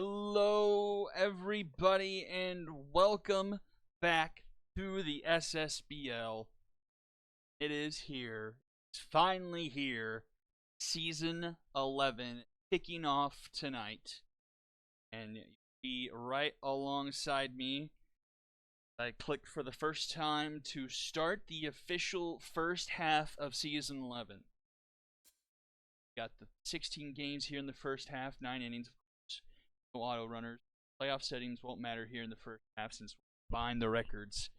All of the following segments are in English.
Hello, everybody, and welcome back to the Ssbl. It is here. It's finally here. Season 11 kicking off tonight. And you'll be right alongside me. I clicked for the first time to start the official first half of Season 11. Got the 16 games here in the first half, 9 innings. No auto runners. Playoff settings won't matter here in the first half since we're buying the records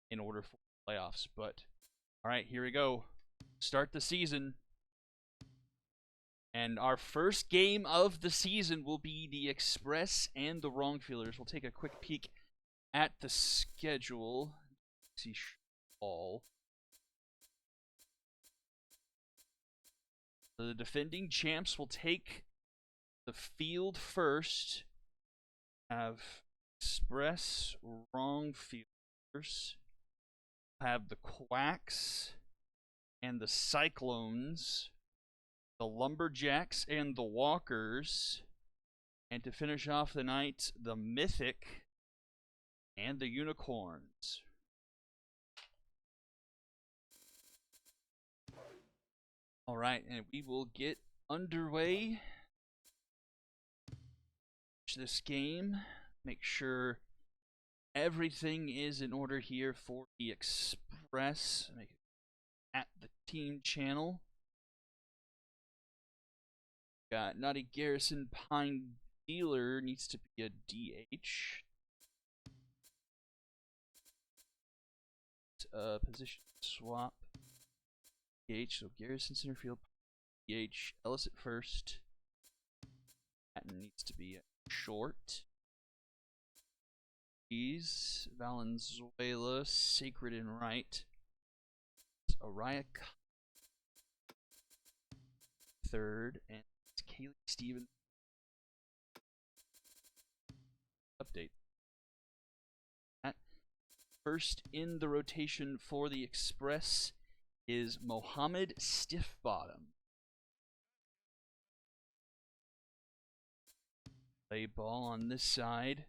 in order for playoffs. But alright, here we go. Start the season. And our first game of the season will be the Express and the Wrongfielders. We'll take a quick peek at the schedule. See all. The defending champs will take the field first. Have Express, Wrongfielders. Have the Quacks and the Cyclones. The Lumberjacks and the Walkers. And to finish off the night, the Mythic and the Unicorns. Alright, and we will get underway. This game, make sure everything is in order here for the Express. Make it at the team channel. Got Naughty Garrison Pine Dealer needs to be a DH. Position swap. DH, so Garrison center field. DH, Ellis at first. Patton needs to be a short. These Valenzuela, Sacred and Right. Araya third, and it's Kaylee Stevens. Update. First in the rotation for the Express is Mohammed Stiffbottom. Play ball on this side.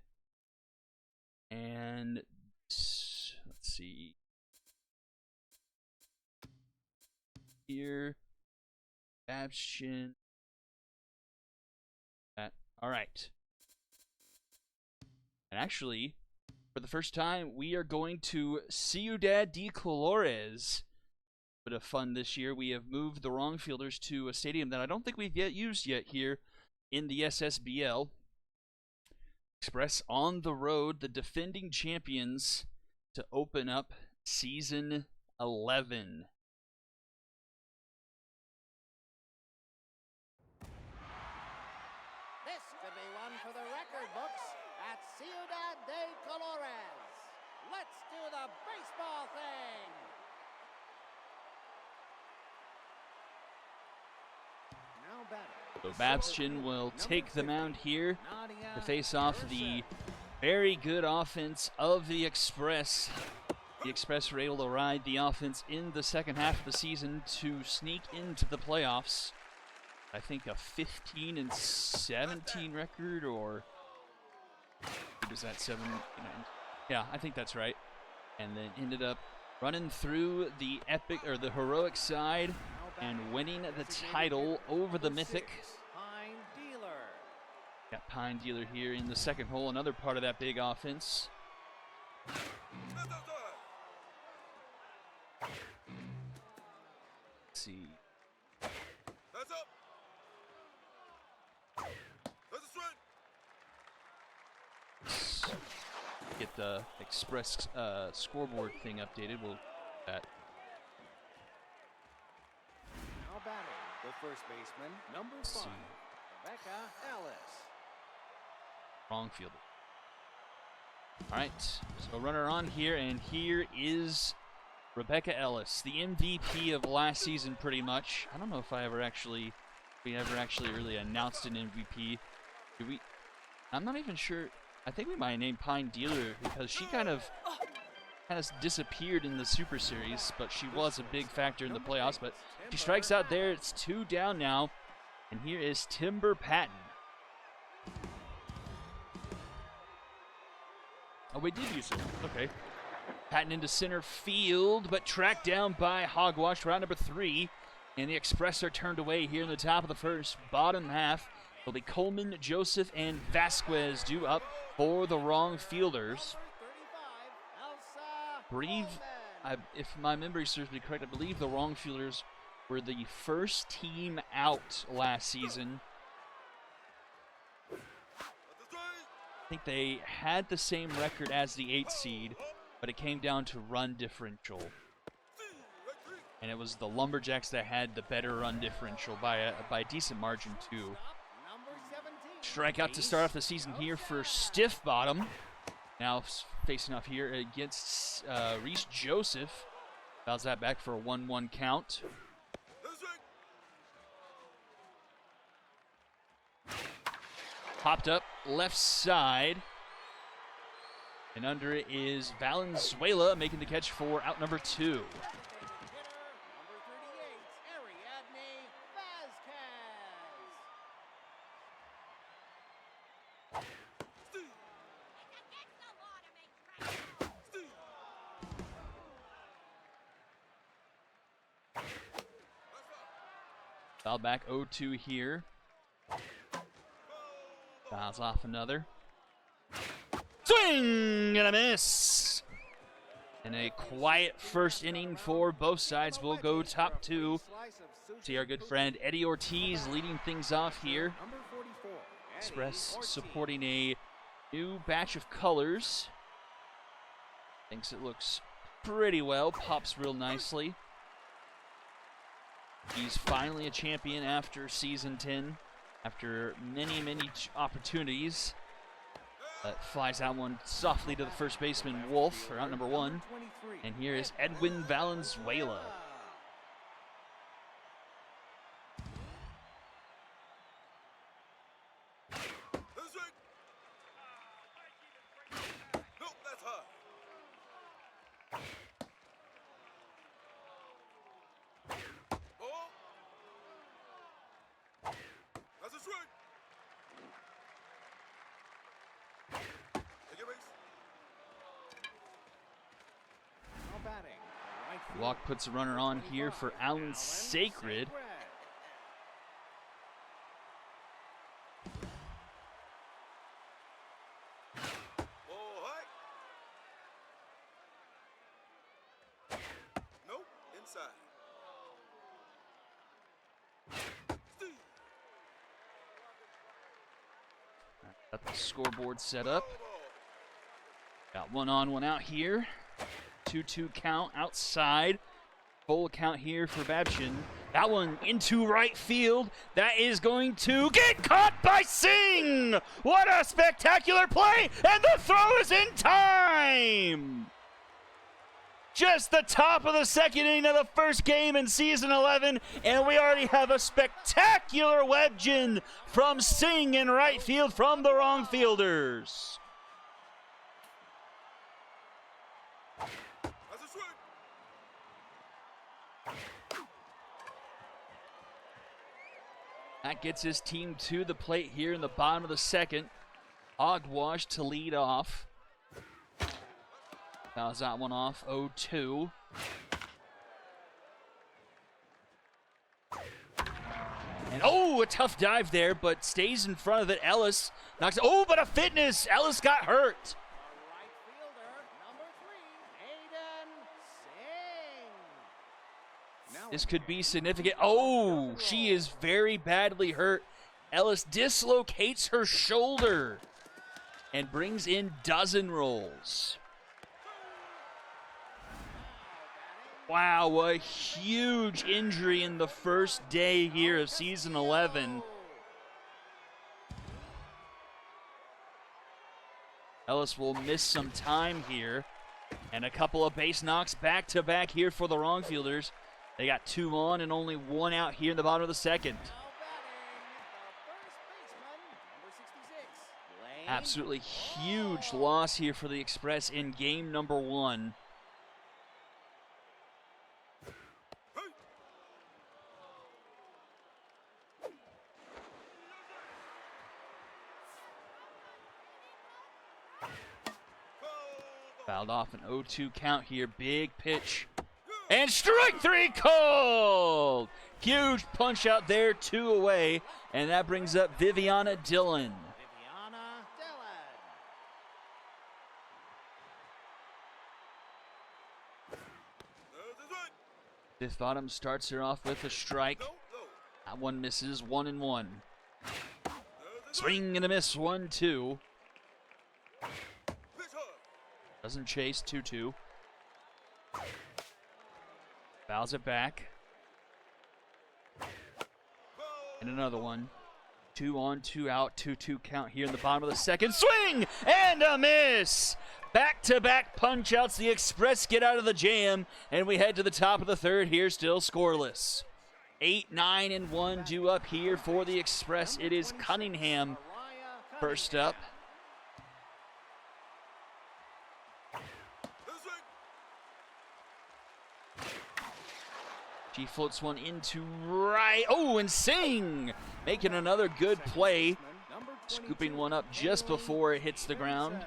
And let's see. Here. Babshin. Alright. And actually, for the first time, we are going to Ciudad de Colores. Bit of fun this year. We have moved the Wrongfielders to a stadium that I don't think we've used yet here in the Ssbl. Express on the road, the defending champions, to open up Season 11. This could be one for the record books at Ciudad de Colores. Let's do the baseball thing. Now batting. So Babshin will take the mound here to face off the very good offense of the Express. The Express were able to ride the offense in the second half of the season to sneak into the playoffs. I think a 15-17 record, or is that 7? Yeah, I think that's right. And then ended up running through the epic or the heroic side and winning the title over the Mythic. Got Pine Dealer here in the second hole, another part of that big offense. Let's see. Let's get the Express scoreboard thing updated. We'll do that. Now batting, the first baseman, number 5, Rebecca Ellis. Wrongfielder. Alright, so runner on here, and here is Rebecca Ellis, the MVP of last season pretty much. I don't know if we ever actually really announced an MVP. Did we? I'm not even sure. I think we might name Pine Dealer because she kind of disappeared in the Super Series, but she was a big factor in the playoffs. But she strikes out there. It's 2 down now, and here is Timber Patton. Oh, we did use it. Okay. Patton into center field, but tracked down by Hogwash, round number 3. And the Express are turned away here in the top of the first. Bottom half, it'll be Coleman, Joseph, and Vasquez due up for the wrong fielders. If my memory serves me correct, I believe the wrong fielders were the first team out last season. I think they had the same record as the 8th seed, but it came down to run differential. And it was the Lumberjacks that had the better run differential by a decent margin, too. Strikeout to start off the season here for Stiff Bottom. Now facing off here against Reese Joseph. Fouls that back for a 1-1 count. Popped up left side. And under it is Valenzuela making the catch for out number 2. Foul back 0-2 here. Fouls off another. Swing and a miss. And a quiet first inning for both sides. We'll go top 2. See our good friend Eddie Ortiz leading things off here. Express supporting a new batch of colors. Thinks it looks pretty well. Pops real nicely. He's finally a champion after season 10. After many, many opportunities. Flies out one softly to the first baseman, Wolf, or out number 1. And here is Edwin Valenzuela. Walk puts a runner on here for Alan Sacred. Nope, inside. Got the scoreboard set up. Got one on, one out here. 2-2 count outside. Full count here for Babchin. That one into right field. That is going to get caught by Singh. What a spectacular play. And the throw is in time. Just the top of the second inning of the first game in season 11. And we already have a spectacular wedge in from Singh in right field from the wrong fielders. That gets his team to the plate here in the bottom of the second. Hogwash to lead off. Fouls that one off, 0-2. And oh, a tough dive there, but stays in front of it. Ellis knocks it. Oh, but a fitness. Ellis got hurt. This could be significant. Oh, she is very badly hurt. Ellis dislocates her shoulder and brings in dozen rolls. Wow, a huge injury in the first day here of season 11. Ellis will miss some time here. And a couple of base knocks back to back here for the wrong fielders. They got 2 on and only 1 out here in the bottom of the second. Absolutely huge loss here for the Express in game number 1. Fouled off an 0-2 count here. Big pitch. And strike three called! Huge punch out there, 2 away. And that brings up Viviana Dillon. Viviana Dillon. Fifth bottom starts her off with a strike. That one misses, 1-1. Swing and a miss, 1-2. Doesn't chase, 2-2. Fouls it back. And another one. 2 on, 2 out, 2-2 count here in the bottom of the second. Swing and a miss! Back-to-back punch-outs. The Express get out of the jam, and we head to the top of the third here, still scoreless. 8, 9, and 1 due up here for the Express. It is Cunningham first up. She floats one into right. Oh, and Singh making another good play. Scooping one up just before it hits the ground.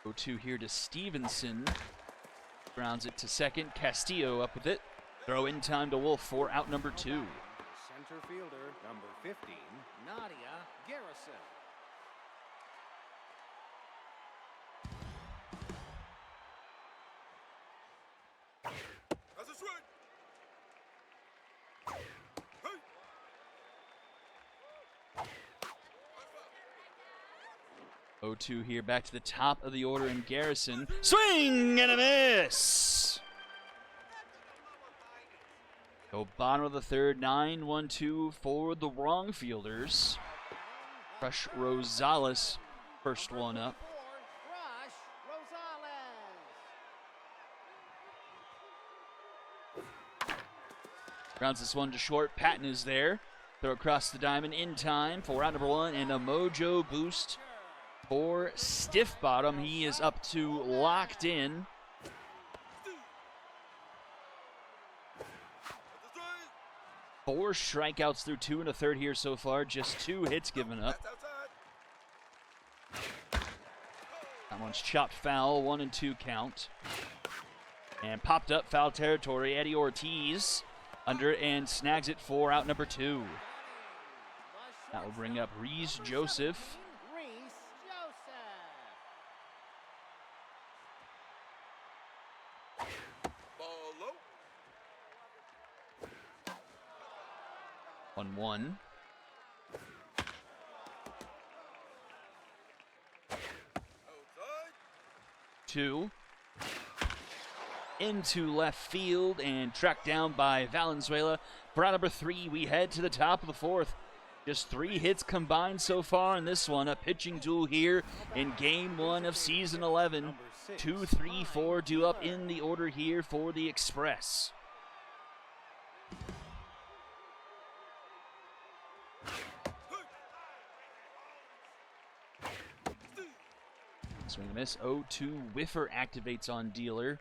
Go to here to Stevenson. Grounds it to second. Castillo up with it. Throw in time to Wolf for out number 2. Center fielder, number 15, Nadia Garrison. That's a swing. 0-2 here, back to the top of the order in Garrison. Swing and a miss! Go bottom of the third, 9-1-2 for the wrong fielders. Crush Rosales, first one up. Crush Rosales. Grounds this one to short. Patton is there. Throw across the diamond in time for round number 1, and a mojo boost for Stiff Bottom. He is up to locked in. Four strikeouts through 2 1/3 here so far. Just 2 hits given up. That one's chopped foul, 1-2 count. And popped up foul territory. Eddie Ortiz under it and snags it for out number 2. That will bring up Reese Joseph. Reese Joseph. Ball low. 1-1. Outside. 2. Into left field and tracked down by Valenzuela. For out number 3, we head to the top of the 4th. Just 3 hits combined so far in this one. A pitching duel here in game 1 of season 11. 2, 3, 4 due up in the order here for the Express. Swing and miss. 0-2 whiffer activates on Dealer.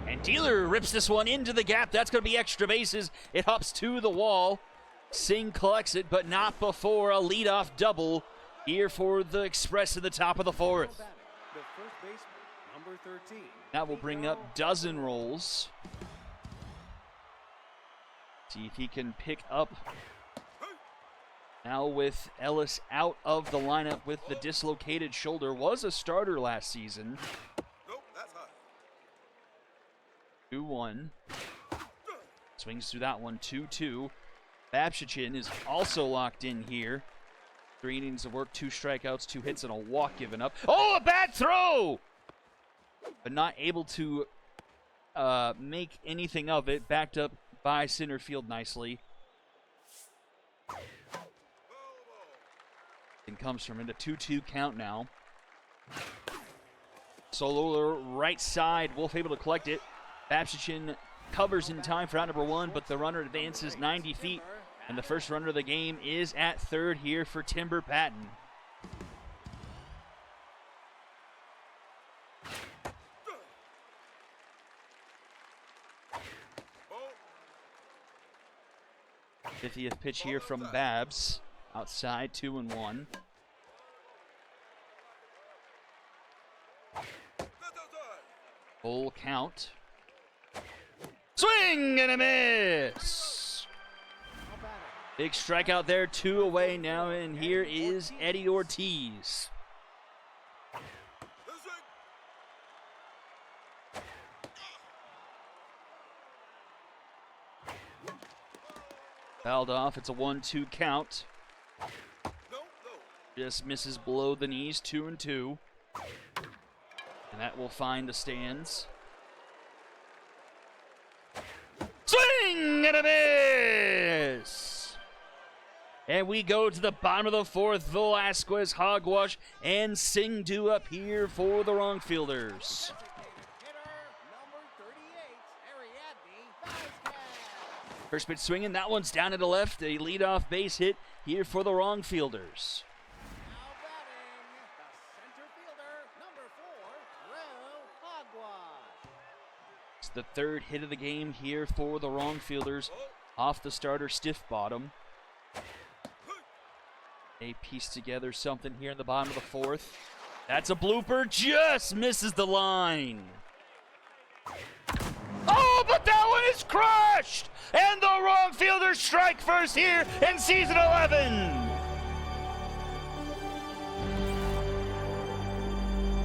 And Dealer rips this one into the gap. That's going to be extra bases. It hops to the wall. Singh collects it, but not before a leadoff double here for the Express at the top of the 4th. The first baseman, number 13. That will bring up dozen rolls. See if he can pick up. Now with Ellis out of the lineup with the dislocated shoulder. Was a starter last season. Nope, that's high. 2-1. Swings through that one, 2-2. Babchichin is also locked in here. 3 innings of work, 2 strikeouts, 2 hits, and a walk given up. Oh, a bad throw! But not able to make anything of it. Backed up by center field nicely. And comes from it, a 2-2 count now. Solo right side, Wolf able to collect it. Babchichin covers in time for out number 1, but the runner advances 90 feet. And the first runner of the game is at third here for Timber Patton. 50th pitch here from Babs. Outside, 2-1. Full count. Swing and a miss! Big strikeout there, 2 away now, and here is Eddie Ortiz. Fouled off, it's a 1-2 count. Just misses below the knees, 2-2. And that will find the stands. Swing and a miss! And we go to the bottom of the 4th. Velasquez, Hogwash, and Singdu up here for the wrong fielders. First pitch swinging, that one's down to the left. A leadoff base hit here for the wrong fielders. Now batting, the center fielder, number 4, Ro Hogwash. It's the 3rd hit of the game here for the wrong fielders. Off the starter, Stiff Bottom. They piece together something here in the bottom of the 4th. That's a blooper, just misses the line. Oh, but that one is crushed! And the wrong fielders strike first here in season 11.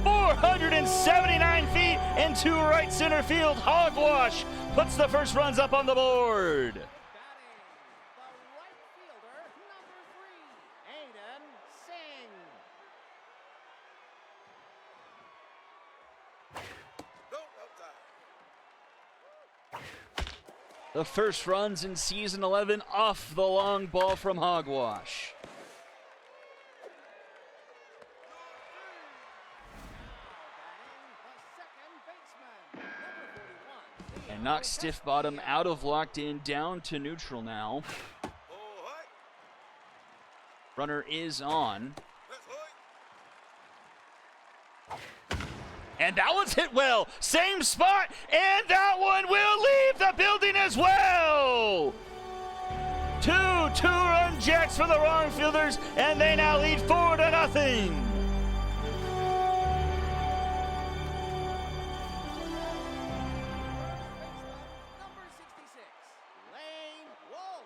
479 feet into right center field. Hogwash puts the first runs up on the board. Batting, the right fielder, number 3, Aiden Singh. The first runs in season 11 off the long ball from Hogwash. And knocks Stiff Bottom out of locked in, down to neutral now. Runner is on. And that one's hit well. Same spot, and that one will leave the building as well. 2 two-run jacks for the wrong fielders, and they now lead 4-0. Number 66, Lane Wolf.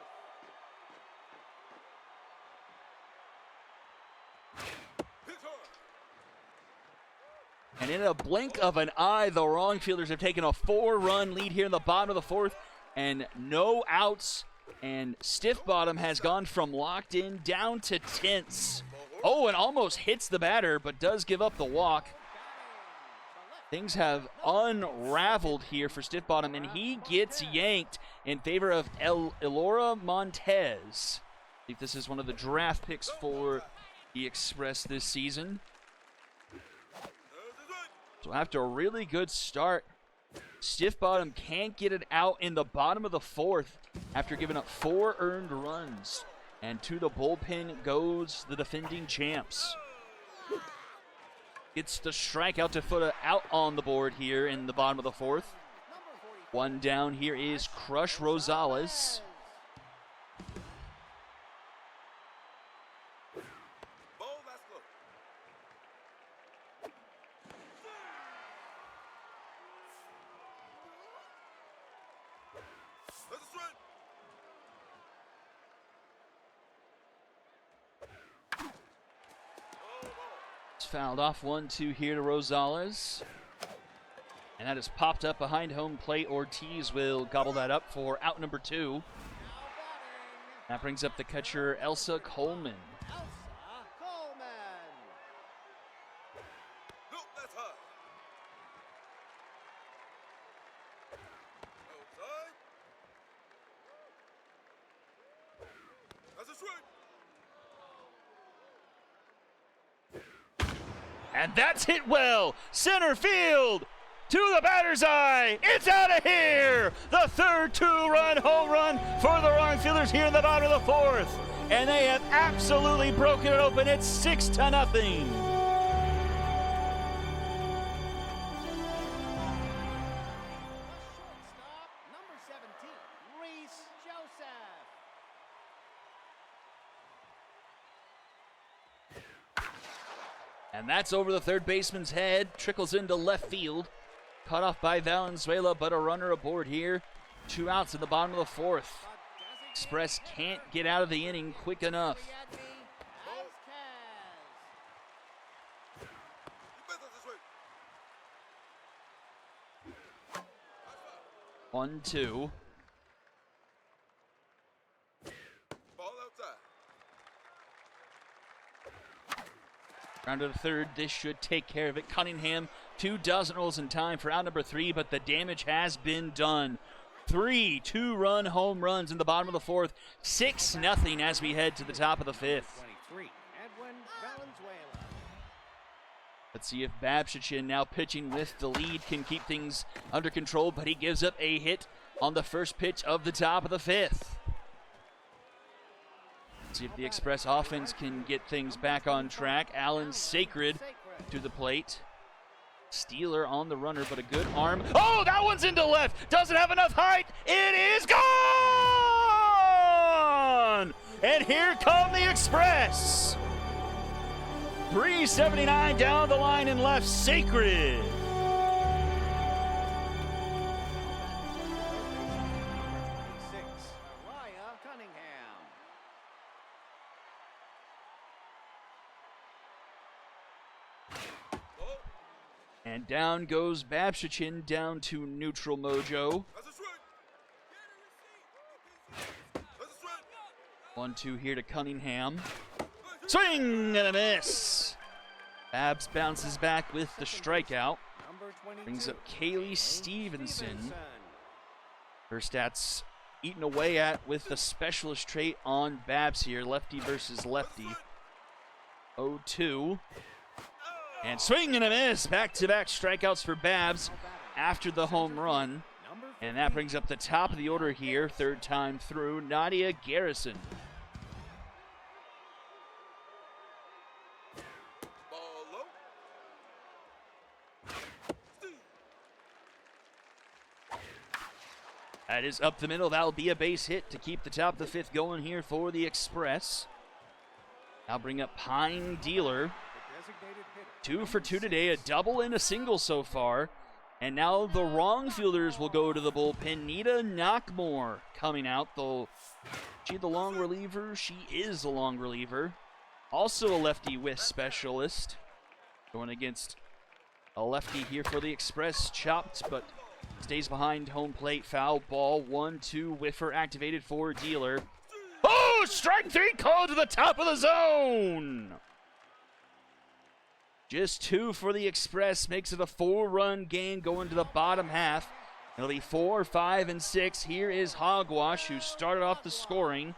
And in a blink of an eye, the wrong fielders have taken a 4-run lead here in the bottom of the 4th, and no outs. And Stiff Bottom has gone from locked in down to tense. Oh, and almost hits the batter, but does give up the walk. Things have unraveled here for Stiff Bottom, and he gets yanked in favor of Elora Montez. I think this is one of the draft picks for the Express this season. So after a really good start, Stiff Bottom can't get it out in the bottom of the 4th after giving up 4 earned runs. And to the bullpen goes the defending champs. Gets the strikeout to put it out on the board here in the bottom of the 4th. One down here is Crush Rosales. Fouled off 1-2 here to Rosales. And that is popped up behind home plate. Ortiz will gobble that up for out number 2. That brings up the catcher, Elsa Coleman. Nope, that's high. Outside. That's a strike. And that's hit well. Center field to the batter's eye. It's out of here. The 3rd 2-run home run for the wrong fielders here in the bottom of the 4th. And they have absolutely broken it open. It's 6-0. The shortstop, number 17, Reese Joseph. And that's over the third baseman's head. Trickles into left field. Cut off by Valenzuela, but a runner aboard here. 2 outs in the bottom of the fourth. Express can't get out of the inning quick enough. One, two. Ball outside. Round to the third. This should take care of it. Cunningham, 2 dozen rolls in time for out number 3, but the damage has been done. 3 2-run home runs in the bottom of the fourth. 6-0 as we head to the top of the fifth. Let's see if Babchichin, now pitching with the lead, can keep things under control, but he gives up a hit on the first pitch of the top of the fifth. Let's see if the Express offense can get things back on track. Allen Sacred to the plate. Steeler on the runner, but a good arm. Oh, that one's into left. Doesn't have enough height. It is gone! And here come the Express. 379 down the line and left. Sacred. And down goes Babchichin, down to neutral mojo. That's a swing. That's a swing. 1-2 here to Cunningham. Swing and a miss. Babs bounces back with the strikeout. Brings up Kaylee Stevenson. Her stats eaten away at with the specialist trait on Babs here. Lefty versus lefty. 0-2. And swing and a miss. Back-to-back strikeouts for Babs after the home run. And that brings up the top of the order here. Third time through, Nadia Garrison. Ball low. That is up the middle. That'll be a base hit to keep the top of the fifth going here for the Express. Now bring up Pine Dealer. 2 for 2 today, a double and a single so far. And now the wrong fielders will go to the bullpen. Nita Knockmore coming out. Though she the long reliever, she is a long reliever. Also a lefty with specialist. Going against a lefty here for the Express. Chopped, but stays behind home plate. Foul ball. 1-2 whiffer activated for Dealer. Oh, strike 3 called to the top of the zone. Just 2 for the Express makes it a 4-run game going to the bottom half. It'll be 4, 5, and 6. Here is Hogwash, who started off the scoring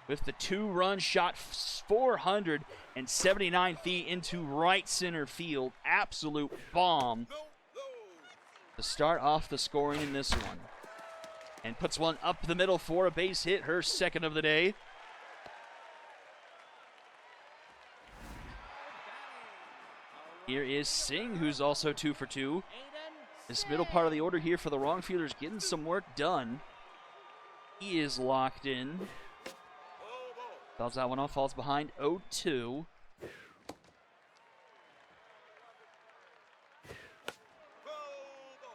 with the 2-run shot, 479 feet into right center field. Absolute bomb to start off the scoring in this one. And puts one up the middle for a base hit, her second of the day. Here is Singh, who's also 2 for 2. This middle part of the order here for the wrong fielders getting some work done. He is locked in. Fouls that one off, falls behind 0-2.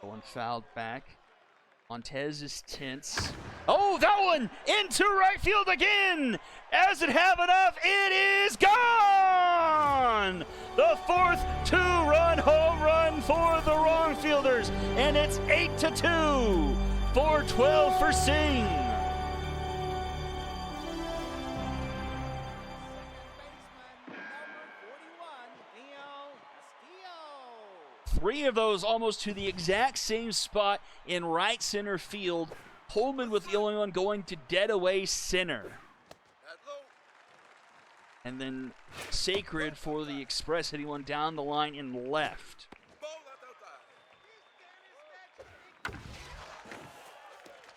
One fouled back. Montez is tense. Oh, that one into right field again! As it have enough, it is gone! The 4th 2-run home run for the wrong fielders, and it's 8-2. 4-12 for Singh. Three of those almost to the exact same spot in right center field. Pullman with the only one going to dead away center. And then Sacred for the Express hitting one down the line in left.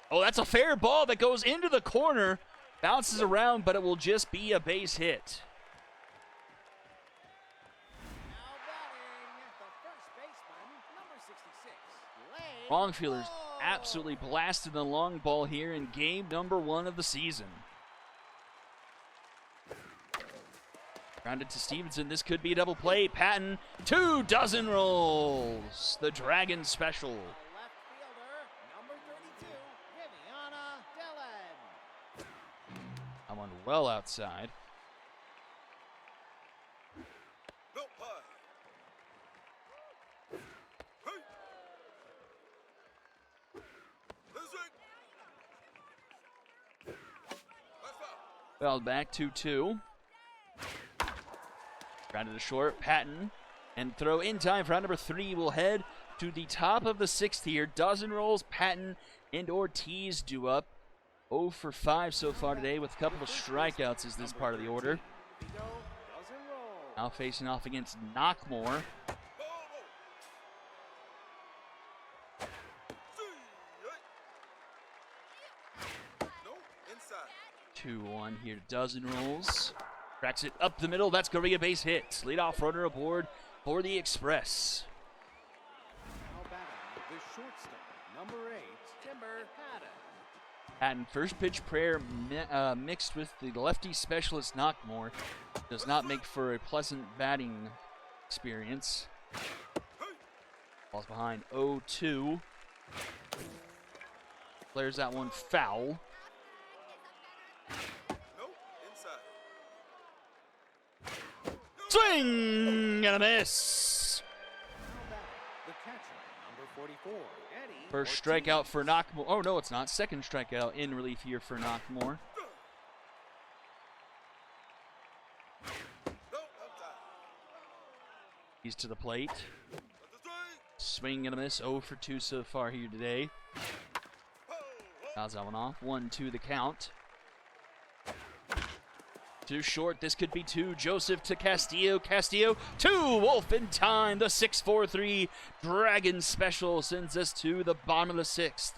Oh, that's a fair ball that goes into the corner. Bounces around, but it will just be a base hit. Wrong fielders absolutely blasted the long ball here in game number 1 of the season. Grounded to Stevenson. This could be a double play. Patton, 2 dozen rolls. The Dragon special. Left fielder, number 32, Viviana Dillon. That one well outside. No high. Hey. This right. That's foul. Fouled back, 2-2. Grounded to short, Patton. And throw in time for round number 3 will head to the top of the 6th here. Dozen rolls, Patton and Ortiz do up. 0 for 5 so far today with a couple of strikeouts as this part of the order. Now facing off against Knockmore. Ball low. See, right. No, inside. 2-1 here to dozen rolls. Cracks it up the middle. That's going to be a base hit. Leadoff runner aboard for the Express. Now batting, the shortstop, number 8, Timber Patton. Patton, first pitch prayer mixed with the lefty specialist Knockmore. Does not make for a pleasant batting experience. Ball's behind 0-2. Clears that one foul. No, inside. Swing and a miss. Now batting, the catcher, number 44, Eddie First Ortiz. strikeout for Knockmore. Oh, no, it's not. Second strikeout in relief here for Knockmore. No, outside. He's to the plate. That's the strike. Swing and a miss. 0 for 2 so far here today. Fouls that one off. 1-2 the count. Too short. This could be 2. Joseph to Castillo. Castillo 2. Wolf in time. The 6-4-3 Dragon special sends us to the bottom of the 6th.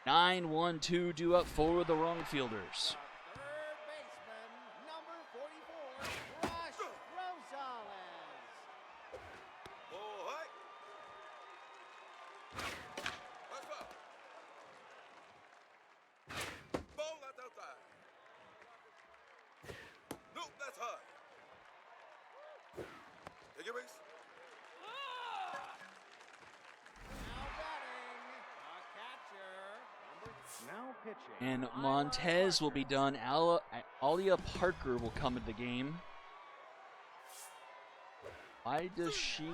9-1-2 due up for the wrong fielders. Third baseman, number 44, Rush Rosales. Ball high. That's foul. Ball that's outside. No, that's high. Take your base. Now batting, the catcher, now pitching. And Montez will be done. Alia Parker will come into the game. Why does she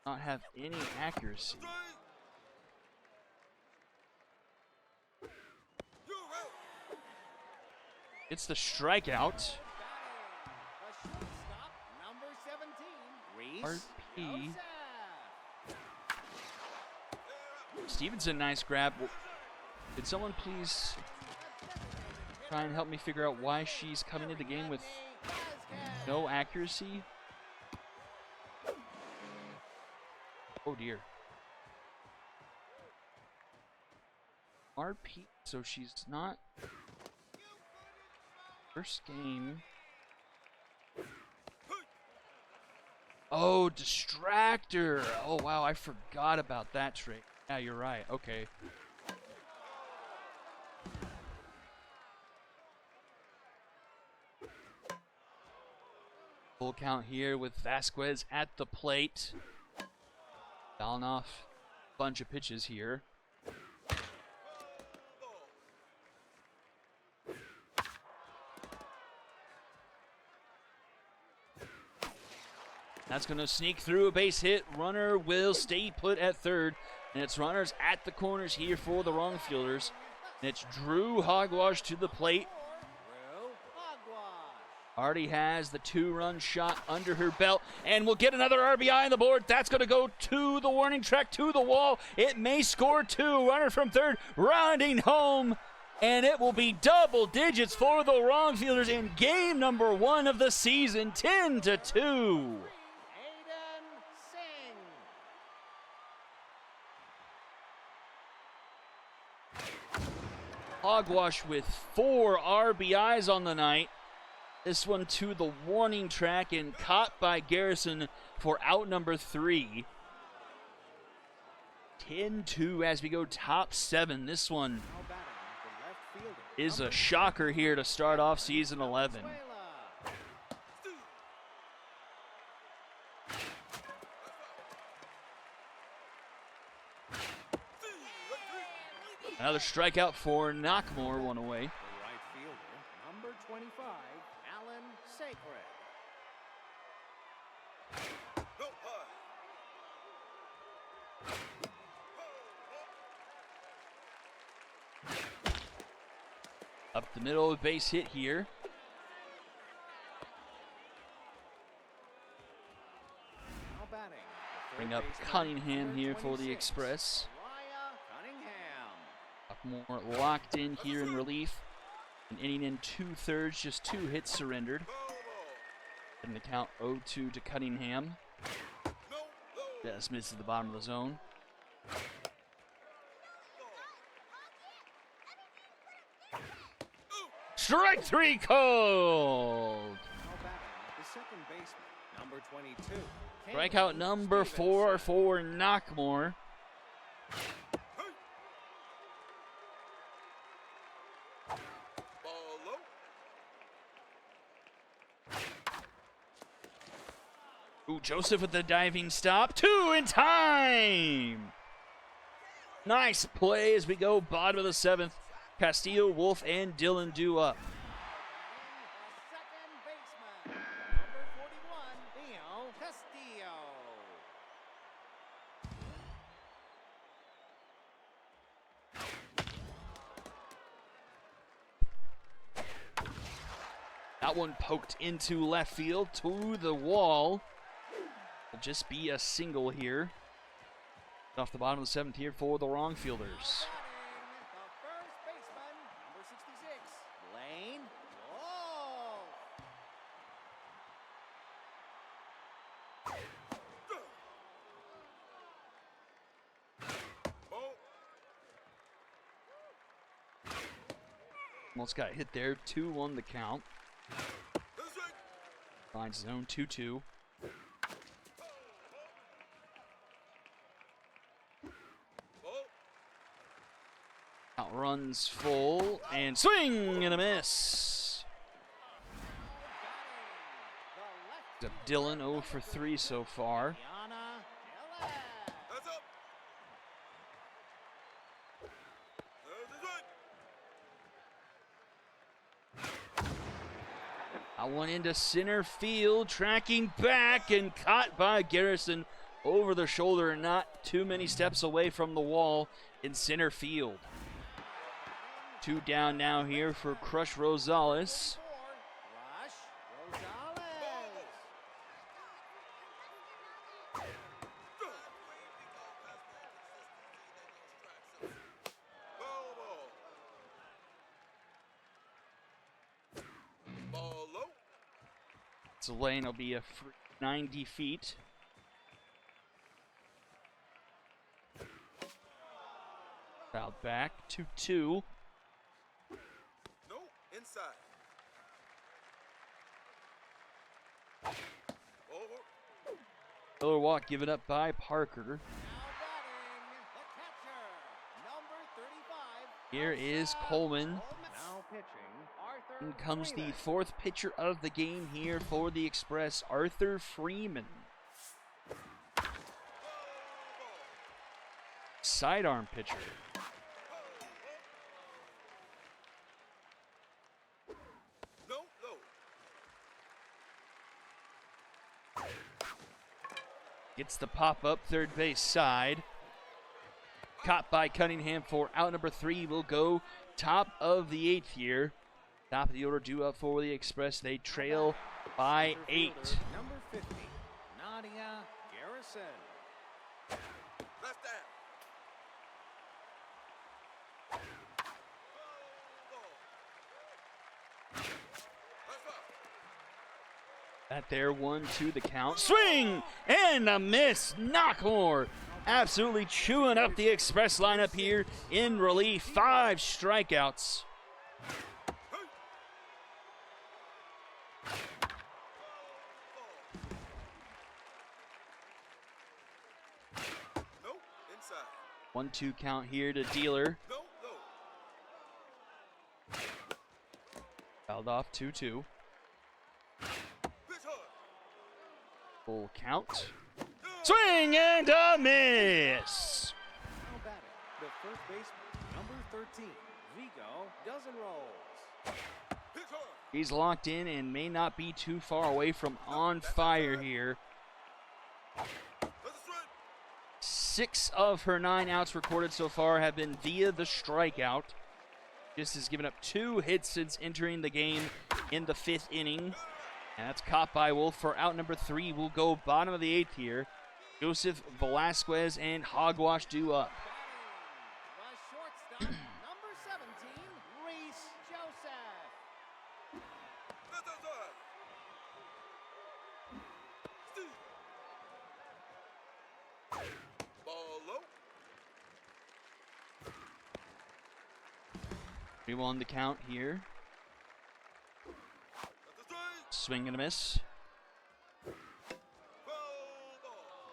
not have any accuracy? Strike. You're out. It's the strikeout. The shortstop, number 17, Reese RP. Joseph. Stevenson, nice grab. Did someone please try and help me figure out why she's coming into the game with no accuracy? Oh dear. RP, so she's not. First game. Oh, distractor. Oh wow, I forgot about that trait. Yeah, you're right. Okay. Full count here with Vasquez at the plate. Fouling off a bunch of pitches here. That's going to sneak through a base hit. Runner will stay put at third. And it's runners at the corners here for the wrong fielders. And it's Drew Hogwash to the plate. Drew Hogwash. Already has the 2-run shot under her belt. And we'll get another RBI on the board. That's going to go to the warning track, to the wall. It may score 2. Runner from third, rounding home. And it will be double digits for the wrong fielders in game number 1 of the season, 10-2. Singh. Hogwash with 4 RBIs on the night. This one to the warning track and caught by Garrison for out number 3. 10-2 as we go top 7. This one Now batting, the left fielder, is a number shocker here to start off season 11. Venezuela. Another strikeout for Knockmore, one away. The right fielder, number 25, Alan Sacred. No high. Up the middle, base hit here. Now batting, the Bring third up baseman, Cunningham number here for the 26, Express. Cunningham. Knockmore locked in here in relief. An inning in 2/3, just 2 hits surrendered. Foul ball. And the count 0-2 to Cunningham. No low. Just misses the bottom of the zone. Strike 3 called. Now batting, the second baseman, number 22. Strikeout number 4 for Knockmore. Ball low. Ooh, Joseph with the diving stop. 2 in time. Nice play as we go bottom of the 7th. Castillo, Wolf, and Dylan do up. Second baseman, number 41, Leo Castillo. That one poked into left field to the wall. Will just be a single here. Off the bottom of the 7th here for the wrong fielders. The first baseman, number 66, Lane Wolf. Ball. Almost got hit there. 2 on the count. That's right. Finds zone 2-2. Ball. Outruns full and swing and a miss. The left Up Dylan 0 for 3 so far. Diana Dillon. That's up. That's right. That one into center field, tracking back and caught by Garrison over the shoulder, not too many steps away from the wall in center field. 2 down now here for Crush Rosales. Rush Rosales. Foul ball. Ball low. So lane will be a free 90 feet. Fouled back 2-2. No inside. Over. Filler walk given up by Parker. Now batting, the catcher, number 35. Here is Arthur Coleman. Now pitching, Arthur In comes the Freeman. 4th pitcher of the game here for the Express, Arthur Freeman. Sidearm pitcher. No low. Gets the pop up third base side. Caught by Cunningham for out number 3. Will go top of the 8th here. Top of the order due up for the Express. They trail by Center 8. fielder, number 50, Nadia Garrison. Left down. That there 1-2 the count. Swing and a miss. Knockmore absolutely chewing up the Express lineup here in relief. 5 strikeouts. No inside. 1-2 count here to Dealer. No low. Fouled off 2-2. Pitch hard. Full count. Swing and a miss. Now batting, the first baseman, number 13, Vigo dozen rolls. Hit hard. He's locked in and may not be too far away from on fire here. That's a strike. 6 of her 9 outs recorded so far have been via the strikeout. Just has given up 2 hits since entering the game in the 5th inning. And that's caught by Wolf for out number 3. We'll go bottom of the 8th here. Joseph Velasquez and Hogwash due up. The shortstop, number 17, Reese Joseph. That's outside. Steve. Ball low. 3-1 the count here. That's a strike. Swing and a miss. Foul ball.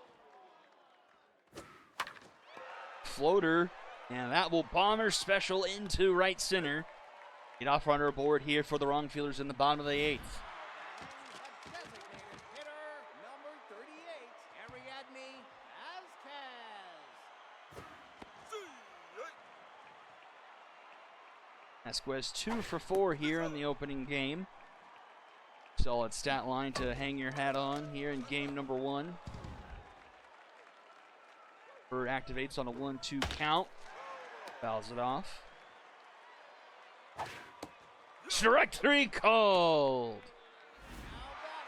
Floater, and that will bomber special into right center. Get off runner aboard here for the wrong fielders in the bottom of the 8th. A designated hitter, number 38, Ariadne Vasquez. See. Vasquez 2 for 4 here in the opening game. Solid stat line to hang your hat on here in game number 1. Burr activates on a 1-2 count. Fouls it off. Strike 3 called.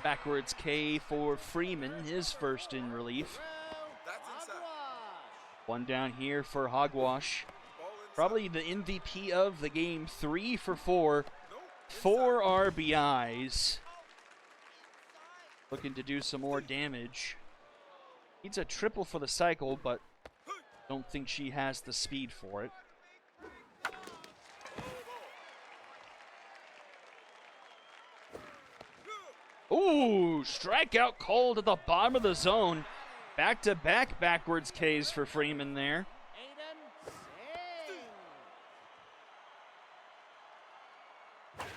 Backwards K for Freeman, his first in relief. That's inside. One down here for Hogwash. Ball inside. Probably the MVP of the game. 3 for 4. Nope. 4 RBIs. Looking to do some more damage. Needs a triple for the cycle, but don't think she has the speed for it. Ooh, strikeout called at the bottom of the zone. Back-to-back backwards Ks for Freeman there. Aiden Singh.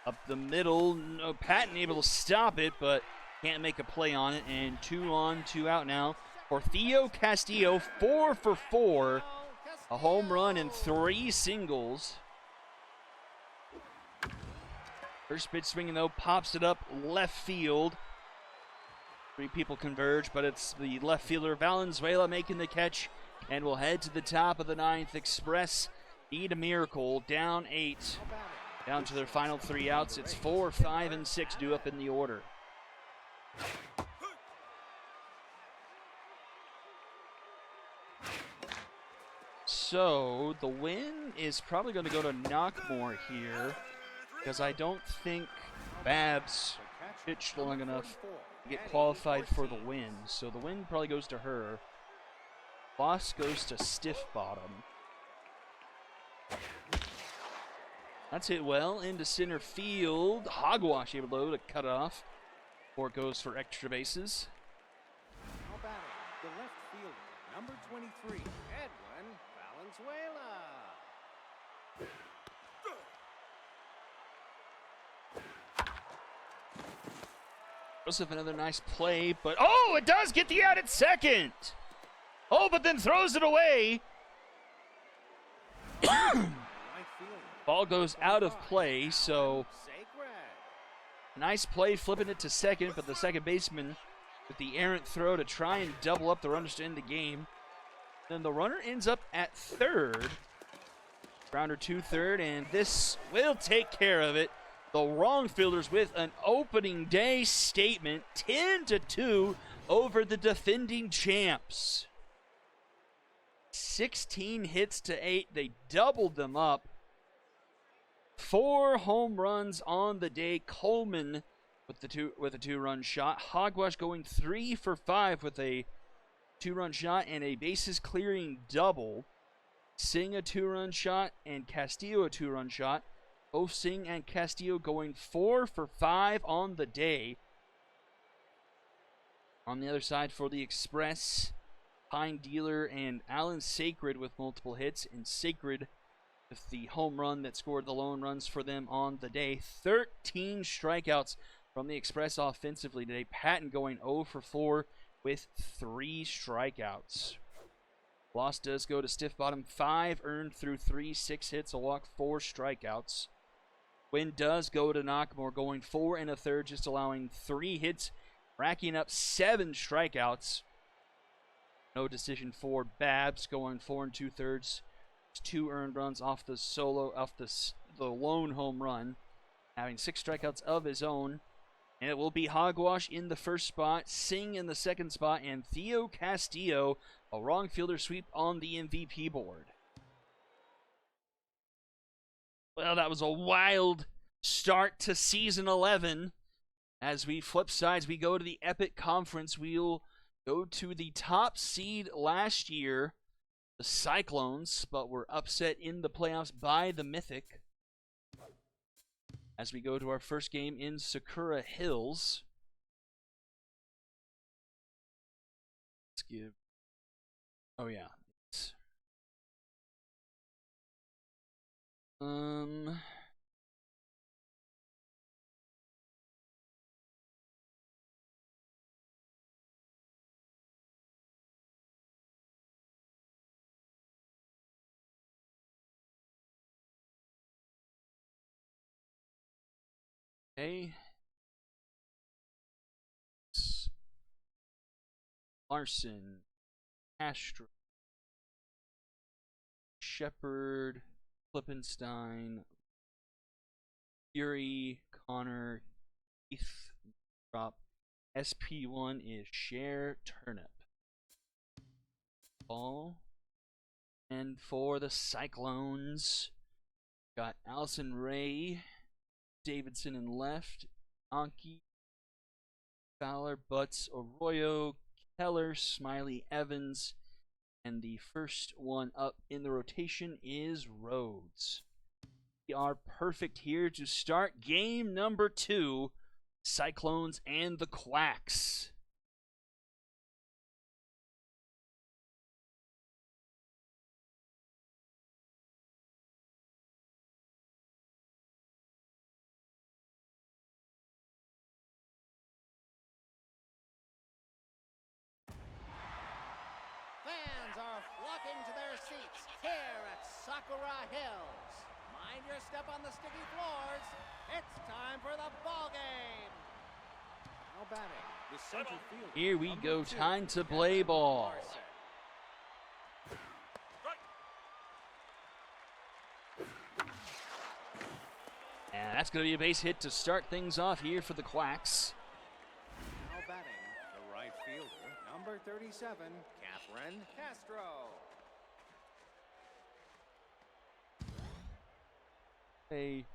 Up the middle, no, Patton able to stop it, but can't make a play on it. And 2 on, 2 out now for Theo Castillo, 4 for 4. A home run and 3 singles. First pitch swinging though, pops it up left field. 3 people converge, but it's the left fielder Valenzuela making the catch, and will head to the top of the 9th. Express need a miracle, down 8. Down to their final 3 outs. It's 4, 5, and 6 due up in the order. So the win is probably going to go to Knockmore here, because I don't think Babs pitched long enough to get qualified for the win. So the win probably goes to her. Loss goes to Stiff Bottom. That's hit well into center field. Hogwash able to cut it off before it goes for extra bases. Now batting, the left fielder, number 23, Edwin Valenzuela. Joseph, another nice play, but oh, it does get the out at second. Oh, but then throws it away. Right fielder, Ball goes out of play, so Sacred. nice play flipping it to second, but the second baseman with the errant throw to try and double up the runners to end the game. Then the runner ends up at third. Grounder to third, and this will take care of it. The wrong fielders with an opening day statement, 10-2 over the defending champs. 16 hits to 8. They doubled them up. 4 home runs on the day. Coleman with a 2-run shot. Hogwash going 3 for 5 with a 2-run shot and a bases clearing double. Singh a 2-run shot and Castillo a 2-run shot. Both Singh and Castillo going 4 for 5 on the day. On the other side for the Express, Pine Dealer and Alan Sacred with multiple hits, and Sacred with the home run that scored the lone runs for them on the day. 13 strikeouts from the Express offensively today. Patton going 0 for 4 with 3 strikeouts. Loss does go to Stiff Bottom. 5 earned through 3, 6 hits, a walk, 4 strikeouts. Win does go to Knockmore, going 4 1/3, just allowing 3 hits, racking up 7 strikeouts. No decision for Babs, going 4 2/3. 2 earned runs off the lone home run, having 6 strikeouts of his own. And it will be Hogwash in the first spot, Singh in the second spot, and Theo Castillo, a wrong fielder sweep on the MVP board. Well, that was a wild start to Season 11. As we flip sides, we go to the Epic Conference. We'll go to the top seed last year, the Cyclones, but were upset in the playoffs by the Mythic. As we go to our first game in Sakura Hills. Let's give... Oh, yeah. Okay. Larson, Castro, Shepard, Klippenstein, Fury, Connor, Keith, Drop. SP1 is Share Turnip. Ball. And for the Cyclones, got Allison Ray, Davidson in left, Anki, Fowler, Butts, Arroyo, Keller, Smiley, Evans, and the first one up in the rotation is Rhodes. We are perfect here to start game number 2, Cyclones and the Quacks. Fans are flocking to their seats here at Sakura Hills. Mind your step on the sticky floors. It's time for the ball game. Now batting, the center fielder. Here we go, time to play ball. And that's going to be a base hit to start things off here for the Quacks. Now batting, the right fielder, number 37, Catherine Castro. Hey.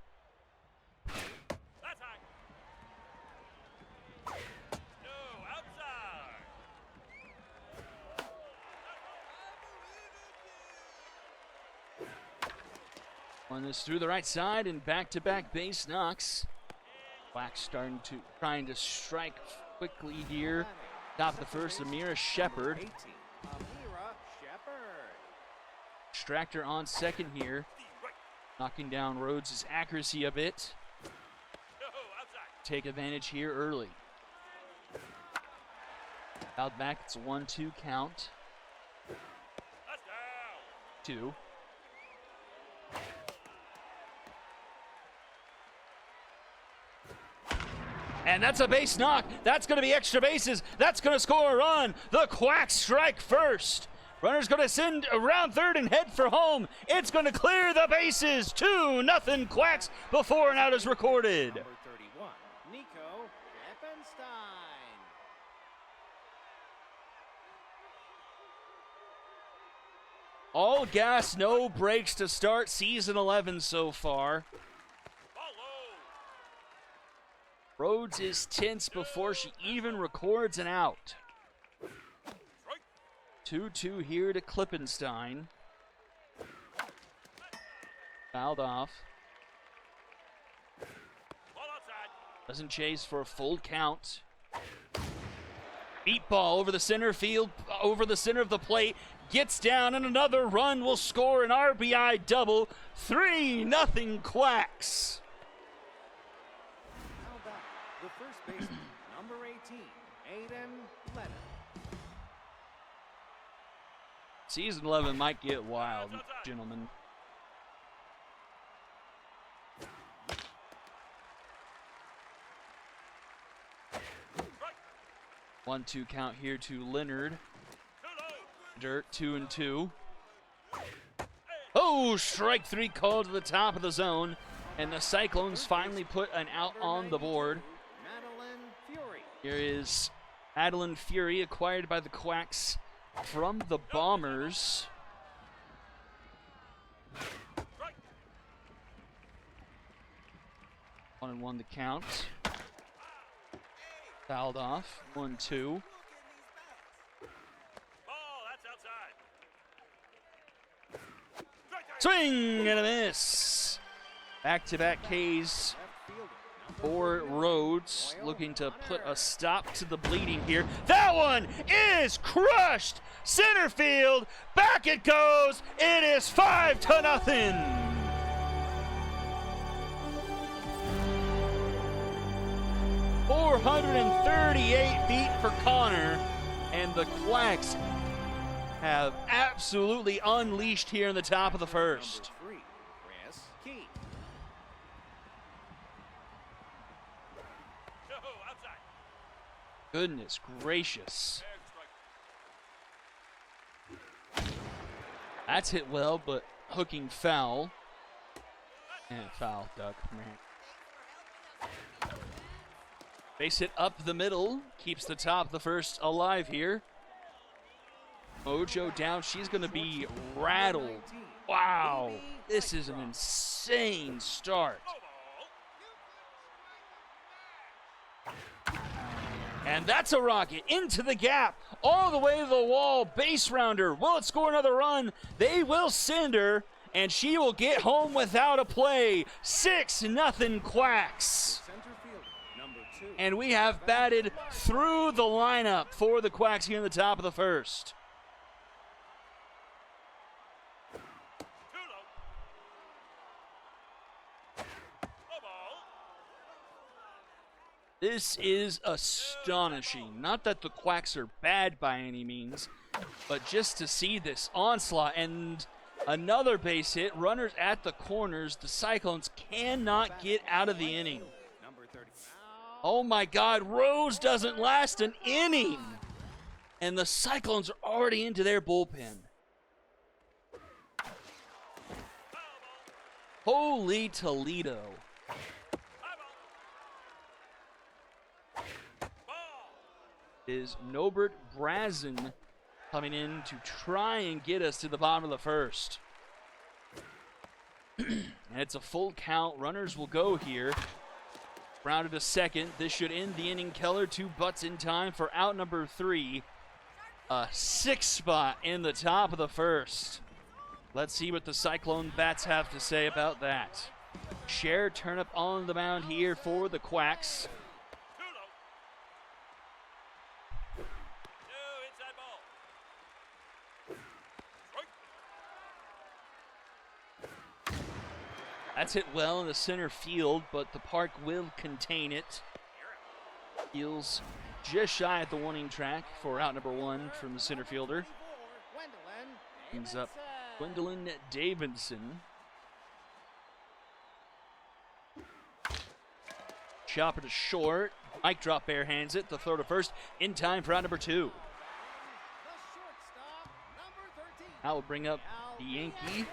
That's high. No, outside. One is through the right side and back-to-back base knocks. Quacks trying to strike quickly here. Top of the first, Amira Shepard. Amira Shepard. Extractor on second here. Knocking down Rhodes' accuracy a bit. No, outside. Take advantage here early. Out back, it's a 1-2 count. That's down. 2. And that's a base knock. That's going to be extra bases. That's going to score a run. The Quacks strike first. Runner's going to send around third and head for home. It's going to clear the bases. 2-0 Quacks before an out is recorded. Number 31, Nico Eppenstein. All gas, no brakes to start season 11 so far. Rhodes is tense before she even records an out. 2-2 here to Klippenstein. Fouled off. Doesn't chase for a full count. Beat ball over the center field, over the center of the plate. Gets down and another run will score an RBI double. 3-0 Quacks. Now back, the first baseman, number 18, Aiden Lennon. Season 11 might get wild, gentlemen. Right. 1-2 count here to Leonard. Dirt 2-2. Oh, strike 3 called to the top of the zone. And the Cyclones finally put an out on the board. Here is Madeline Fury, acquired by the Quacks from the Bombers. Right. 1-1 the count. Fouled off. 1-2. Ball, that's outside. Swing and a miss. Back-to-back Ks for Rhodes, looking to put a stop to the bleeding here. That one is crushed. Center field. Back it goes. It is 5-0. 438 feet for Connor, and the Quacks have absolutely unleashed here in the top of the first. No, outside. Goodness gracious. That's hit well, but hooking foul. And foul, Doug. Base hit up the middle, keeps the top of the first alive here. Mojo down, she's going to be rattled. Wow, this is an insane start. And that's a rocket into the gap, all the way to the wall. Base rounder. Will it score another run? They will send her, and she will get home without a play. 6-0 Quacks. And we have batted through the lineup for the Quacks here in the top of the first. This is astonishing. Not that the Quacks are bad by any means, but just to see this onslaught and another base hit, runners at the corners, the Cyclones cannot get out of the inning. Oh my God, Rose doesn't last an inning. And the Cyclones are already into their bullpen. Holy Toledo. Is Nobert Brazen coming in to try and get us to the bottom of the first. And it's a full count. Runners will go here. Rounded to second. This should end the inning. Keller 2 butts in time for out number 3. A 6 spot in the top of the first. Let's see what the Cyclone bats have to say about that. Cher Turnip on the mound here for the Quacks. That's hit well in the center field, but the park will contain it. Heels just shy at the warning track for out number 1 from the center fielder. Brings up Gwendolyn Davidson. Chopper to short. Mic drop bare hands it. The throw to first in time for out number 2. That will bring up the Yankee.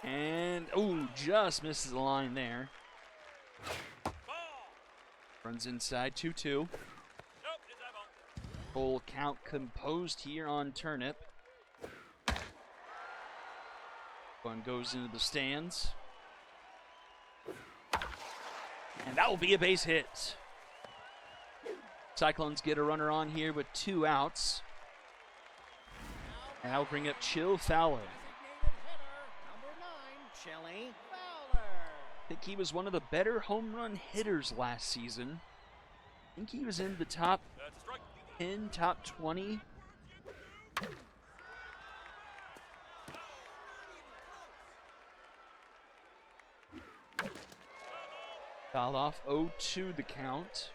And, ooh, just misses the line there. Runs inside, 2-2. Full count composed here on Turnip. One goes into the stands. And that will be a base hit. Cyclones get a runner on here with 2 outs. And that will bring up Chill Fowler. I think he was one of the better home run hitters last season. I think he was in the top 10, top 20. Fouled off, 0-2 the count.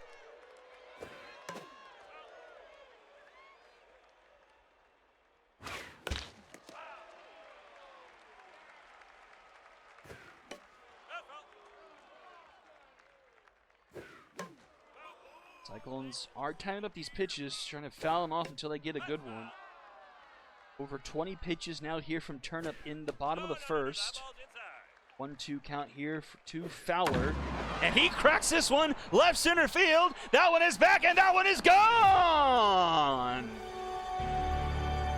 Cyclones are tying up these pitches, trying to foul them off until they get a good one. Over 20 pitches now here from Turnip in the bottom of the first. 1-2 count here to Fowler. And he cracks this one left center field. That one is back and that one is gone.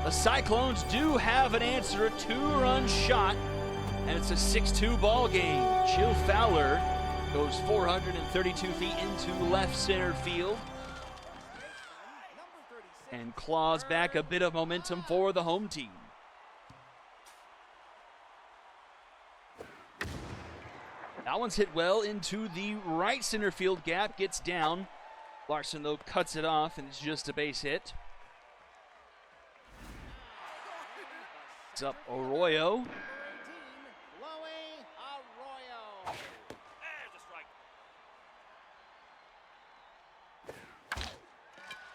The Cyclones do have an answer, a 2-run shot, and it's a 6-2 ball game. Jill Fowler goes 432 feet into left center field and claws back a bit of momentum for the home team. That one's hit well into the right center field gap, gets down. Larson, though, cuts it off, and it's just a base hit. It's up Arroyo.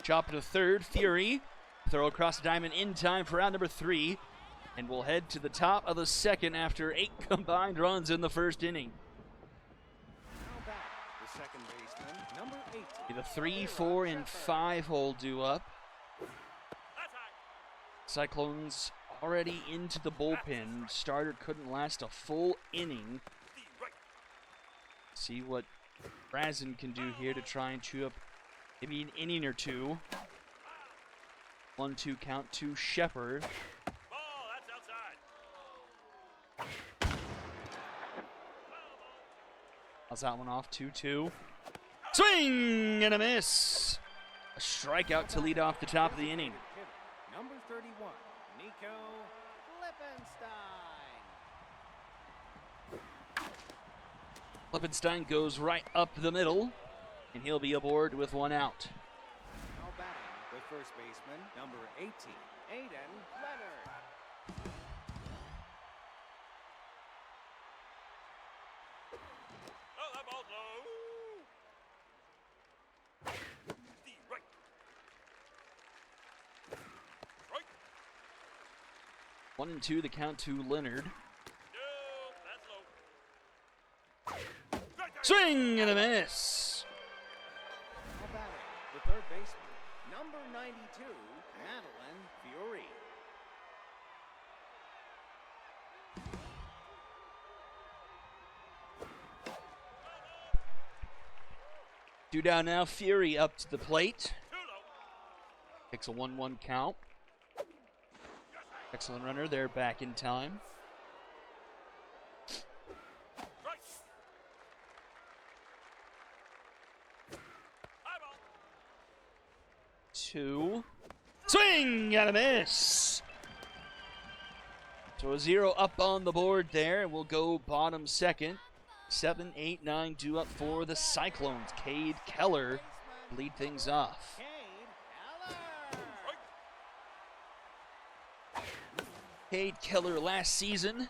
Chop to third, Fury. Throw across the diamond in time for round number 3. And we'll head to the top of the second after 8 combined runs in the first inning. The second baseman, number 18. The 3, 4, and 5 hole due up. Cyclones already into the bullpen. Starter couldn't last a full inning. See what Brazen can do here to try and chew up maybe an inning or two. 1-2 count to Shepard. How's that one off? 2-2. Swing and a miss. A strikeout to lead off the top of the inning. Number 31, Nico Lippenstein. Lippenstein goes right up the middle, and he'll be aboard with one out. Now batting, the first baseman, number 18, Aiden Leonard. Oh, that ball's low. The right. Right. 1-2 the count to Leonard. No, that's low. Swing and a miss. Now batting, the third baseman, number 92, Madeline Fury. Two down now. Fury up to the plate. Too low. Takes a 1-1 count. Excellent runner there back in time. Right. High ball. 2. Swing and a miss. So a 0 up on the board there. We'll go bottom second. 7, 8, 9 due up for the Cyclones. Cade Keller lead things off. Cade Keller last season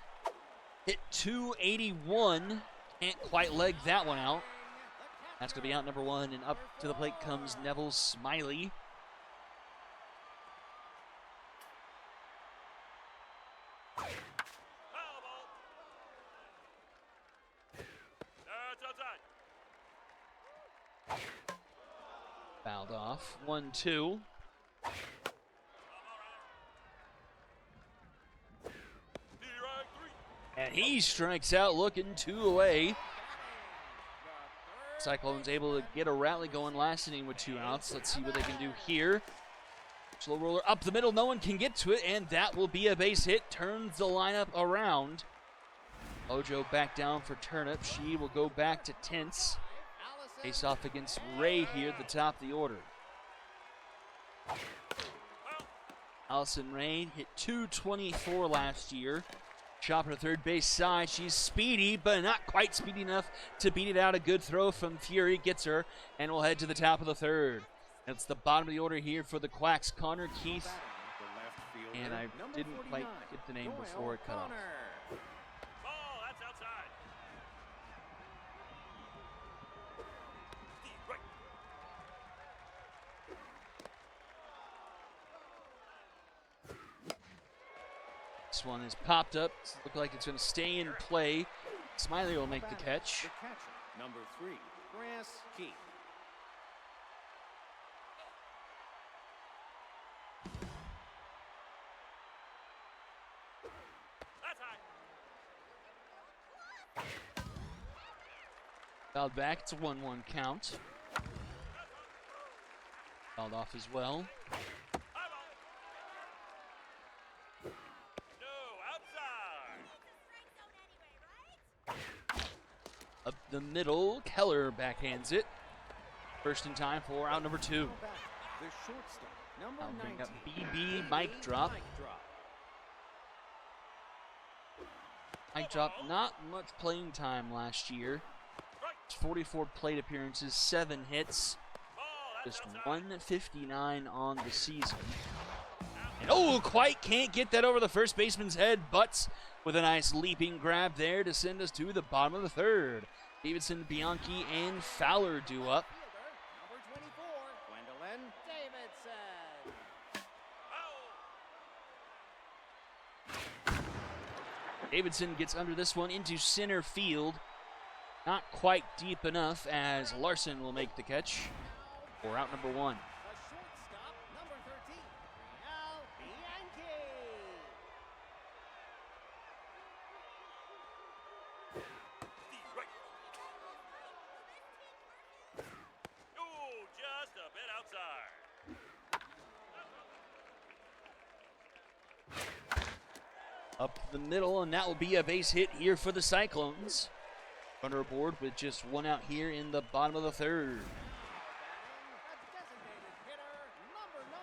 hit .281. Can't quite leg that one out. That's going to be out number 1, and up to the plate comes Neville Smiley. Fouled off. 1-2. And he strikes out, looking 2 away. Cyclones able to get a rally going last inning with 2 outs. Let's see what they can do here. Slow roller up the middle. No one can get to it, and that will be a base hit. Turns the lineup around. Ojo back down for Turnip. She will go back to Tense. Face off against Ray here at the top of the order. Allison Ray hit .224 last year. Chopper to third base side. She's speedy, but not quite speedy enough to beat it out. A good throw from Fury gets her, and we'll head to the top of the third. It's the bottom of the order here for the Quacks. Connor Keith, and I didn't quite get the name before it cut off. Ball, that's outside. This one is popped up. Looks like it's going to stay in play. Smiley will make the catch. The catcher, number 3, Grass Keith. That's high. Fouled back. It's a 1-1 count. Fouled off as well. Up the middle, Keller backhands it. First in time for out number 2. The shortstop, number I'll bring 19. up BB, mic drop. Mic drop, not much playing time last year. 44 plate appearances, 7 hits, just 159 on the season. And quite can't get that over the first baseman's head. Butts with a nice leaping grab there to send us to the bottom of the 3rd. Davidson, Bianchi, and Fowler due up. Number 24, Gwendolyn Davidson. Davidson gets under this one into center field. Not quite deep enough as Larson will make the catch for out number 1. The shortstop, number 13, Al Bianchi. Right. Oh, just a bit outside. Up the middle, and that will be a base hit here for the Cyclones. Runner aboard with just 1 out here in the bottom of the 3rd. A designated hitter, number 9,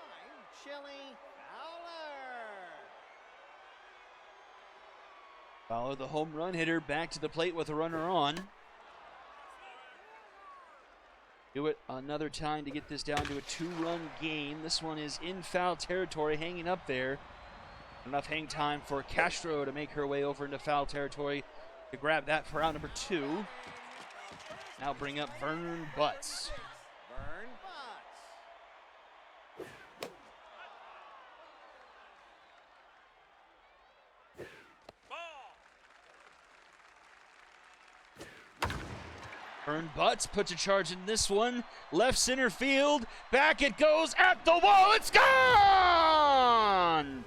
Chili Fowler. Fowler, the home run hitter, back to the plate with a runner on. Do it another time to get this down to a 2-run game. This one is in foul territory, hanging up there. Enough hang time for Castro to make her way over into foul territory to grab that for out number 2. Now bring up Vern Butts. Vern Butts. Vern Butts puts a charge in this one. Left center field. Back it goes at the wall. It's gone!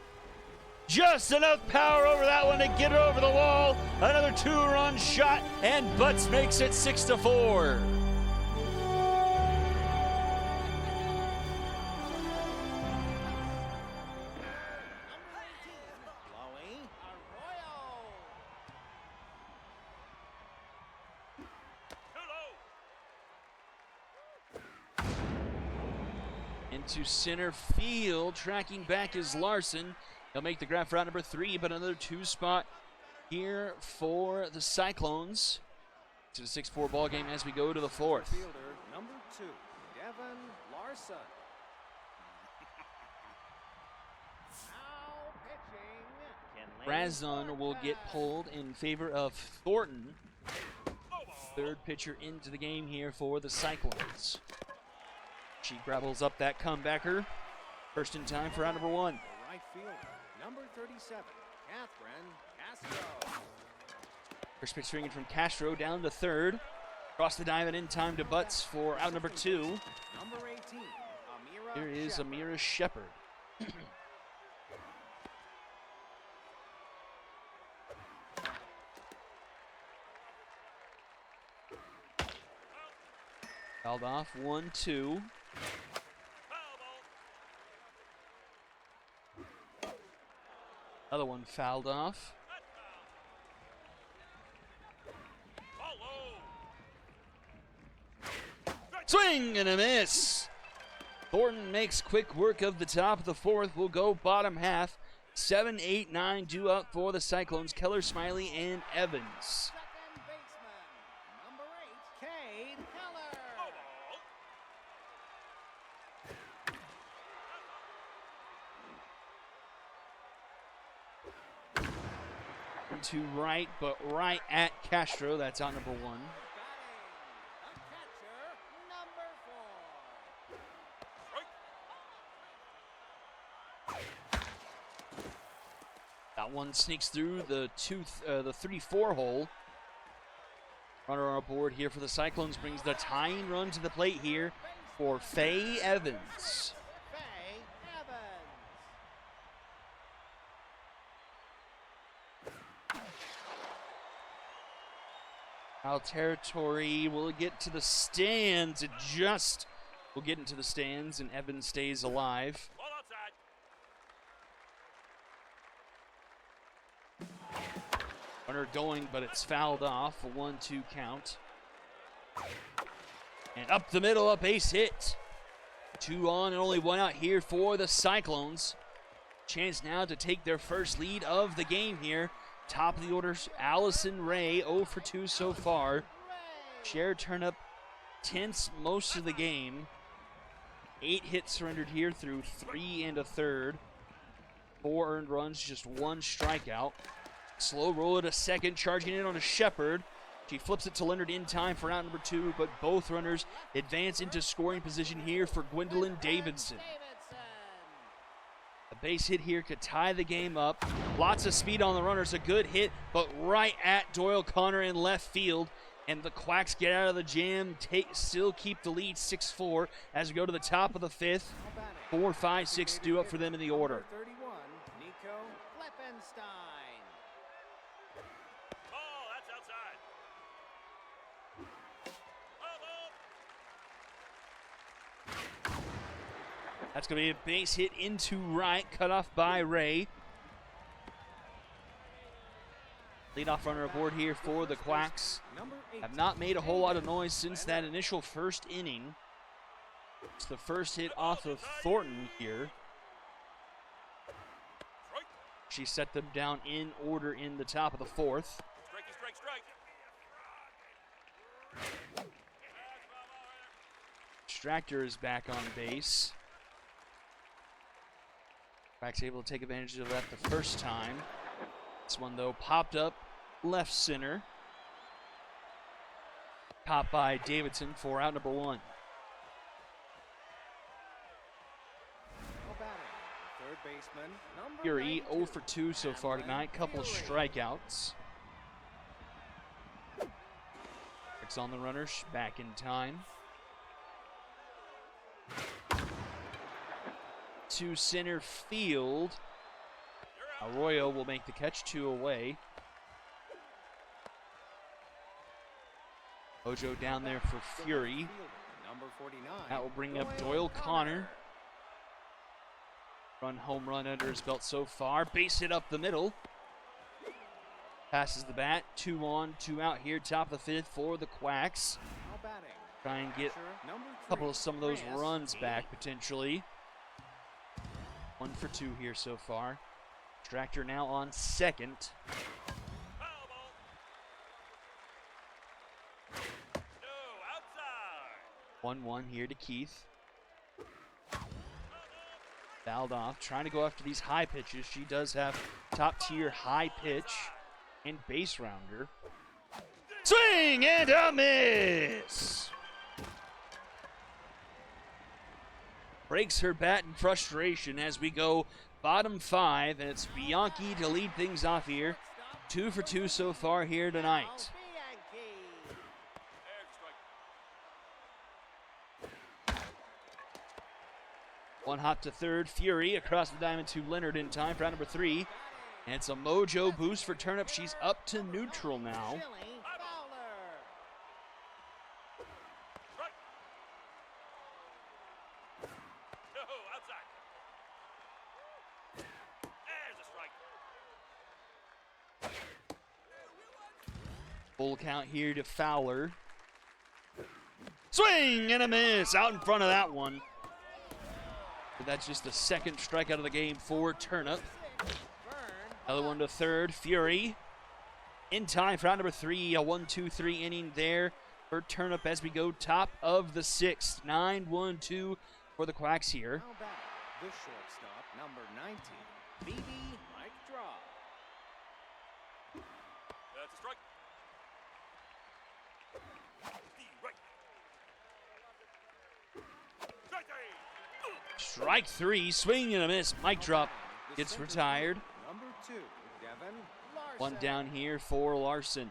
Just enough power over that one to get it over the wall. Another 2-run shot, and Butts makes it 6-4. Number 18, Chloe Arroyo. Too low. Into center field, tracking back is Larson. He'll make the grab for out number 3, but another 2 spot here for the Cyclones. It's a 6-4 ball game as we go to the 4th. Fielder, number 2, Devin Larson. Now pitching, Razon will get pulled in favor of Thornton. 3rd pitcher into the game here for the Cyclones. She grabbles up that comebacker. First in time for out number 1. The right fielder, number 37, Catherine Castro. First pitch swinging from Castro down to 3rd. Cross the diamond in time to Butts for out number 2. Number 18, Amira Here is Shepherd. Amira Shepard. Fouled off, 1-2. Foul ball. Another one fouled off. Ball low. Swing and a miss. Thornton makes quick work of the top of the 4th. We'll go bottom half. 7, 8, 9 due up for the Cyclones. Keller, Smiley, and Evans. Second baseman, number 8, Cade Keller. Ball. To right, but right at Castro. That's out number 1. Batting, the catcher, number 4. That one sneaks through the 3-4 hole. Runner on board here for the Cyclones brings the tying run to the plate here for Faye Evans. Faye Evans. Foul territory. Will it get to the stands? It just will get into the stands, and Evans stays alive. Ball outside. Runner going, but it's fouled off. A 1-2 count. And up the middle, a base hit. 2 on and only 1 out here for the Cyclones. Chance now to take their first lead of the game here. Top of the order, Allison Ray, 0 for 2 so far. Share Turnip tense most of the game. 8 hits surrendered here through 3 1/3. 4 earned runs, just 1 strikeout. Slow roll at a second, charging in on a Shepard. She flips it to Leonard in time for out number 2, but both runners advance into scoring position here for Gwendolyn Davidson. A base hit here could tie the game up. Lots of speed on the runners, a good hit, but right at Doyle Connor in left field. And the Quacks get out of the jam, still keep the lead 6-4 as we go to the top of the 5th. 4, 5, 6 due up for them in the order. 31, Nico Flippenstein. Ball, that's outside. Ball. That's going to be a base hit into right, cut off by Ray. Leadoff runner aboard here for the Quacks. Have not made a whole lot of noise since that initial first inning. It's the first hit off of Thornton here. Strike. She set them down in order in the top of the 4th. Strikey, strike, strike. Stractor is back on base. Quacks able to take advantage of that the first time. This one, though, popped up left center. Caught by Davidson for out number 1. Third baseman, number Fury 0 92. for 2 so far tonight. Couple of strikeouts. It's on the runners, back in time. To center field. Arroyo will make the catch, 2 away. Ojo down there for Fury. Number 49. That will bring up Doyle Connor. Home run under his belt so far. Base hit up the middle. Passes the bat. 2 on, 2 out here. Top of the 5th for the Quacks. Now batting. Try and get Number a couple of some of those Chris runs Dean. back potentially. 1 for 2 here so far. Stractor now on second. Foul ball. No, outside. 1-1 here to Keith. Fouled off, trying to go after these high pitches. She does have top tier high pitch and base rounder. Swing and a miss! Breaks her bat in frustration as we go bottom 5, and it's Bianchi to lead things off here. 2 for 2 so far here tonight. Bianchi. There's a strike. One hop to third. Fury across the diamond to Leonard in time for out number 3. And it's a mojo boost for Turnip. She's up to neutral now. Chili Fowler. Strike. No, outside. There's a strike. Full count here to Fowler. Swing and a miss out in front of that one. But that's just the second strikeout of the game for Turnip. Another one to third. Fury in time for out number 3. A 1-2-3 inning there for Turnip as we go top of the 6th. 9-1-2 for the Quacks here. Now batting. The shortstop, number 19, BB Mike Draw. That's a strike. The right. Strike three. Strike 3, swing and a miss. Mic drop gets retired. Number 2, One down here for Larson.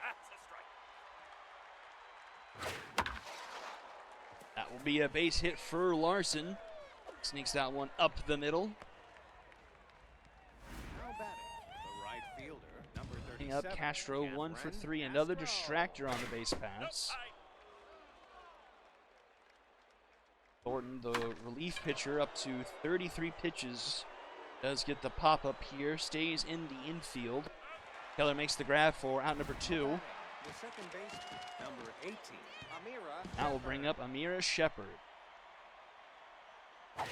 That's a strike. That will be a base hit for Larson. Sneaks that one up the middle. Now batting, the right fielder, number Bring up 37, Castro, 1 for Cameron 3. Another Castro. distractor on the base pass. Thornton, the relief pitcher, up to 33 pitches. Does get the pop-up here. Stays in the infield. Keller makes the grab for out number 2. The second baseman, number 18, Amira. That will bring up Amira Shepard. Ball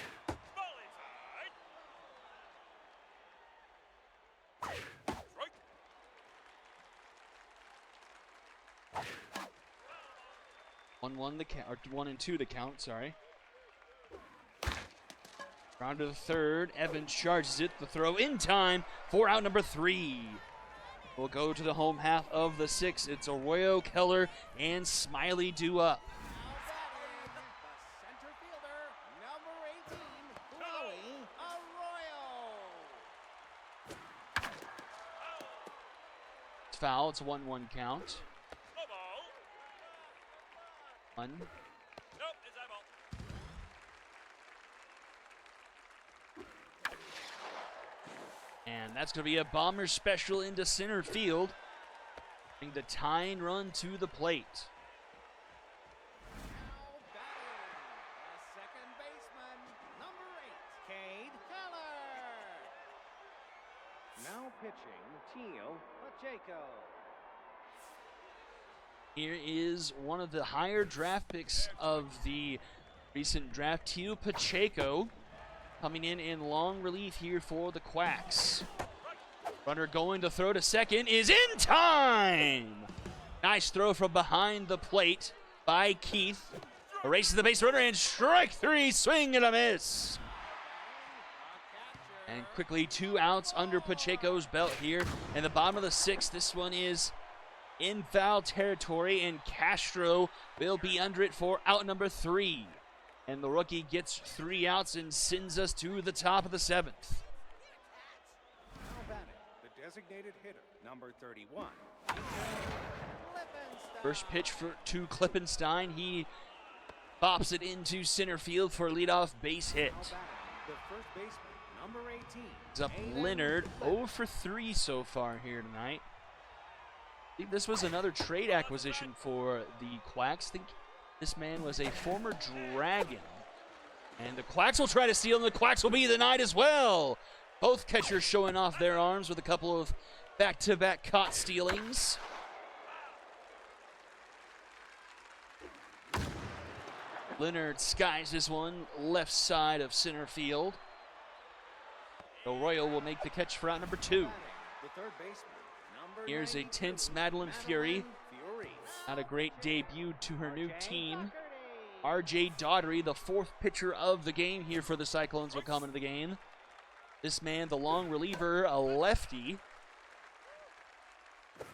inside. Strike. 1-1 the count, or 1-2 the count. Sorry. Round to the third. Evans charges it. The throw in time for out number 3. We'll go to the home half of the 6th. It's Arroyo, Keller, and Smiley due up. Now batting, the center fielder, number 18, Chloe Arroyo. It's foul. It's a 1-1 count. No ball. 1. Nope, it's that ball. And that's going to be a bomber special into center field. Bring the tying run to the plate. Now batting, the second baseman, number 8, Cade Keller. Now pitching, Teal Pacheco. Here is one of the higher draft picks of the recent draft, Teal Pacheco, coming in long relief here for the Quacks. Runner going to throw to second is in time! Nice throw from behind the plate by Keith. Erases the base runner and strike 3, swing and a miss. And quickly 2 outs under Pacheco's belt here. In the bottom of the 6th, this one is in foul territory, and Castro will be under it for out number 3. And the rookie gets 3 outs and sends us to the top of the 7th. Now batting, the designated hitter, number 31. First pitch to Klippenstein. He bops it into center field for a leadoff base hit. Now batting, the first baseman, number 18. He's up Aiden Leonard, Clippens. 0 for 3 so far here tonight. I think this was another trade acquisition for the Quacks. I think this man was a former Dragon. And the Quacks will try to steal, and the Quacks will be denied as well. Both catchers showing off their arms with a couple of back-to-back caught stealings. Leonard skies this one left side of center field. Arroyo will make the catch for out number 2. The third baseman, number Here's a 92, tense Madeline Fury. Fury. Had a great debut to her new team. R.J. Daughtery, the 4th pitcher of the game here for the Cyclones, will come into the game. This man, the long reliever, a lefty. No,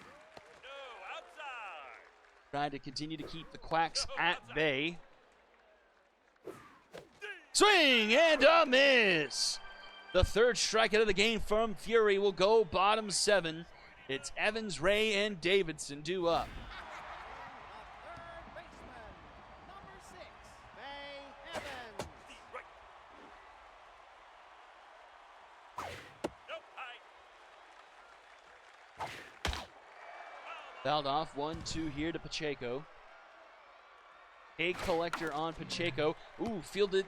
outside. Trying to continue to keep the Quacks at bay. Swing and a miss! The 3rd strikeout of the game from Fury will go bottom 7. It's Evans, Ray, and Davidson due up. The third baseman, number 6, May Evans. The right. Nope, high. Fouled off, 1-2 here to Pacheco. A collector on Pacheco. Ooh, fielded.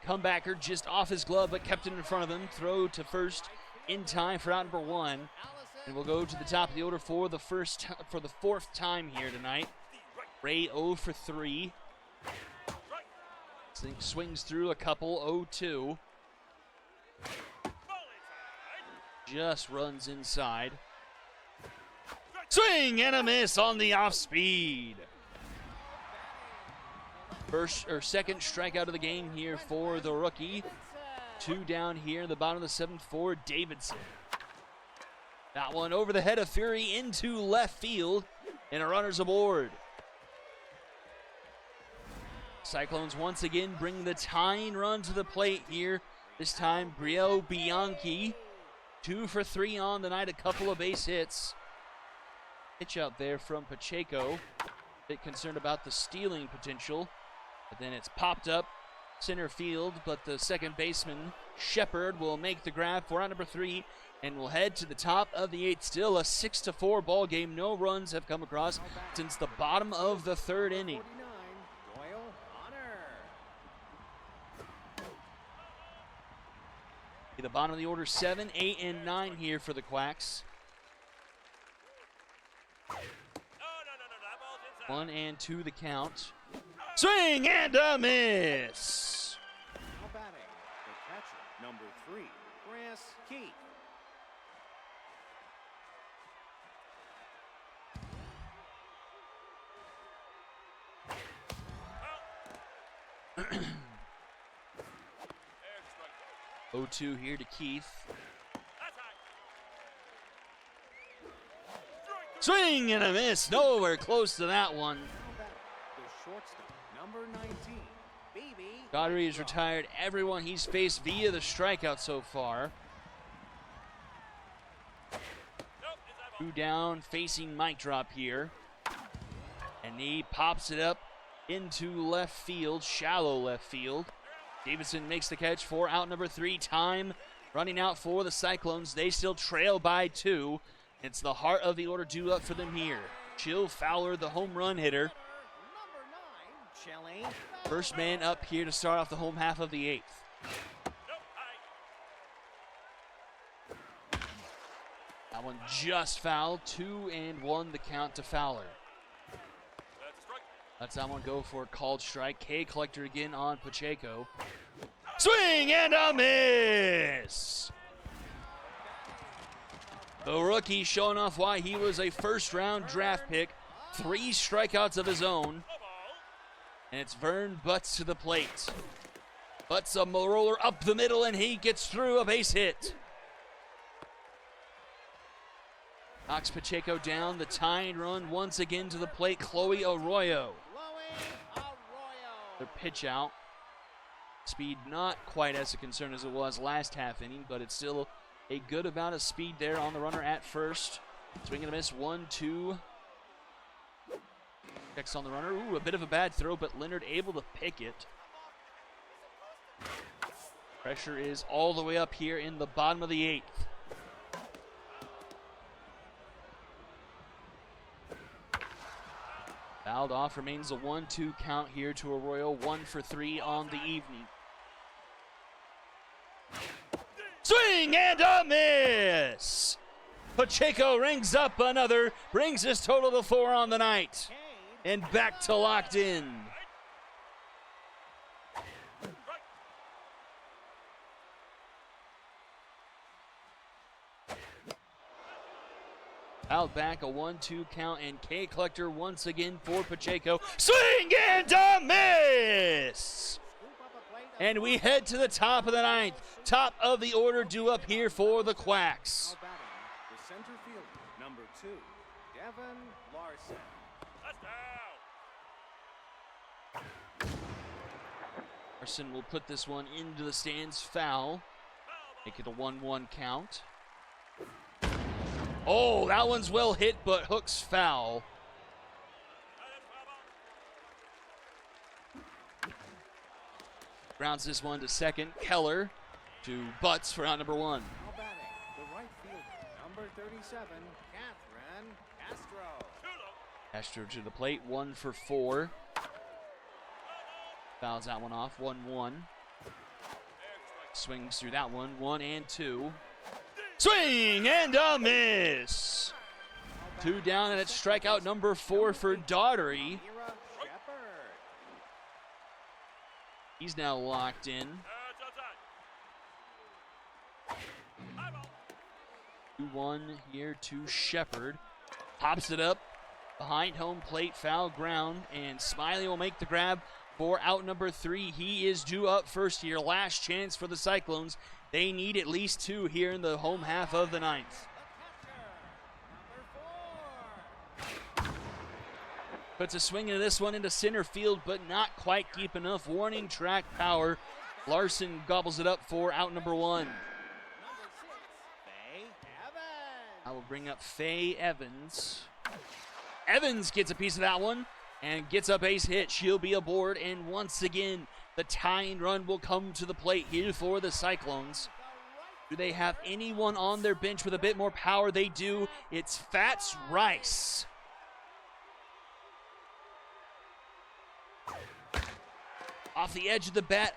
Comebacker just off his glove, but kept it in front of him. Throw to first in time for out number 1. And we'll go to the top of the order for the 4th time here tonight. Ray 0 for 3. Swings through a couple, 0-2. Just runs inside. Swing and a miss on the off speed. Second strikeout of the game here for the rookie. 2 down here in the bottom of the 7th for Davidson. That one over the head of Fury into left field, and a runner's aboard. Cyclones once again bring the tying run to the plate here. This time, Brielle Bianchi 2 for 3 on the night, a couple of base hits. Pitch out there from Pacheco. Bit concerned about the stealing potential. But then it's popped up center field, but the second baseman, Shepard, will make the grab for out number 3 and will head to the top of the 8th. Still a 6-4 ball game. No runs have come across since the bottom of the 3rd inning. 49, Doyle, Honor. The bottom of the order, 7, 8, and 9 here for the Quacks. Oh, no. That ball's inside. 1 and 2 the count. Swing and a miss. Now batting, the catcher, number 3, Chris Keith. There's strike. 0-2 here to Keith. That's high. Strike. Swing and a miss. Nowhere close to that one. Now batting, the shortstop, number 19, BB. Daugherty has retired everyone he's faced via the strikeout so far. Nope, inside ball. 2 down, facing mic drop here. And he pops it up into left field, shallow left field. Davidson makes the catch for out number 3. Time running out for the Cyclones. They still trail by 2. It's the heart of the order due up for them here. Chill Fowler, the home run hitter. Number 9, Shelley. First man up here to start off the home half of the 8th. Nope, high. That one just fouled. 2 and 1 the count to Fowler. That's a strike. Lets that one go for a called strike. K collector again on Pacheco. Swing and a miss! The rookie showing off why he was a first-round draft pick. 3 strikeouts of his own. No ball. And it's Vern Butts to the plate. Butts a roller up the middle, and he gets through a base hit. Knocks Pacheco down. The tying run once again to the plate. Chloe Arroyo. Their pitch out. Speed not quite as a concern as it was last half inning, but it's still a good amount of speed there on the runner at first. Swing and a miss. 1-2. Checks on the runner. Ooh, a bit of a bad throw, but Leonard able to pick it. Pressure is all the way up here in the bottom of the 8th. Fouled off, remains a 1-2 count here to Arroyo. 1 for 3 on the evening. Swing and a miss! Pacheco rings up another, brings his total to 4 on the night. And back to locked in. Out back, a 1-2 count, and K collector once again for Pacheco. Swing and a miss! And we head to the top of the 9th. Top of the order due up here for the Quacks. Now batting, the center fielder, number 2, Devin Larson. That's down. Larson will put this one into the stands. Foul. Make it a 1-1 count. Oh, that one's well hit, but hooks foul. Grounds this one to second. Keller to Butts for out number 1. Now batting, the right fielder, number 37, Catherine Castro. Castro to the plate, 1 for 4. Fouls that one off, 1-1. Swings through that one, 1 and 2. Swing and a miss! 2 down, and it's strikeout number 4 for Daugherty. Ira Shepard. He's now locked in. That's outside. High ball. 2-1 here to Shepard. Pops it up behind home plate, foul ground, and Smiley will make the grab for out number 3. He is due up first here. Last chance for the Cyclones. They need at least 2 here in the home half of the 9th. Puts a swing into this one into center field, but not quite deep enough. Warning track power. Larson gobbles it up for out number 1. Number 6, I will bring up Faye Evans. Evans gets a piece of that one and gets a base hit. She'll be aboard, and once again, the tying run will come to the plate here for the Cyclones. Do they have anyone on their bench with a bit more power? They do. It's Fats Rice. Off the edge of the bat,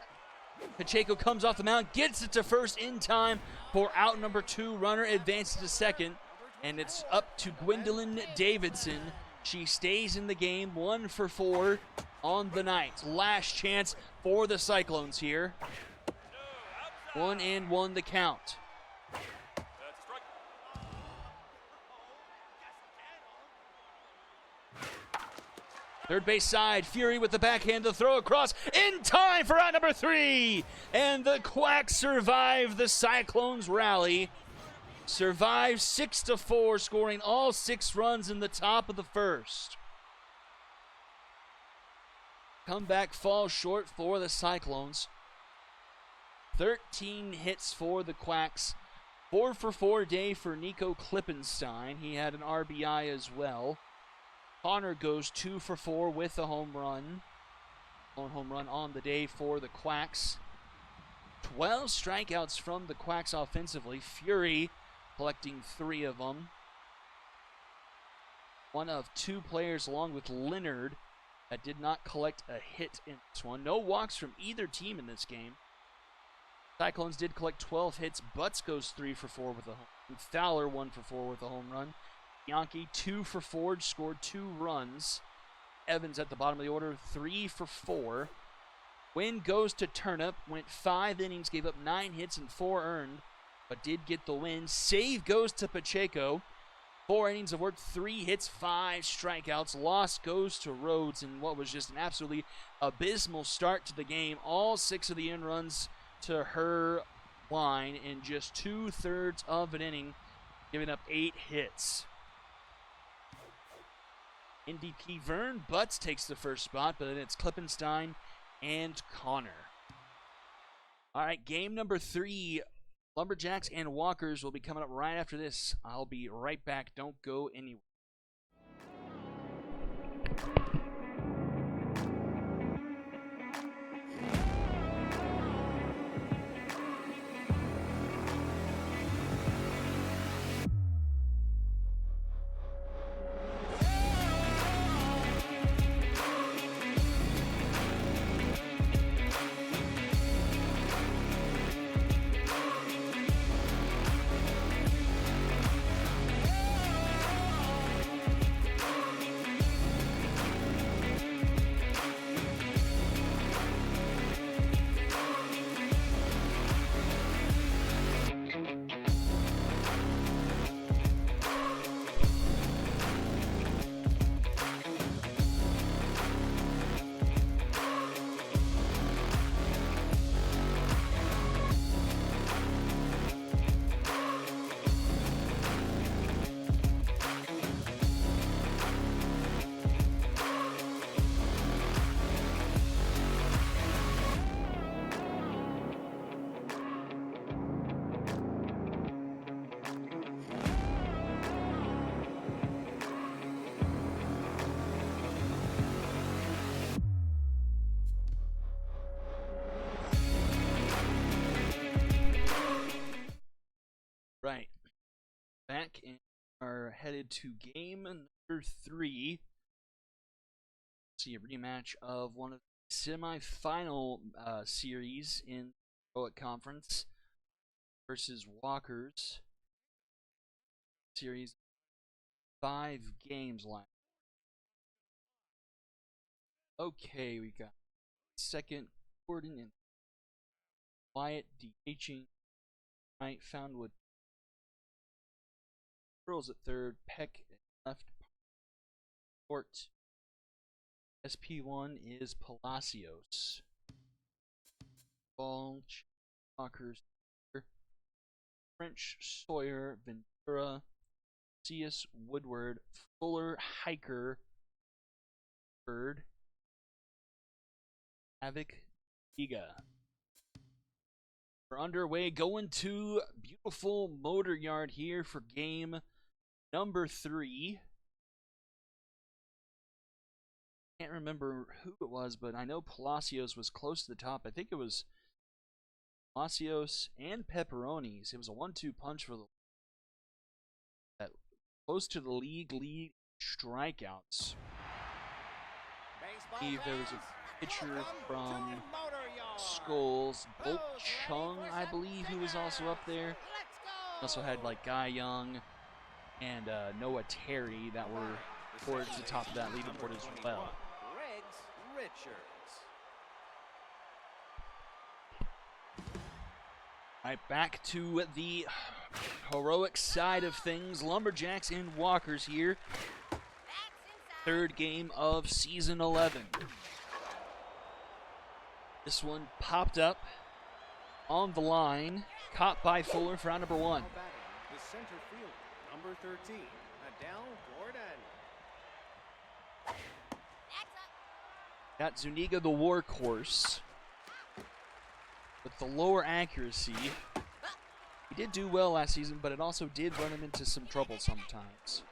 Pacheco comes off the mound, gets it to first in time for out number 2. Runner advances to second, and it's up to Gwendolyn Davidson. She stays in the game, 1 for 4 on the night. Last chance for the Cyclones here. 1-1 the count. Third base side, Fury with the backhand to throw across in time for out number 3. And the Quacks survive the Cyclones rally. Survive 6-4, scoring all 6 runs in the top of the first. Comeback falls short for the Cyclones. 13 hits for the Quacks. 4 for 4 day for Nico Klippenstein. He had an RBI as well. Connor goes 2 for 4 with a home run. Home run on the day for the Quacks. 12 strikeouts from the Quacks offensively. Fury collecting 3 of them. One of 2 players along with Leonard that did not collect a hit in this one. No walks from either team in this game. Cyclones did collect 12 hits. Butts goes 3 for 4 with a home run. Fowler 1 for 4 with a home run. Yankee 2 for 4, scored 2 runs. Evans at the bottom of the order, 3 for 4. Win goes to Turnip, went 5 innings, gave up 9 hits and 4 earned, but did get the win. Save goes to Pacheco. 4 innings of work, 3 hits, 5 strikeouts. Loss goes to Rhodes in what was just an absolutely abysmal start to the game. All 6 of the in runs to her line in just 2/3 of an inning, giving up 8 hits. MVP Vern Butts takes the first spot, but then it's Klippenstein and Connor. All right, game number 3. Lumberjacks and Walkers will be coming up right after this. I'll be right back. Don't go anywhere. Right. Back and are headed to game number 3. See a rematch of one of the semifinal series in the Poet Conference versus Walkers. Series 5 games left. Okay, we got second Gordon and Wyatt DHing. Right, Foundwood Girls at third, Peck at left, Court. SP1 is Palacios. Ball, Walkers, French, Sawyer, Ventura, C.S. Woodward, Fuller, Hiker, Bird, Havoc, Giga. We're underway, going to beautiful Motor Yard here for game number 3. Can't remember who it was, but I know Palacios was close to the top. I think it was Palacios and Pepperonis. It was a 1-2 punch for the close to the league strikeouts. There was a pitcher from Skulls, Bolt Chung, I believe, who was also up there. Also had like Guy Young and Noah Terry that were towards the top of that leaderboard as well. All right, back to the heroic side of things. Lumberjacks and Walkers here. Third game of season 11. This one popped up on the line, caught by Fuller for round number 1. The center fielder, number 13, Adele Gordon. Got Zuniga the workhorse with the lower accuracy. He did do well last season, but it also did run him into some trouble sometimes.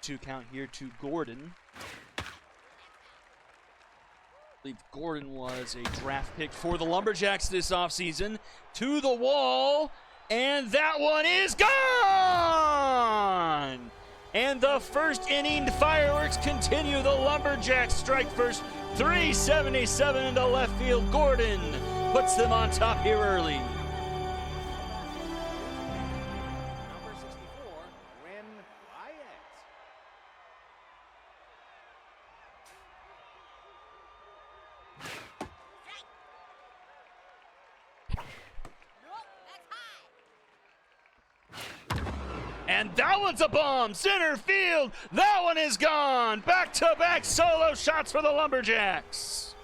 2 count here to Gordon. I believe Gordon was a draft pick for the Lumberjacks this offseason. To the wall, and that one is gone! And the first inning fireworks continue. The Lumberjacks strike first. 377 into left field. Gordon puts them on top here early. Number 64, Ren Reyes. And that one's a bomb. Center field. That one is gone. Back-to-back solo shots for the Lumberjacks.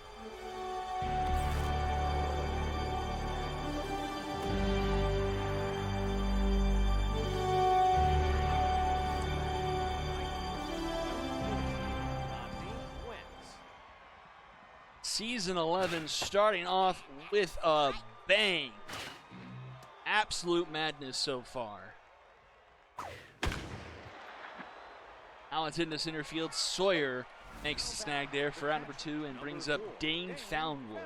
Season 11 starting off with a bang. Absolute madness so far. Now it's into center field. Sawyer makes the snag there for round number 2 and brings up Dane Foundwood.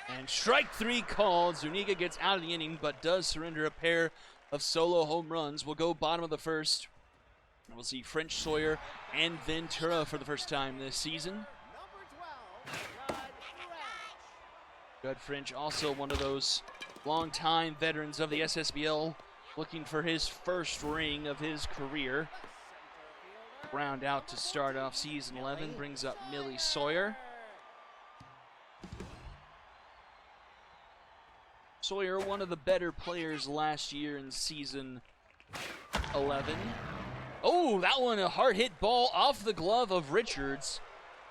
And strike 3 called. Zuniga gets out of the inning, but does surrender a pair of solo home runs. We'll go bottom of the first. We'll see French, Sawyer, and Ventura for the first time this season. Judd French, also one of those longtime veterans of the SSBL, looking for his first ring of his career. Round out to start off season 11, brings up Millie Sawyer. Sawyer, one of the better players last year in season 11. Oh, that one, a hard hit ball off the glove of Richards.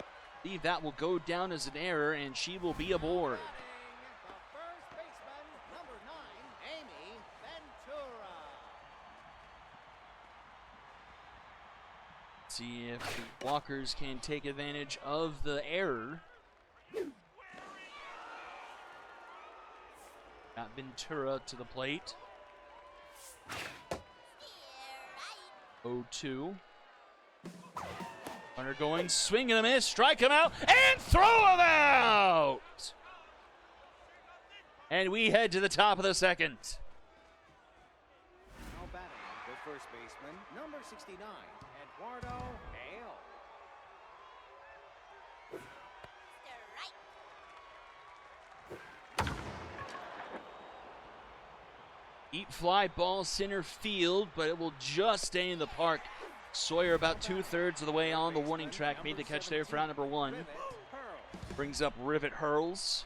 I believe that will go down as an error, and she will be aboard. The first baseman, number 9, Amy Ventura. See if the Walkers can take advantage of the error. Got Ventura to the plate. 0-2. Runner going, swing and a miss, strike him out, and throw him out! And we head to the top of the second. Now batting, the first baseman, number 69, Eduardo Hale. Deep fly ball center field, but it will just stay in the park. Sawyer about 2/3 of the way on the warning track, made the catch there for round number 1. Brings up Rivet Hurls.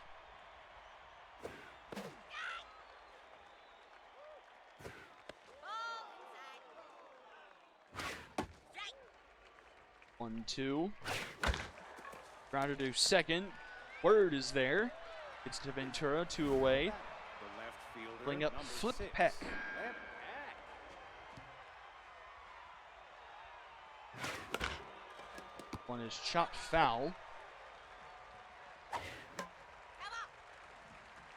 One, two. Grounder to second. Word is there. It's to Ventura, 2 away. Bring up Flip Peck. one is chopped foul.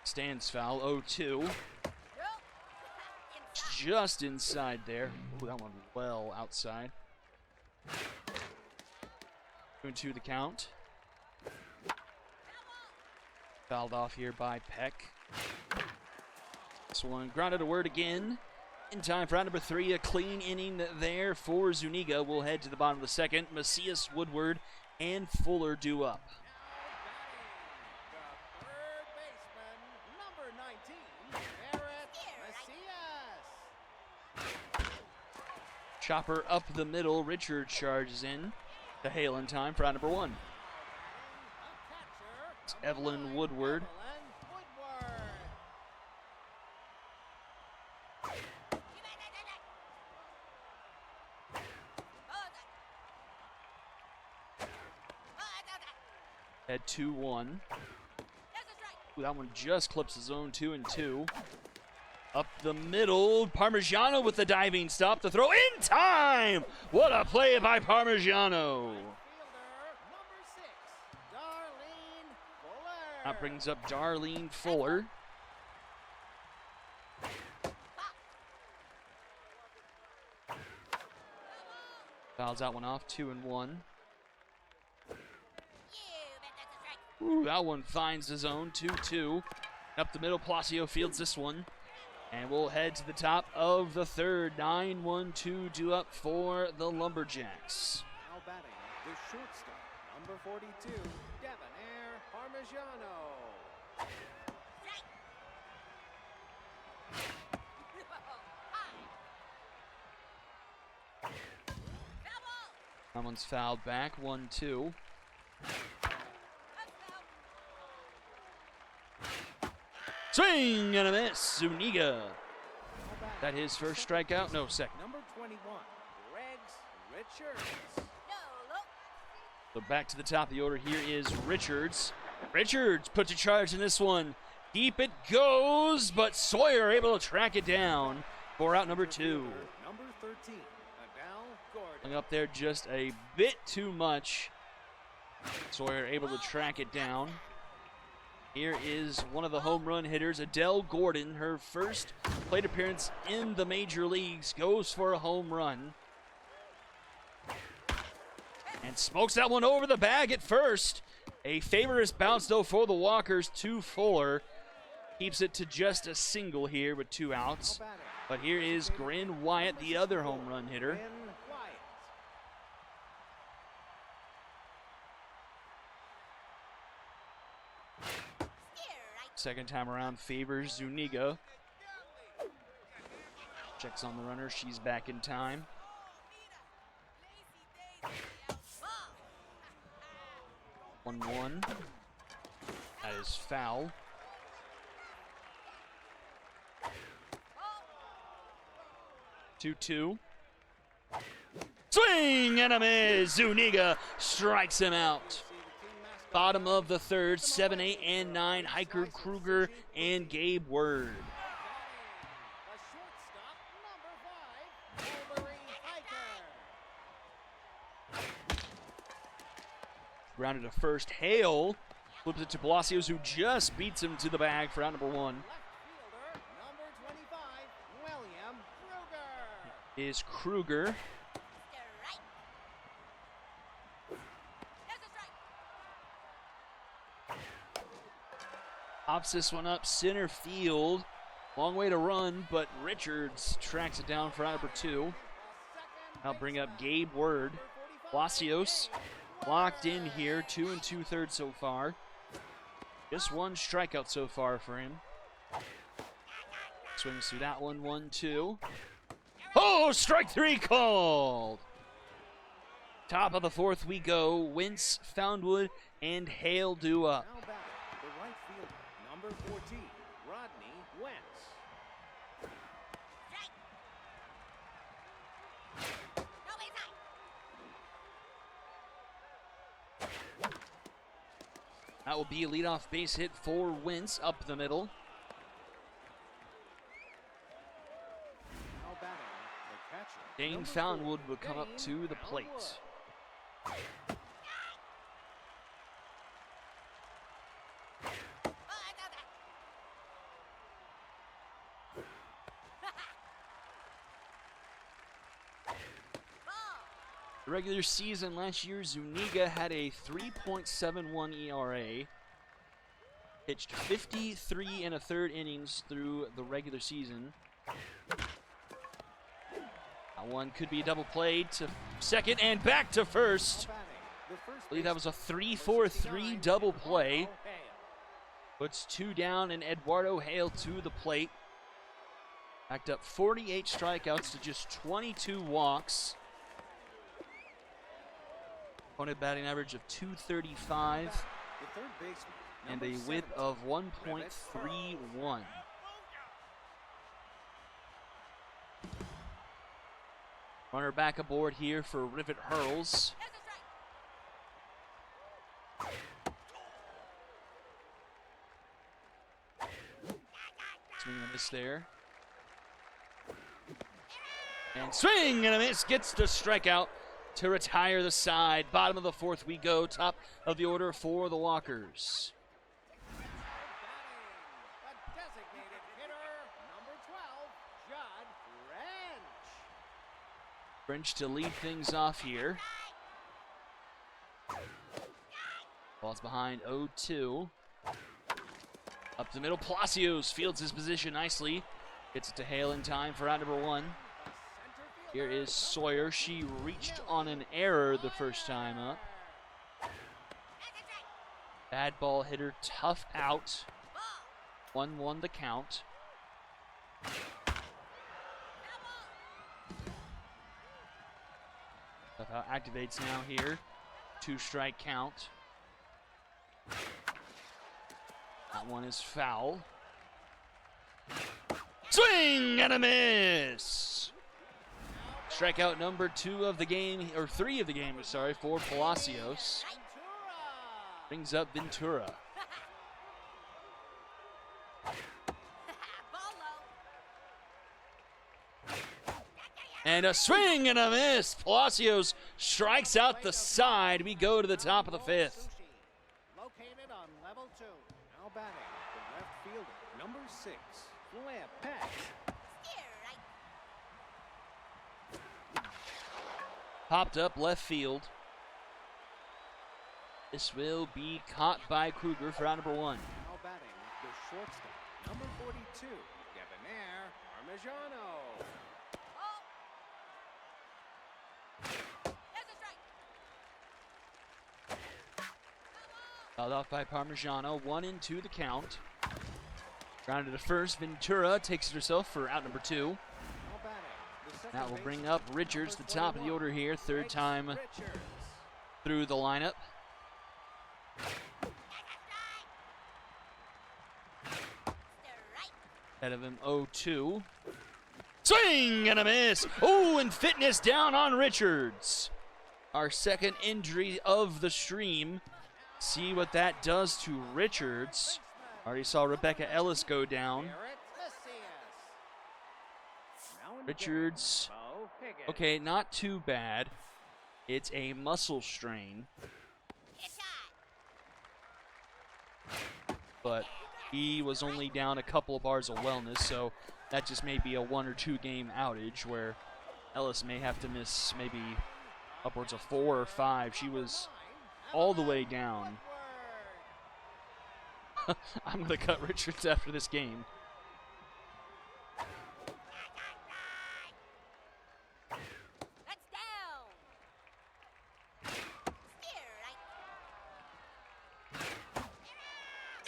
Stands foul, 0-2. Just inside there. Ooh, that one well outside. 2-2 the count. Fouled off here by Peck. This one grounded a word again. In time for round number 3, a clean inning there for Zuniga. We'll head to the bottom of the second. Macias, Woodward, and Fuller due up. The third baseman, number 19, Barrett Macias. Chopper up the middle. Richard charges in to hail in time for round number 1. It's Evelyn Woodward. At 2-1. Ooh, that one just clips his own 2-2. Up the middle, Parmigiano with the diving stop. The throw in time! What a play by Parmigiano! That brings up Darlene Fuller. Fouls that one off, 2-1. Ooh, that one finds his own, 2-2. Up the middle, Palacio fields this one. And we'll head to the top of the third. 9-1-2 due up for the Lumberjacks. Now batting, the shortstop, number 42, Debonair Parmigiano. That one's fouled back, 1-2. Swing and a miss, Zuniga. That his first strikeout? No, second. Number 21, Regs Richards. So back to the top of the order here is Richards. Richards puts a charge in this one. Deep it goes, but Sawyer able to track it down for out number 2. Number 13, Adele Gordon. Hung up there just a bit too much. Sawyer able to track it down. Here is one of the home run hitters, Adele Gordon. Her first plate appearance in the major leagues, goes for a home run. And smokes that one over the bag at first. A favorite bounce, though, for the Walkers to Fuller. Keeps it to just a single here with 2 outs. But here is Grin Wyatt, the other home run hitter. Grin Wyatt. Second time around favors Zuniga. Checks on the runner. She's back in time. 1-1. That is foul. Two. Swing and a miss. Zuniga strikes him out. Bottom of the third, 7, 8, and 9. Hiker, Kruger, and Gabe Word. The shortstop, number 5, Mulberry Hiker. Grounded to first. Hale flips it to Palacios, who just beats him to the bag for out number 1. Left fielder, number 25, William Kruger. Is Kruger. Pops this one up center field. Long way to run, but Richards tracks it down for out number 2. I'll bring up Gabe Word. Palacios locked in here, 2 2/3 so far. Just 1 strikeout so far for him. Swings through that one, 1-2. Oh, strike 3 called. Top of the fourth we go. Wentz, Foundwood, and Hale due up. Now batting, the right fielder, number 14, Rodney Wentz. That will be a leadoff base hit for Wentz up the middle. Now batting, the catcher, Dane number Foundwood 4, will come up Dane to the plate. Foundwood. The regular season last year, Zuniga had a 3.71 ERA. Pitched 53 and a third innings through the regular season. That one could be a double play to second and back to first. I believe that was a 3-4-3 double play. Puts two down and Eduardo Hale to the plate. Backed up 48 strikeouts to just 22 walks. Opponent batting average of 235 and a whip of 1.31. Runner back aboard here for Rivet Hurls. Swing and a miss there. And swing and a miss, gets the strikeout to retire the side. Bottom of the fourth we go, top of the order for the Walkers. The designated hitter, number 12, Judd French. French to lead things off here. Ball's behind 0-2. Up the middle, Palacios fields his position nicely. Gets it to Hale in time for out number 1. Here is Sawyer. She reached on an error the first time up. Bad ball hitter, tough out. 1-1 the count. Tough out activates now here. 2-strike count. That one is foul. Swing and a miss! Strikeout number 2 of the game, or 3 of the game, sorry, for Palacios. Brings up Ventura. And a swing and a miss. Palacios strikes out the side. We go to the top of the 5th. Located on level 2. Now batting, the left fielder, number 6, Flip Peck. Popped up left field. This will be caught by Kruger for out number 1. Now batting, the shortstop, number 42, Debonair Parmigiano. Fouled off by Parmigiano. 1-2 the count. Grounded to first. Ventura takes it herself for out number 2. Now batting, the second That will bring baseman, up Richards, the number top of the 21, order here. Third time Richards. through the lineup. Ahead of him 0-2. Swing and a miss. Oh, and fitness down on Richards. Our second injury of the stream. See what that does to Richards. Already saw Rebecca Ellis go down. Garrett Macias. Now in the Richards, game, Bo Higgins. okay, not too bad. It's a muscle strain. But he was only down a couple of bars of wellness, so that just may be a 1 or 2 game outage where Ellis may have to miss maybe upwards of 4 or 5. She was all the way down. I'm going to cut Richards after this game.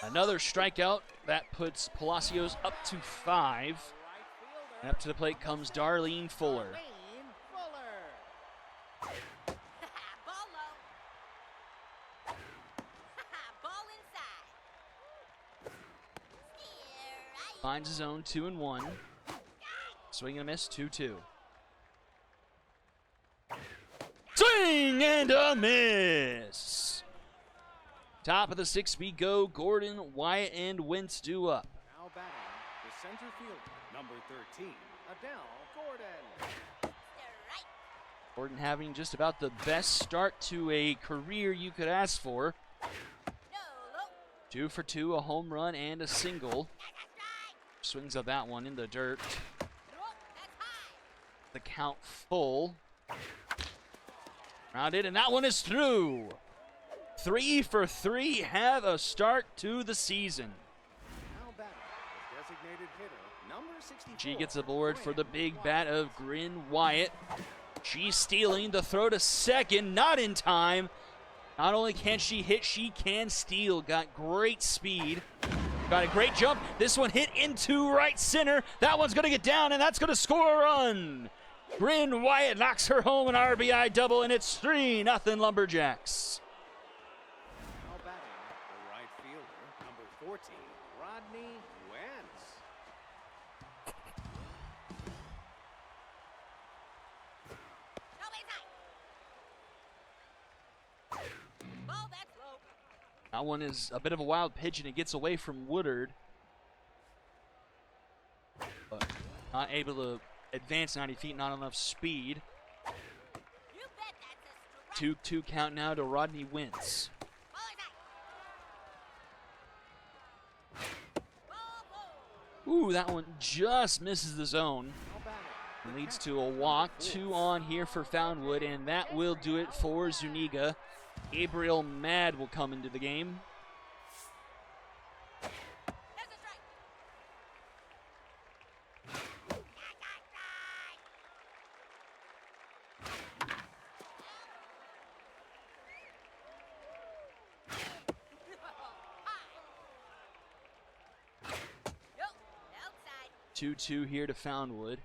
Another strikeout. That puts Palacios up to 5. And up to the plate comes Darlene Fuller. Darlene Fuller. Finds his own 2-1. Swing and a miss, 2-2. Swing and a miss! Top of the 6th we go. Gordon, Wyatt, and Wentz due up. Now batting, the center fielder, number 13, Adele Gordon. Gordon having just about the best start to a career you could ask for. 2 for 2, a home run and a single. Swings of that one in the dirt. The count full. Rounded, and that one is through. 3 for 3, have a start to the season. Now batting, the designated hitter, number 64. She gets aboard for the big bat of Grin Wyatt. She's stealing the throw to second, not in time. Not only can she hit, she can steal. Got great speed. Got a great jump. This one hit into right center. That one's going to get down, and that's going to score a run. Grin Wyatt knocks her home an RBI double, and it's 3-0 Lumberjacks. Now batting, the right fielder, number 14, Rodney Wentz. That one is a bit of a wild pitch, and it gets away from Woodard. But not able to advance 90 feet, not enough speed. 2-2 count now to Rodney Wentz. Ooh, that one just misses the zone. And leads to a walk. 2 on here for Foundwood, and that will do it for Zuniga. Gabriel Mad will come into the game. Yep, 2-2 here to Foundwood.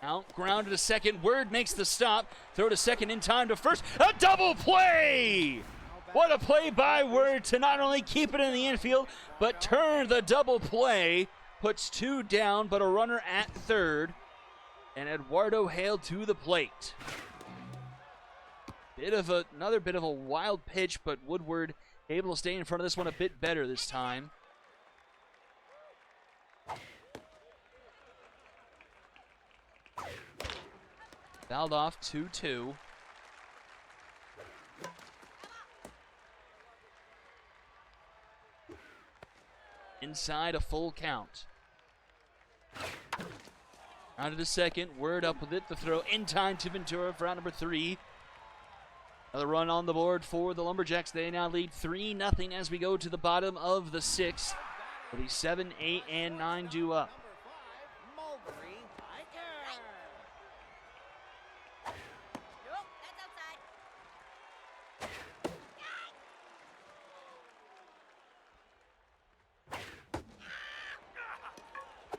Out, grounded to second. Word makes the stop. Throw to second in time to first. A double play! What a play by Word to not only keep it in the infield, but turn the double play. Puts 2 down, but a runner at third. And Eduardo Hale to the plate. Another bit of a wild pitch, but Woodward able to stay in front of this one a bit better this time. Fouled off 2-2. Inside a full count. Rounded to second. Word up with it. The throw in time to Ventura for out number 3. Another run on the board for the Lumberjacks. They now lead 3-0 as we go to the bottom of the 6th. For the 7, 8, and 9 due up.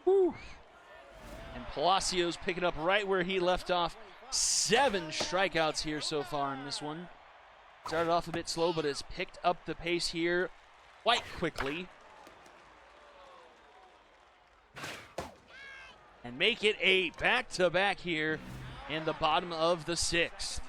Whew. And Palacios picking up right where he left off. 7 strikeouts here so far in this one. Started off a bit slow, but has picked up the pace here quite quickly. And make it a back-to-back here in the bottom of the 6th.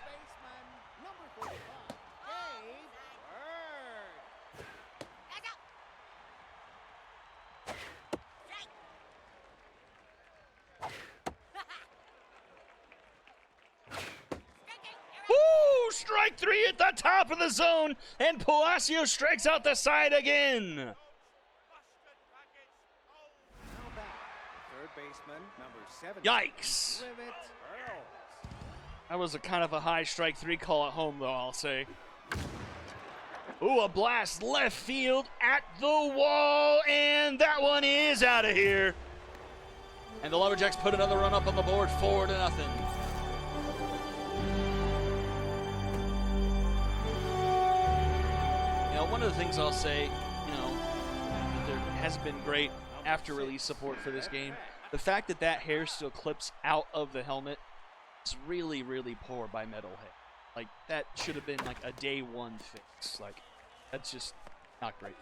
Strike 3 at the top of the zone, and Palacio strikes out the side again. Now back, third baseman, number 7. Yikes. That was a kind of a high strike 3 call at home, though, I'll say. Ooh, a blast left field at the wall, and that one is out of here. And the Lumberjacks put another run up on the board, 4-0. One of the things I'll say, that there hasn't been great after release support for this game. The fact that that hair still clips out of the helmet is really, really poor by Metalhead. Like, that should have been like a day 1 fix. Like, that's just not great.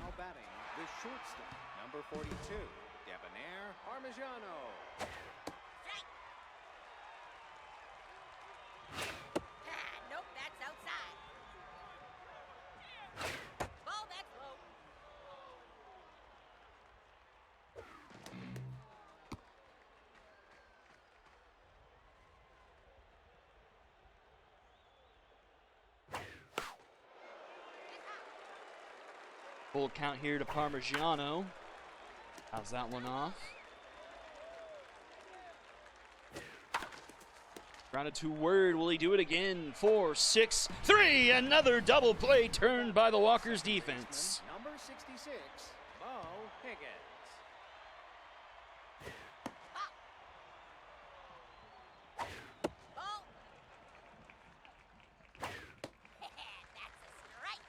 Now batting, the shortstop, number 42, Debonair Parmigiano. Nope, that's outside. Ball back low. Full count here to Parmigiano. How's that one off? Grounded to Word. Will he do it again? 4, 6, 3. Another double play turned by the Walkers defense. Number 66, Bo Higgins. Ball. That's a strike.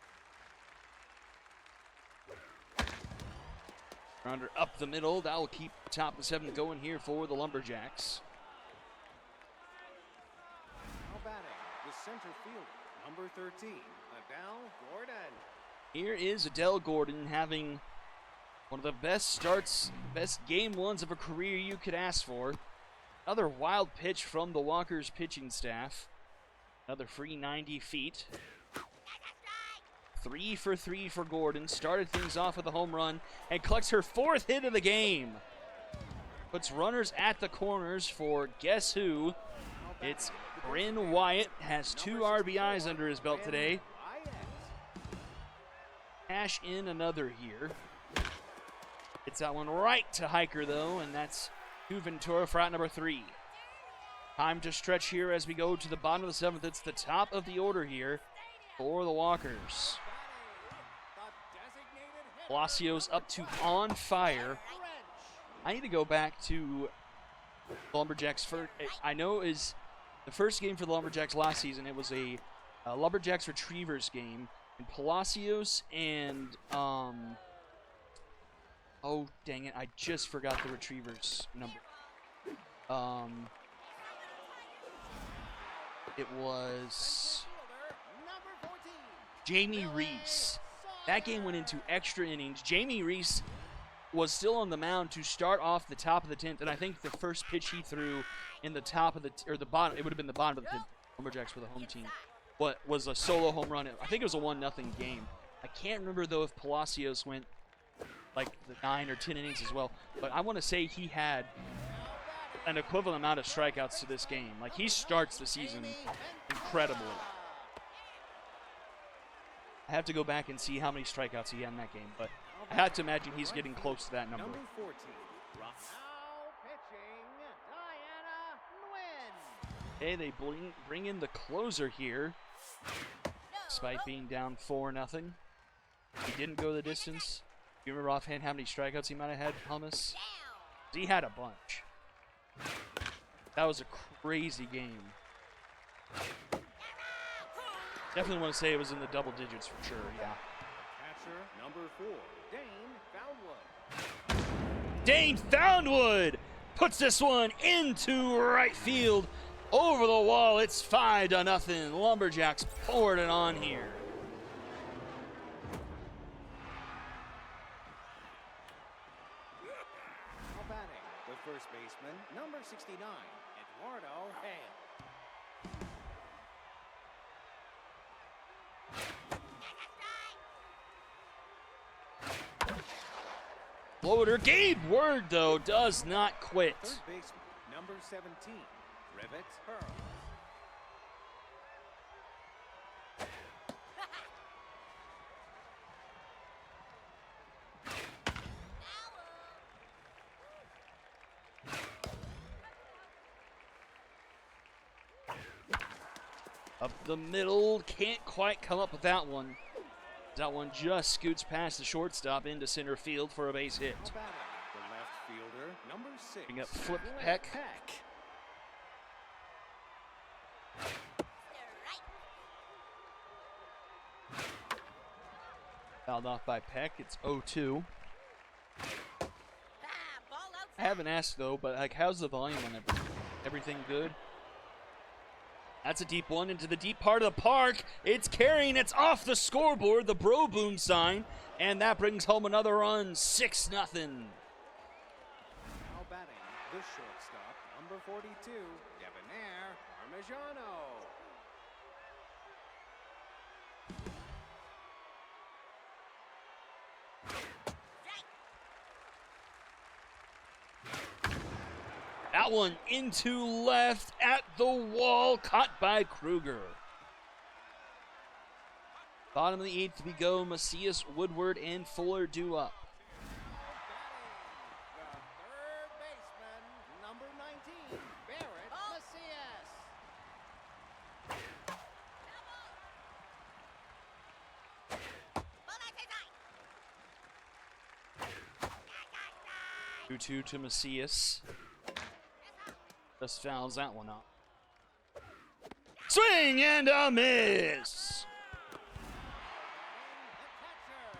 Grounder up the middle. That will keep top of the 7th going here for the Lumberjacks. Now batting, the center fielder, number 13, Adele Gordon. Here is Adele Gordon having one of the best starts, best game ones of a career you could ask for. Another wild pitch from the Walkers pitching staff. Another free 90 feet. 3 for 3 for Gordon. Started things off with a home run and collects her 4th hit of the game. Puts runners at the corners for guess who? It's Bryn Wyatt. Has 2 RBIs under his belt today. Cash in another here. It's that one right to Hiker, though, and that's to Ventura for out number 3. Time to stretch here as we go to the bottom of the 7th. It's the top of the order here for the Walkers. Palacios up to on fire. I need to go back to the Lumberjacks first. I know it is the first game for the Lumberjacks last season. It was a Lumberjacks Retrievers game. And Palacios and, oh, dang it, I just forgot the Retrievers number. It was Jamie Reese. That game went into extra innings. Jamie Reese was still on the mound to start off the top of the 10th, and I think the first pitch he threw in the top of the, or the bottom, it would have been the bottom of the 10th. Lumberjacks were the home team. What was a solo home run. I think it was a 1-0 game. I can't remember, though, if Palacios went like the 9 or 10 innings as well. But I want to say he had an equivalent amount of strikeouts to this game. Like, he starts the season incredibly. I have to go back and see how many strikeouts he had in that game. But I have to imagine he's getting close to that number. Number 14, now pitching, Diana Nguyen. Okay, they bring in the closer here. Despite being down 4-0. He didn't go the distance. You remember offhand how many strikeouts he might have had, Hummus? He had a bunch. That was a crazy game. Definitely want to say it was in the double digits for sure, yeah. Catcher, number 4, Dane Foundwood. Dane Foundwood puts this one into right field. Over the wall, it's 5-0. Lumberjacks poured it on here. Now batting, the first baseman, number 69, Eduardo Hale. Floater. Gabe Word, though, does not quit. Third baseman, number 17, Rivet Pearl. Up the middle, can't quite come up with that one. That one just scoots past the shortstop into center field for a base hit. Now batting, the left fielder, number 6, Bring up Flip Flip Peck. Fouled off by Peck. It's 0-2. I haven't asked, though, but like, how's the volume on everything? Everything good? That's a deep one into the deep part of the park. It's carrying. It's off the scoreboard, the Bro Boom sign, and that brings home another run, 6-0. Now batting, the shortstop, number 42, Debonair Parmigiano. That one into left at the wall, caught by Kruger. Bottom of the 8th we go. Macias, Woodward, and Fuller due up. 2-2 to Macias. Just fouls that one up. Swing and a miss! The catcher,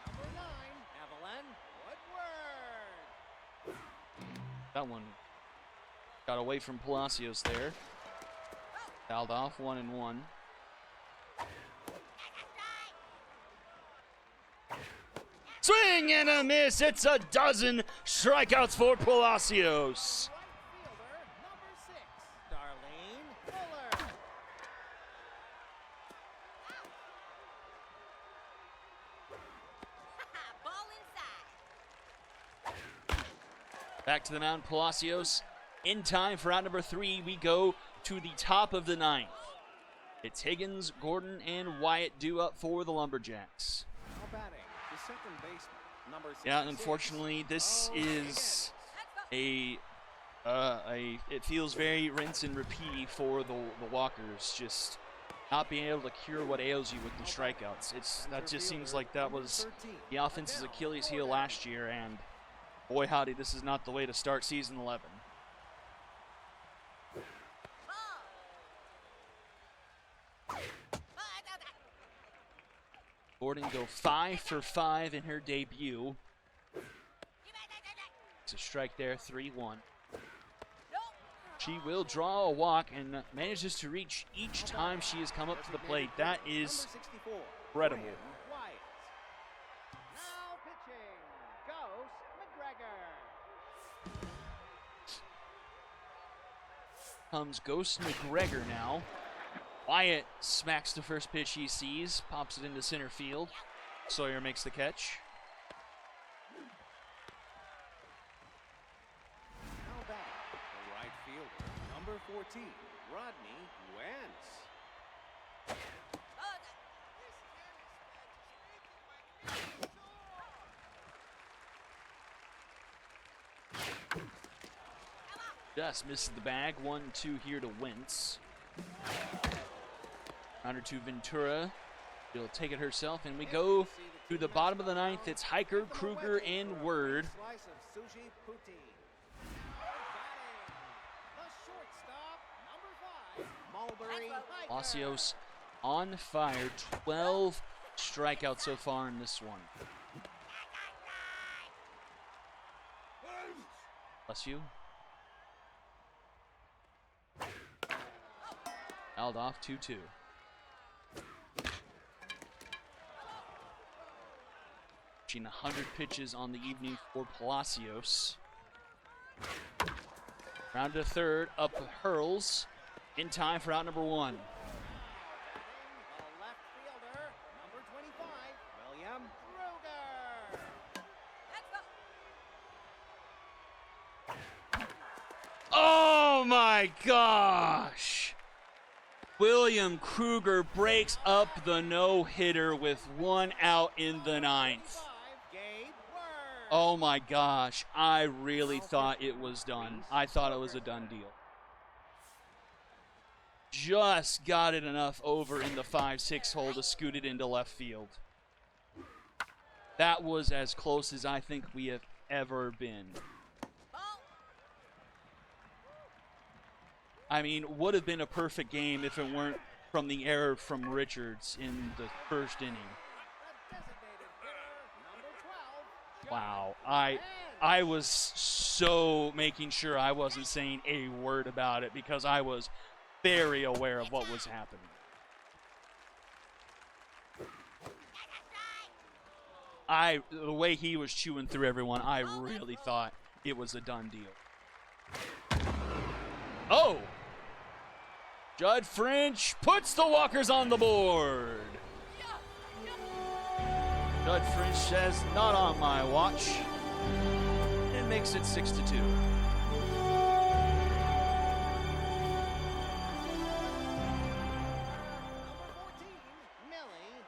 number 9, Evelyn Woodward. That one got away from Palacios there. Fouled off, 1-1. Swing and a miss. It's a dozen strikeouts for Palacios. Right fielder, number 6, Darlene Fuller. Ball inside. Back to the mound, Palacios. In time for out number 3, we go to the top of the 9th. It's Higgins, Gordon, and Wyatt due up for the Lumberjacks. Now batting, the second baseman, number 66. Yeah, unfortunately, this is it feels very rinse and repeat for the Walkers. Just not being able to cure what ails you with the strikeouts. That just seems like that was the offense's Achilles heel last year, and boy howdy, this is not the way to start season 11. Gordon go 5 for 5 in her debut. It's a strike there, 3-1. She will draw a walk and manages to reach each time she has come up to the plate. That is incredible. Wyatt. Now pitching, Ghost McGregor. Comes Ghost McGregor now. Wyatt smacks the first pitch he sees, pops it into center field. Sawyer makes the catch. Now batting, the right fielder, number 14, Rodney Wentz. Just misses the bag. 1-2 here to Wentz. Rounder to Ventura. She'll take it herself, and we go to the bottom of the 9th. It's Hiker, Kruger, and Word. Slice of sushi poutine. The shortstop, number 5, Mulberry Hiker. Palacios on fire. 12 strikeouts so far in this one. Bless you. Fouled off, 2-2. Reaching 100 pitches on the evening for Palacios. Round to third, up hurls. In time for out number 1. The left fielder, number 25, William Kruger. Oh my gosh! William Kruger breaks up the no-hitter with 1 out in the 9th. Gabe Word. Oh my gosh, I really thought it was done. I thought it was a done deal. Just got it enough over in the 5-6 hole to scoot it into left field. That was as close as I think we have ever been. I mean, would have been a perfect game if it weren't from the error from Richards in the first inning. The designated hitter, number 12, Wow, I was so making sure I wasn't saying a word about it because I was very aware of what was happening. The way he was chewing through everyone, I really thought it was a done deal. Oh! Judd French puts the Walkers on the board. Judd French says, not on my watch. And makes it 6-2. number 14, Millie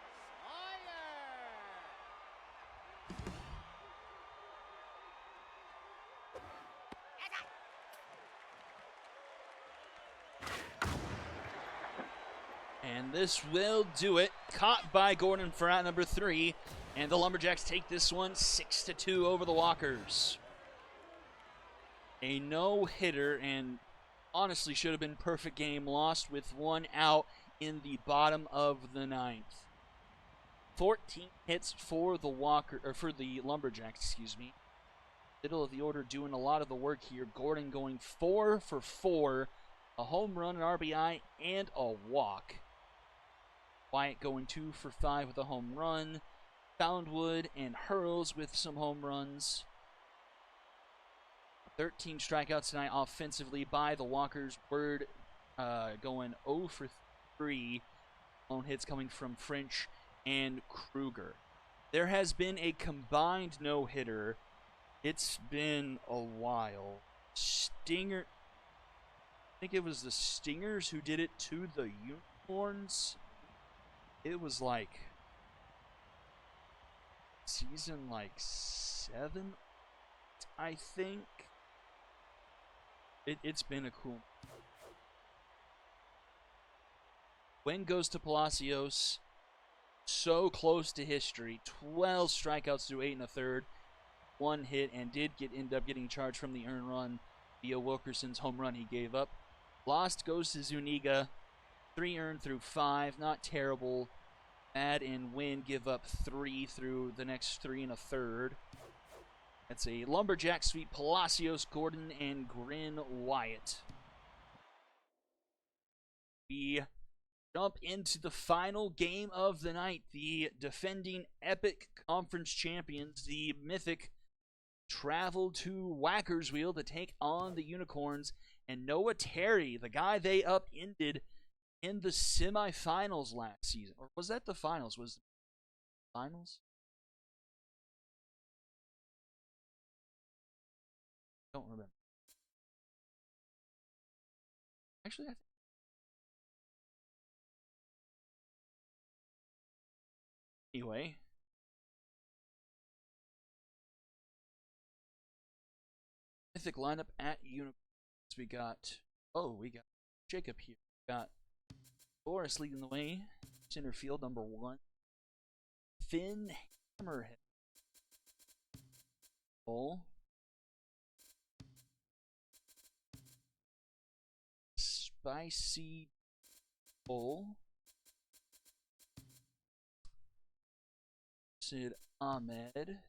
And this will do it. Caught by Gordon for out number 3. And the Lumberjacks take this one 6-2 over the Walkers. A no-hitter, and honestly should have been perfect game, lost with 1 out in the bottom of the 9th. 14 hits for the Lumberjacks, excuse me. Middle of the order doing a lot of the work here. Gordon going 4 for 4, a home run, an RBI, and a walk. Wyatt going 2 for 5 with a home run. Foundwood and Hurls with some home runs. 13 strikeouts tonight offensively by the Walkers. Bird going 0 for 3. Lone hits coming from French and Kruger. There has been a combined no-hitter. It's been a while. Stinger, I think it was the Stingers who did it to the Unicorns. It was like season 7, I think. It's been a cool. Win goes to Palacios. So close to history. 12 strikeouts through 8 1/3. 1 hit, and did end up getting charged from the earned run via Wilkerson's home run he gave up. Lost goes to Zuniga. 3 earned through 5. Not terrible. Add and Win give up 3 through the next 3 1/3. That's a Lumberjack sweep. Palacios, Gordon, and Grin Wyatt. We jump into the final game of the night. The defending Epic Conference champions, the Mythic, travel to Wackersville to take on the Unicorns. And Noah Terry, the guy they upended in the semifinals last season. Or was that the finals? Was it the finals? I don't remember. Actually, I think. Anyway. Mythic lineup at Unicorns. We got Jacob here. We got Boris leading the way. Center field, number 1. Finn Hammerhead. Bull. Spicy Bull. Sid Ahmed.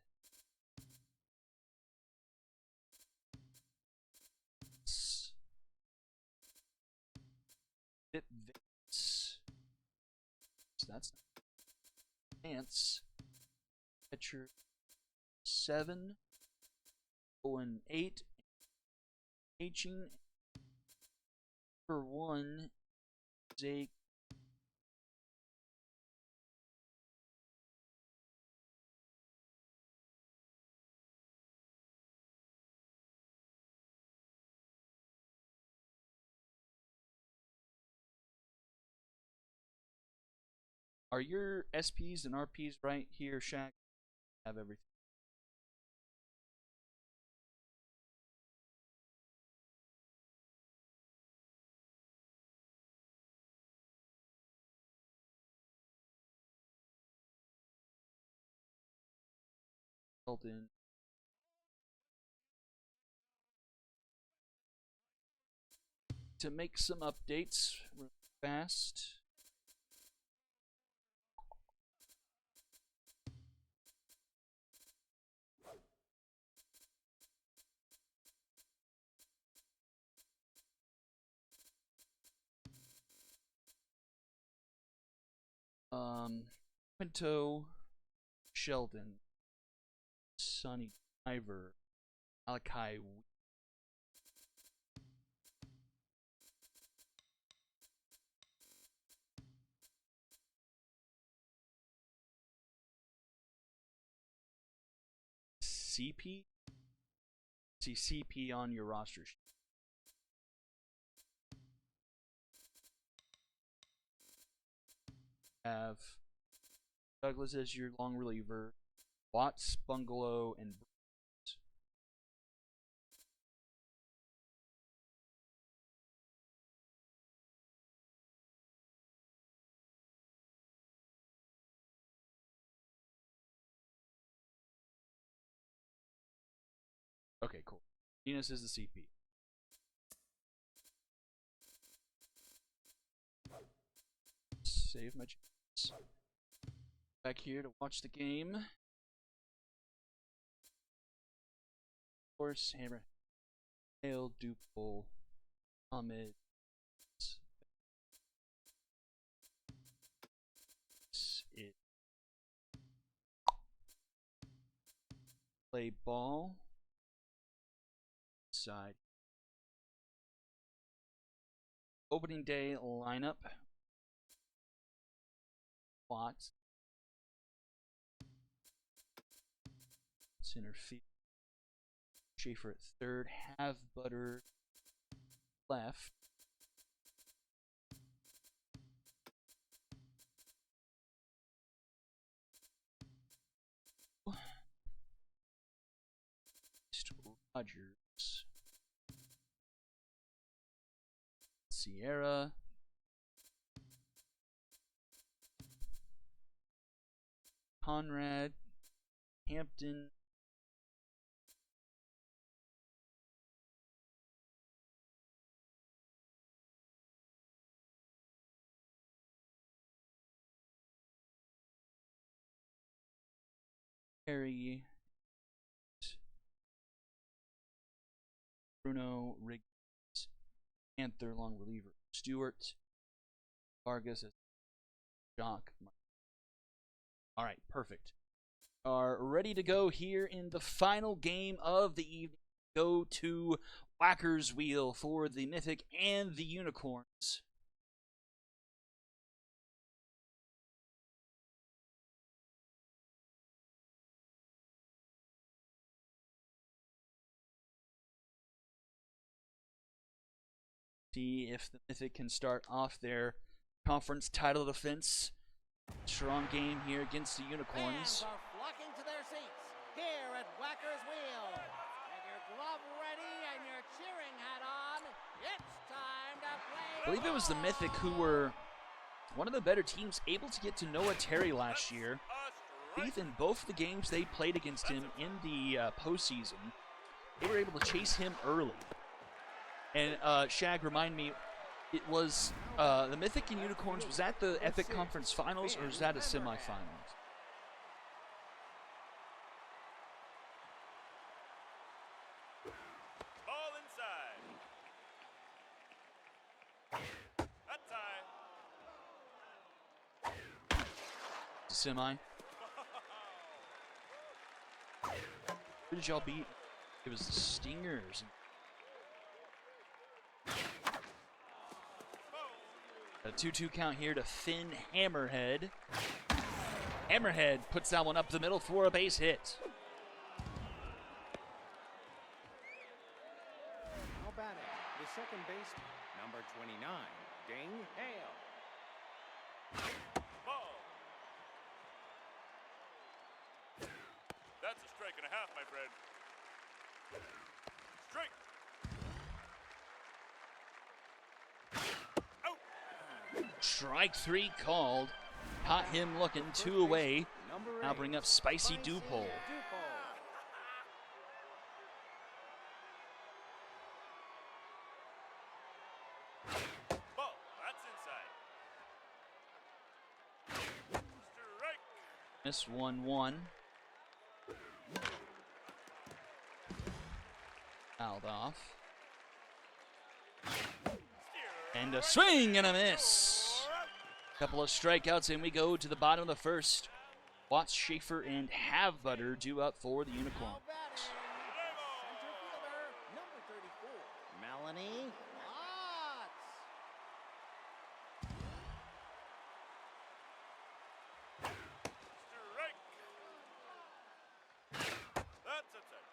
Vince. So that's Vance. Catcher 7. 0-8. Aging. Number 1. Zake. Are your SPs and RPs right here, Shaq? Have everything. In. To make some updates real fast. Quinto, Sheldon, Sonny Driver, Malachi. CP? See CP on your roster sheet. Have Douglas as your long reliever, Watts, Bungalow, and Bruce. Okay, cool. Venus is the CP. Save my chance. Back here to watch the game. Of course, Hammer, Hail, Duple, Ahmed. It play ball side. Opening day lineup. Watts. Center field. Schaefer at third. Have Butter left. Rogers. Sierra. Conrad. Hampton. Harry. Bruno. Riggs. Panther long reliever. Stewart. Vargas. Jock. Alright, perfect. Are ready to go here in the final game of the evening. Go to Whacker's Wheel for the Mythic and the Unicorns. See if the Mythic can start off their conference title defense. Strong game here against the Unicorns. Fans are flocking to their seats here at Whacker's Wheel. With your glove ready and your cheering hat on, it's time to play. I believe it was the Mythic who were one of the better teams, able to get to Noah Terry last year. I believe in both the games they played against him in the postseason, they were able to chase him early. And Shag, remind me, it was the Mythic and Unicorns, was that the Epic Conference Finals or was that a semifinals? Ball inside. That's high. Semi. Who did y'all beat? It was the Stingers. A 2-2 count here to Finn Hammerhead. Hammerhead puts that one up the middle for a base hit. How about it? The second baseman, number 29, Ding Hale. Ball. That's a strike and a half, my friend. Strike. Strike three called. Caught him looking, two away. Now bring up Spicy Dupole. Ball. That's inside. Strike. Miss 1-1. Fouled off. And a swing and a miss. Couple of strikeouts, and we go to the bottom of the first. Watts, Schaefer, and Have Butter due up for the Unicorn. Now batting, center fielder, number 34, Melanie Watts. Strike. That's outside.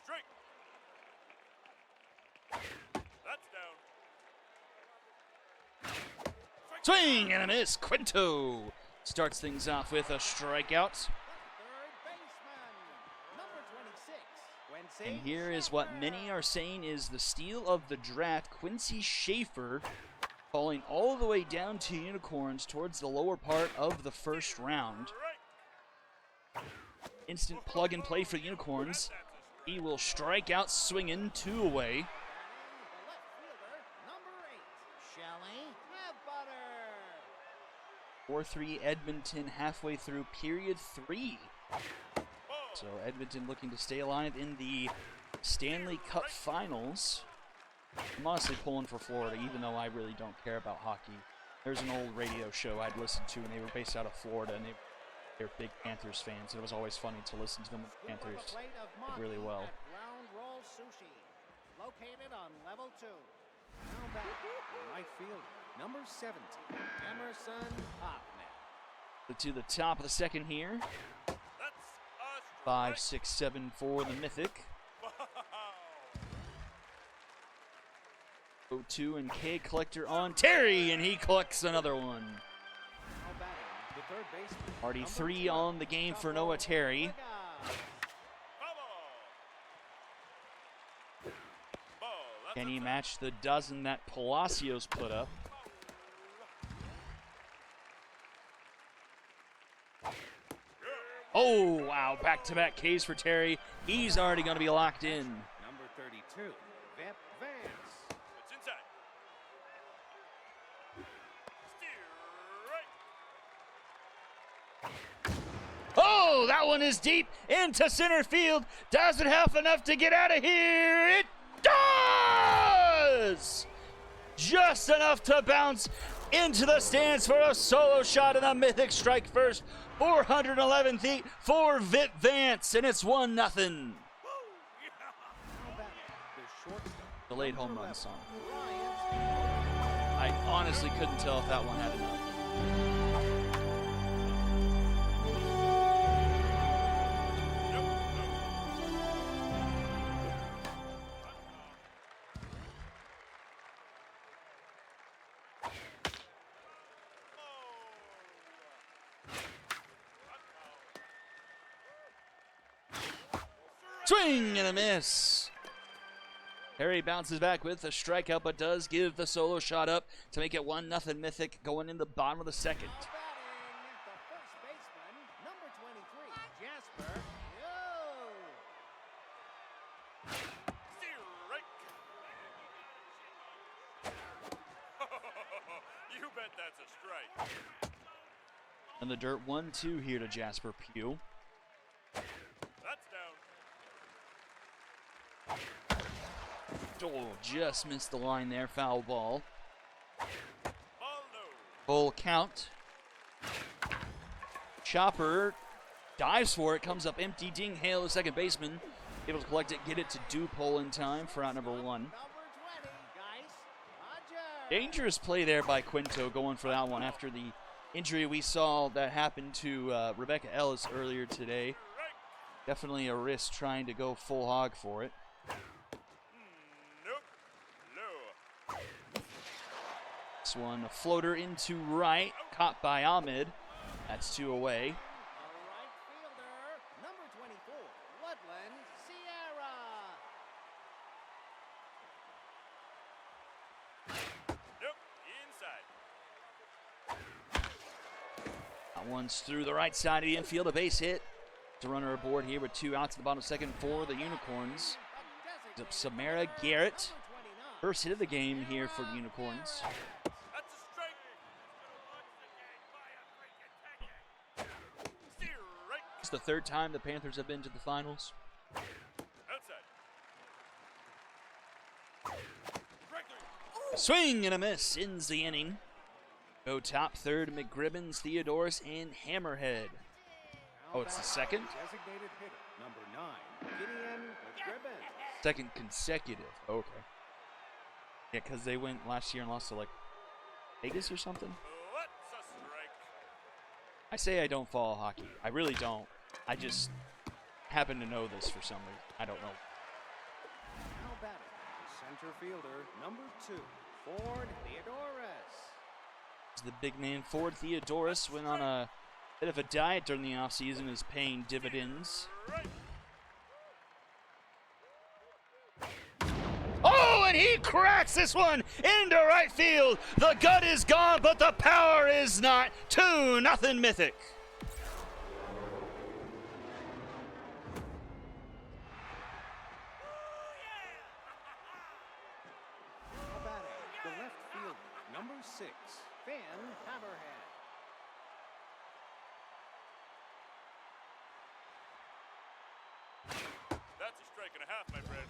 Strike. That's down. Swing and a miss. Quinto starts things off with a strikeout. Third baseman, number 26, Quincy. And here is what many are saying is the steal of the draft. Quincy Schaefer falling all the way down to Unicorns towards the lower part of the first round. Strike. instant plug and play for the Unicorns. He will strike out swinging, 2 away. The left fielder, number 8, Shelley Butter. 4-3 Edmonton halfway through period 3. So Edmonton looking to stay alive in the Stanley Cup Finals. I'm honestly pulling for Florida, even though I really don't care about hockey. There's an old radio show I'd listened to, and they were based out of Florida, and they're big Panthers fans. It was always funny to listen to them with the Panthers did really well. Round roll sushi, located on level 2. Now back, the right fielder, number 70, Emerson Hoffman. To the top of the second here. That's a 5, 6, 7 for the Mythic. 0-2 and K collector on Terry, and he collects another one. Now batting, the third baseman, Already number 3 12, on the game for Noah Terry. Can he match the dozen that Palacios put up? Oh, wow. Back-to-back Ks for Terry. He's already going to be locked in. Number 32, Vep Vance. It's inside. Steer right. Oh, that one is deep into center field. Does it have enough to get out of here? It does! Just enough to bounce into the stands for a solo shot and a Mythic strike first. 411 feet for Vip Vance, and it's 1-0. Now batting, the shortstop, The late home number run 11, song. Bryant. I honestly couldn't tell if that one had enough. Swing and a miss. Harry bounces back with a strikeout, but does give the solo shot up to make it 1-0 Mythic going in the bottom of the second. Now batting, the first baseman, number 23, Jasper. Yo! Steer right. You bet that's a strike. And the dirt 1-2 here to Jasper Pugh. That's down. Oh, just missed the line there. Foul ball. Ball no. Full count. Chopper dives for it, comes up empty. Ding Hale, the second baseman, able to collect it, get it to Dupole in time for out number 1. Number 20, Geis Hodger. Dangerous play there by Quinto going for that one after the injury we saw that happened to Rebecca Ellis earlier today. Definitely a risk trying to go full hog for it. Nope. Low. This one, a floater into right, caught by Ahmed. That's 2 away. A right fielder, number 24, Woodland Sierra. Nope. Inside. That one's through the right side of the infield, a base hit. The runner aboard here with 2 outs at the bottom of the second for the Unicorns. Samara Garrett, first hit of the game here for the Unicorns. That's a strike. Steer right. It's the 3rd time the Panthers have been to the finals. Outside. Strike 3. Swing and a miss ends the inning. Go top 3rd, McGribbons, Theodorus, and Hammerhead. Oh, it's the second? Designated hitter, number 9, Gideon McGribbon. Second consecutive. Okay. Yeah, because they went last year and lost to, like, Vegas or something. That's a strike. I say I don't follow hockey. I really don't. I just happen to know this for some reason. I don't know. Now batting, center fielder, number 2, Ford Theodorus. The big man Ford Theodorus went on a bit of a diet during the offseason, is paying dividends. Right. Oh, and he cracks this one into right field. The gut is gone, but the power is not. 2-0 Mythic. the left fielder, number 6, Finn Hammerhead. That's a strike and a half, my friend.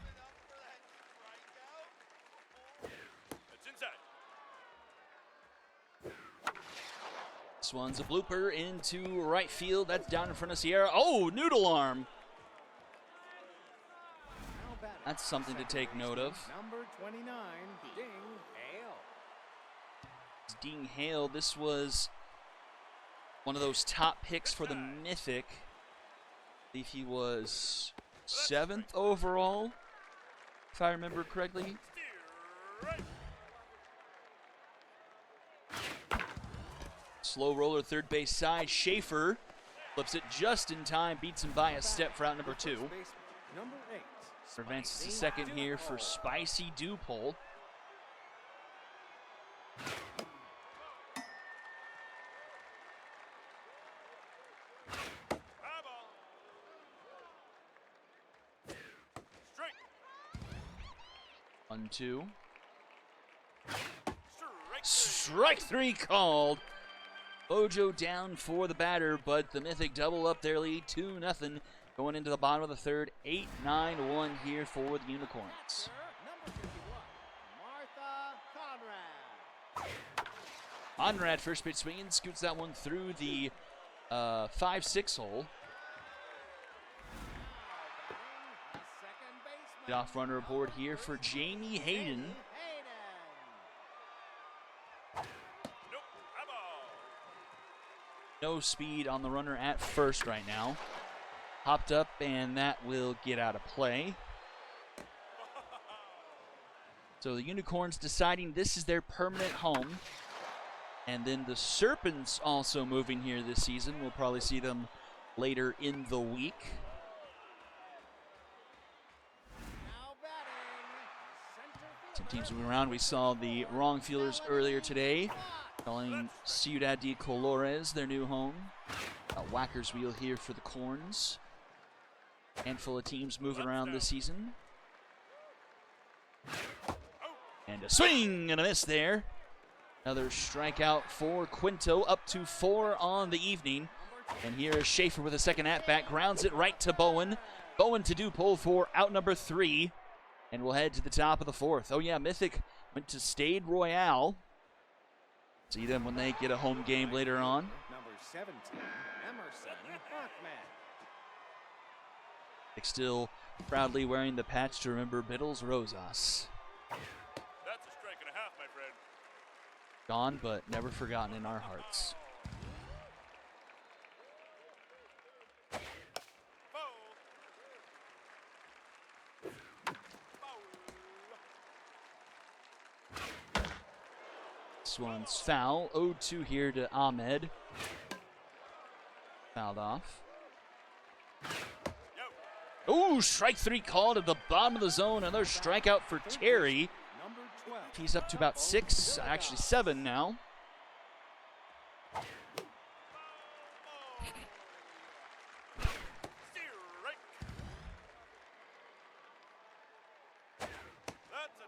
That's inside. This one's a blooper into right field. That's down in front of Sierra. Oh, noodle arm. Now batting, That's something to take note of. number 29, Ding Hale. It's Dean Hale. This was one of those top picks for the Mythic. I believe he was 7th overall, if I remember correctly. Steer right. Slow roller third base side. Schaefer flips it just in time, beats him by a step for out number 2. First baseman, number 8, Advances to Spicy second here for Dupole. Spicy Dupole. High ball. Strike. 1-2. Strike. Strike 3 called. Bojo down for the batter, but the Mythic double up their lead 2-0 going into the bottom of the third. 8-9-1 here for the Unicorns. Number 51, Martha Conrad. Conrad first pitch swinging, scoots that one through the 5-6 hole. Now batting, the second baseman. The off runner aboard here for Jamie Hayden. Nope. High ball. No speed on the runner at first right now. Hopped up, and that will get out of play. So the Unicorns deciding this is their permanent home. And then the Serpents also moving here this season. We'll probably see them later in the week. Now batting, center Some fielder, teams moving around. We saw the wrong fielders earlier today, calling Ciudad de Colores their new home. Whacker's wheel here for the Corns. Handful of teams moving around this season. And a swing and a miss there. Another strikeout for Quinto, up to 4 on the evening. And here is Schaefer with a second at-bat, grounds it right to Bowen. Bowen to Dupole for out number 3. And we'll head to the top of the 4th. Oh yeah, Mythic went to Stade Royale. See them when they get a home game later on. number 17, Emerson Bachman. Still proudly wearing the patch to remember Biddles Rosas. That's a strike and a half, my friend. Gone, but never forgotten in our hearts. Foul. Foul. This one's foul. 0-2 here to Ahmed. Fouled off. Ooh, strike 3 called at the bottom of the zone. Another strikeout for Terry. Number 12. He's up to about 6, actually 7 now. Steer right. That's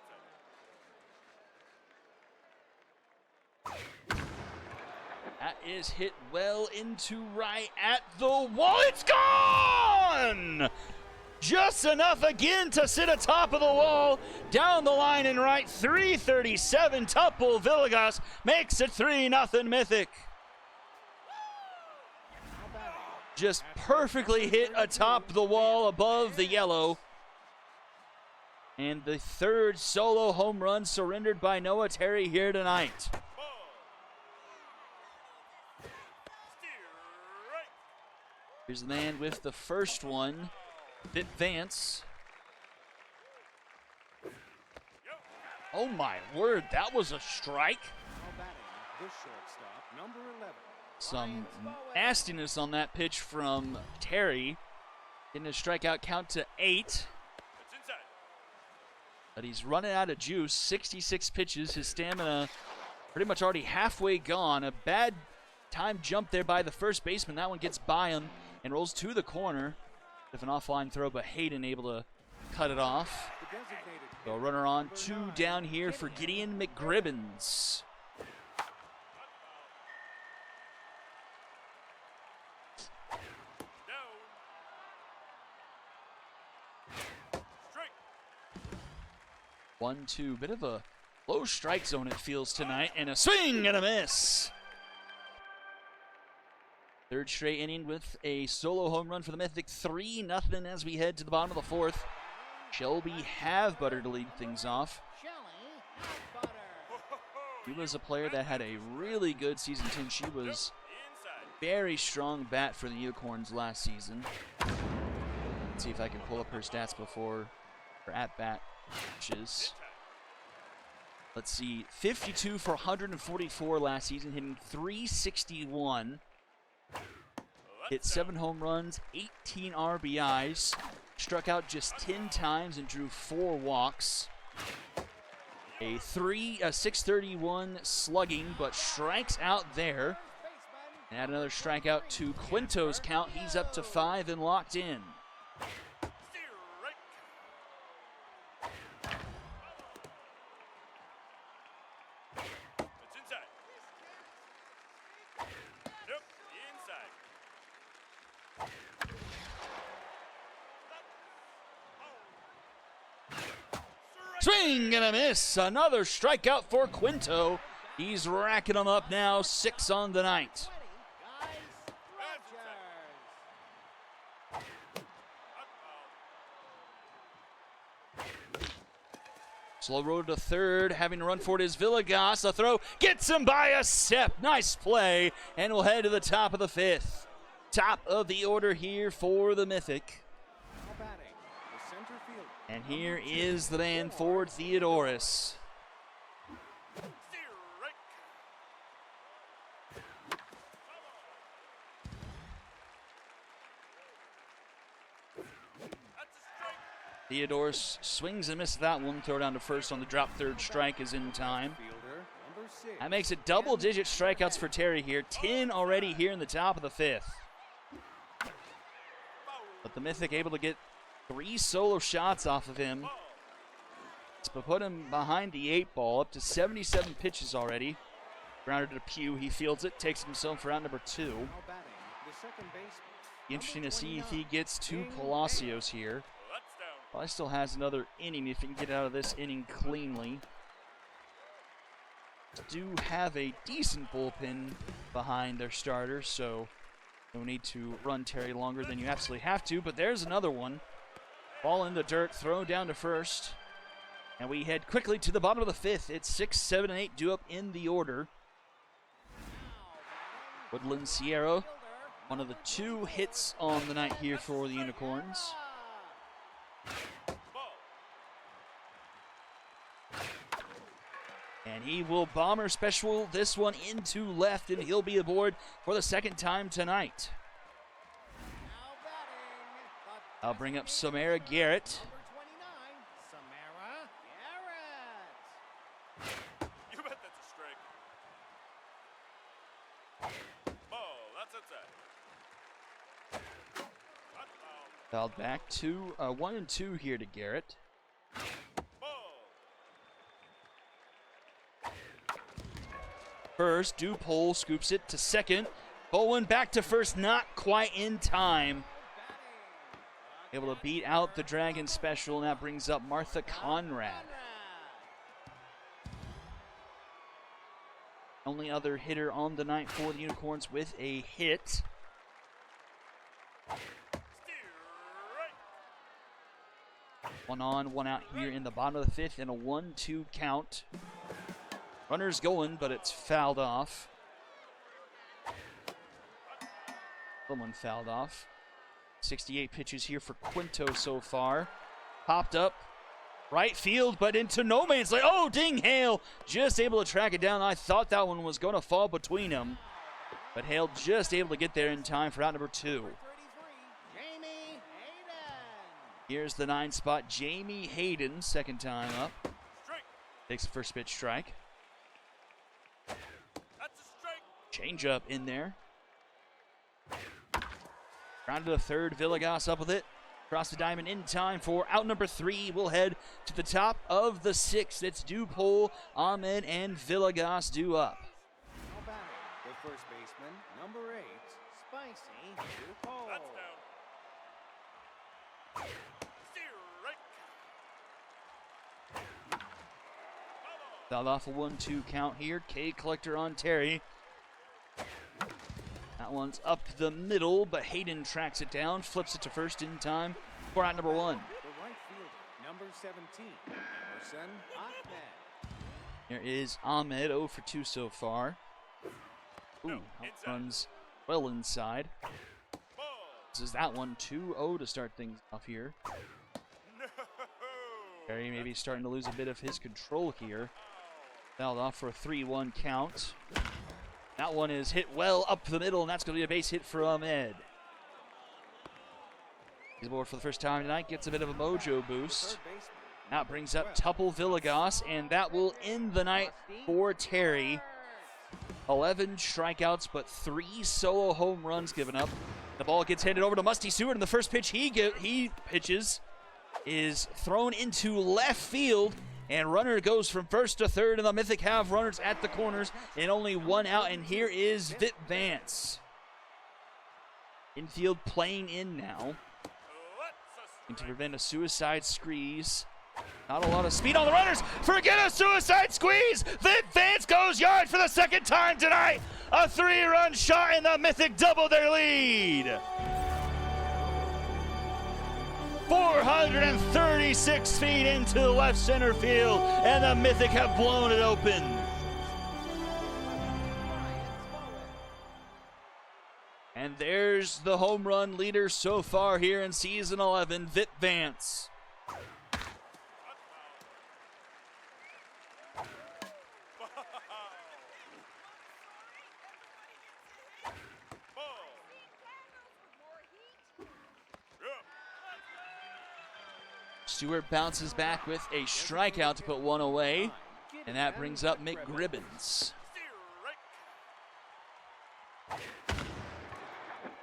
it. That is hit well into right at the wall. It's gone! Just enough again to sit atop of the wall. Down the line and right, 337. Tupple Villegas makes it 3-0 Mythic. Just perfectly hit atop the wall above the yellow. And the 3rd solo home run surrendered by Noah Terry here tonight. Ball. Steer right. Here's the man with the first one. Fit Vance. Oh my word, that was a strike. Now batting, the shortstop, number 11. Some nastiness on that pitch from Terry. Getting a strikeout count to 8. It's inside. But he's running out of juice. 66 pitches. His stamina pretty much already halfway gone. A bad time jump there by the first baseman. That one gets by him and rolls to the corner. With an offline throw, but Hayden able to cut it off. So runner on, 2 down here for Gideon McGribbons. Down. Strike. 1-2, bit of a low strike zone it feels tonight, and a swing and a miss. Third straight inning with a solo home run for the Mythic. 3-0 as we head to the bottom of the fourth. Shelby Havebutter to lead things off. He was a player that had a really good season 10. She was Inside. very strong bat for the Unicorns last season. Let's see if I can pull up her stats before her at-bat pitches. Let's see, 52 for 144 last season, hitting .361. Hit 7 home runs, 18 RBIs, struck out just 10 times and drew 4 walks. A 631 slugging, but strikes out there. And add another strikeout to Quinto's count. He's up to 5 and locked in. Strike. It's inside. Nope. Inside. Swing and a miss. Another strikeout for Quinto. He's racking them up now, 6 on the night. Slow road to third, having to run for it is Villegas. The throw gets him by a step. Nice play, and we'll head to the top of the 5th. Top of the order here for the Mythic. And here is the man for Theodorus. Strike. That's a strike. Theodorus swings and misses that one. Throw down to first on the drop. Third strike is in time. That makes it double-digit strikeouts for Terry here. 10 already here in the top of the 5th. But the Mythic able to get 3 solo shots off of him. It's put him behind the 8 ball, up to 77 pitches already. Grounded to Pugh, he fields it, takes himself for round number 2. Interesting to see if he gets 2 Palacios here. That's down. Probably still has another inning if he can get out of this inning cleanly. Do have a decent bullpen behind their starter, so no need to run Terry longer than you absolutely have to. But there's another one. Ball in the dirt, thrown down to first. And we head quickly to the bottom of the 5th. It's 6, 7, and 8 due up in the order. Woodland Sierra, one of the 2 hits on the night here for the Unicorns. And he will bomber special this one into left, and he'll be aboard for the 2nd time tonight. I'll bring up Samara Garrett. You bet that's a strike. Ball. That's outside. That's foul. Fouled back to 1 and 2 here to Garrett. Ball. First, Dupole scoops it to second. Bowen back to first, not quite in time. Able to beat out the Dragon special, and that brings up Martha Conrad. Only other hitter on the night for the Unicorns with a hit. Strike. 1 on, 1 out here in the bottom of the 5th, and a 1-2 count. Runner's going, but it's fouled off. Someone fouled off. 68 pitches here for Quinto so far. Popped up. Right field, but into no man's land. Oh, ding, Hale just able to track it down. I thought that one was going to fall between them. But Hale just able to get there in time for out number 2. Here's the 9 spot, Jamie Hayden, 2nd time up. Strike. Takes the first pitch strike. That's a strike. Change up in there. Grounded to third, Villegas up with it. Across the diamond in time for out number 3. We'll head to the top of the 6th. It's Dupol, Ahmed, and Villegas due up. Now batting, the first baseman, number 8, Spicy Dupol. That's down. Strike. Fouled off a 1-2 count here. K collector on Terry. That one's up the middle, but Hayden tracks it down, flips it to first in time for out number 1. The right fielder, number 17, Emerson Ahmed. There is Ahmed, 0 for 2 so far. Ooh, runs well inside. Ball. This is that one, 2-0 to start things off here. No. Terry maybe starting to lose a bit of his control here. Fouled off for a 3-1 count. That one is hit well up the middle, and that's going to be a base hit for Ahmed. He's aboard for the first time tonight, gets a bit of a mojo boost. That brings up Tuple Villegas, and that will end the night for Terry. 11 strikeouts, but 3 solo home runs given up. The ball gets handed over to Musty Seward, and the first pitch he pitches is thrown into left field. And runner goes from first to third, and the Mythic have runners at the corners, and only 1 out. And here is Vip Vance. Infield playing in now. And to prevent a suicide squeeze. Not a lot of speed on the runners. Forget a suicide squeeze. Vip Vance goes yard for the second time tonight. A 3-run shot, and the Mythic double their lead. 436 feet into left center field, and the Mythic have blown it open. And there's the home run leader so far here in season 11, Vip Vance. Stewart bounces back with a strikeout to put 1 away, and that brings up Mick Gribbins.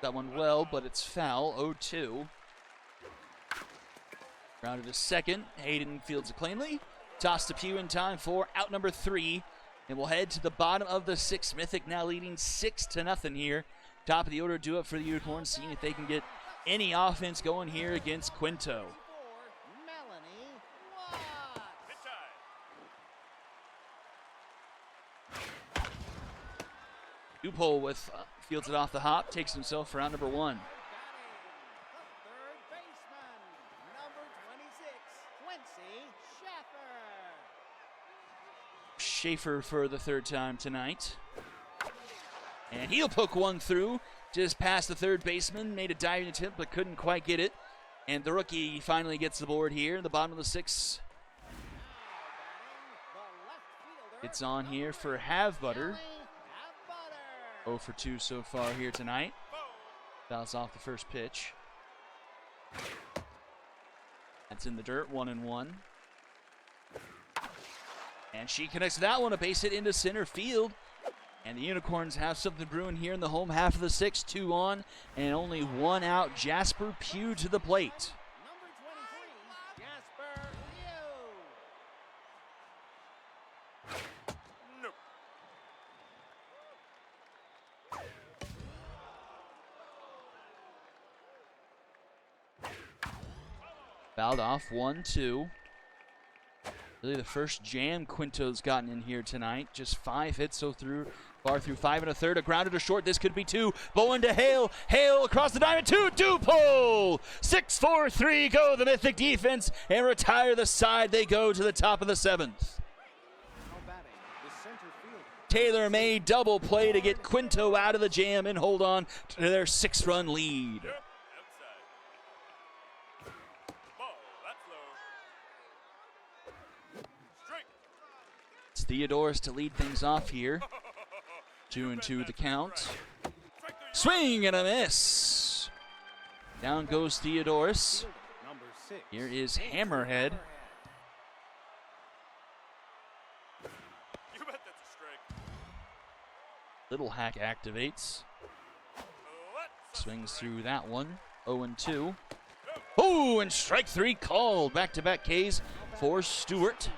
That one well, but it's foul, 0-2. Grounded to second, Hayden fields it cleanly. Toss to Pugh in time for out number 3, and we'll head to the bottom of the 6th. Mythic now leading 6-0 here. Top of the order due up for the Unicorns, seeing if they can get any offense going here against Quinto. Dupol with fields it off the hop, takes himself for out number 1. Third baseman, number 26, Quincy Schaefer. Schaefer for the 3rd time tonight. And he'll poke one through, just past the 3rd baseman, made a diving attempt but couldn't quite get it. And the rookie finally gets the board here in the bottom of the 6th. It's on here for Have-Butter. 0 for 2 so far here tonight. Fouls off the first pitch. That's in the dirt, 1-1. And she connects that one, a base hit into center field. And the Unicorns have something brewing here in the home half of the 6th. 2 on, and only 1 out. Jasper Pugh to the plate. Number 23, Jasper Pugh. No. Fouled off, 1-2. Really the first jam Quinto's gotten in here tonight. Just 5 hits so far through 5 1/3. A grounder to short. This could be 2. Bowen to Hale. Hale across the diamond. 2. Dupol. 6-4-3 go the Mythic defense and retire the side. They go to the top of the 7th. Now batting, the center fielder. Taylor May double play to get Quinto out of the jam and hold on to their 6-run lead. Outside. Ball. That's low. Strike. It's Theodoris to lead things off here. 2-2 the count. Strike 3. Swing and a miss. Down goes Theodoris. Fielder, number 6. Here is Hammerhead. You bet that's a strike. Little Hack activates. Let's Swings through that one. 0-2. go. Oh, and strike 3 called. Back-to-back Ks for Stewart.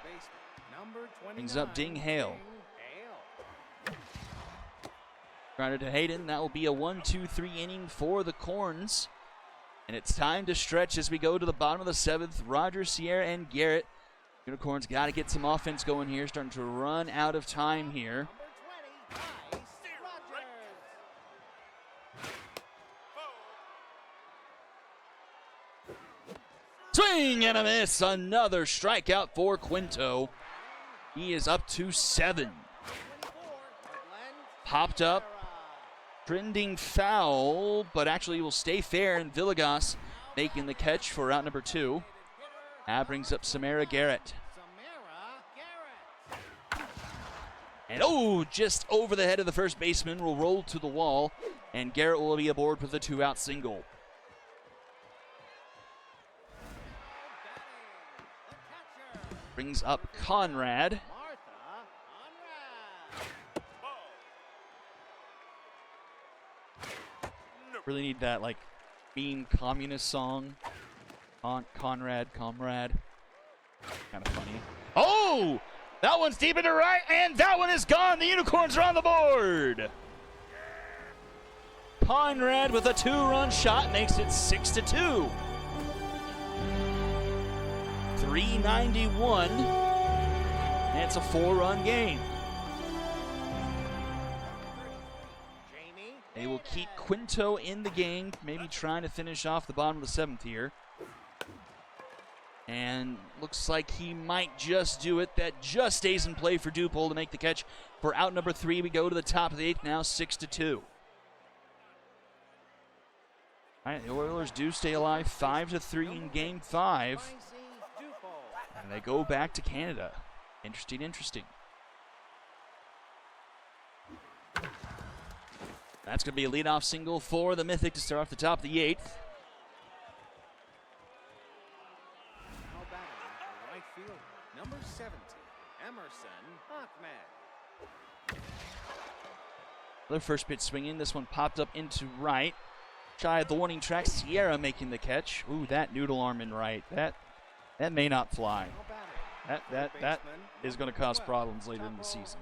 Brings up Ding Hale. Grounded to Hayden. That will be a 1-2-3 inning for the Corns. And it's time to stretch as we go to the bottom of the 7th. Roger, Sierra, and Garrett. Unicorns got to get some offense going here. Starting to run out of time here. Swing and a miss. Another strikeout for Quinto. He is up to 7. Popped up. Trending foul, but actually will stay fair, and Villegas making the catch for out number 2. That brings up Samara Garrett. And oh, just over the head of the first baseman, will roll to the wall, and Garrett will be aboard with a 2-out single. Brings up Conrad. Really need that, like, mean communist song. Conrad, comrade. Kind of funny. Oh! That one's deep into right, and that one is gone. The Unicorns are on the board. Conrad with a 2-run shot makes it 6-2. 391. And it's a 4-run game. They will keep Quinto in the game, maybe trying to finish off the bottom of the 7th here. And looks like he might just do it. That just stays in play for Dupol to make the catch for out number 3. We go to the top of the 8th now, 6-2. All right, the Oilers do stay alive, 5-3 in Game 5. And they go back to Canada. Interesting. That's going to be a leadoff single for the Mythic to start off the top of the 8th. Now batting right field, number 70, Emerson Ahmed. Another first pitch swinging. This one popped up into right. Shy of the warning track. Sierra making the catch. Ooh, that noodle arm in right. That may not fly. That is going to cause problems later in the season.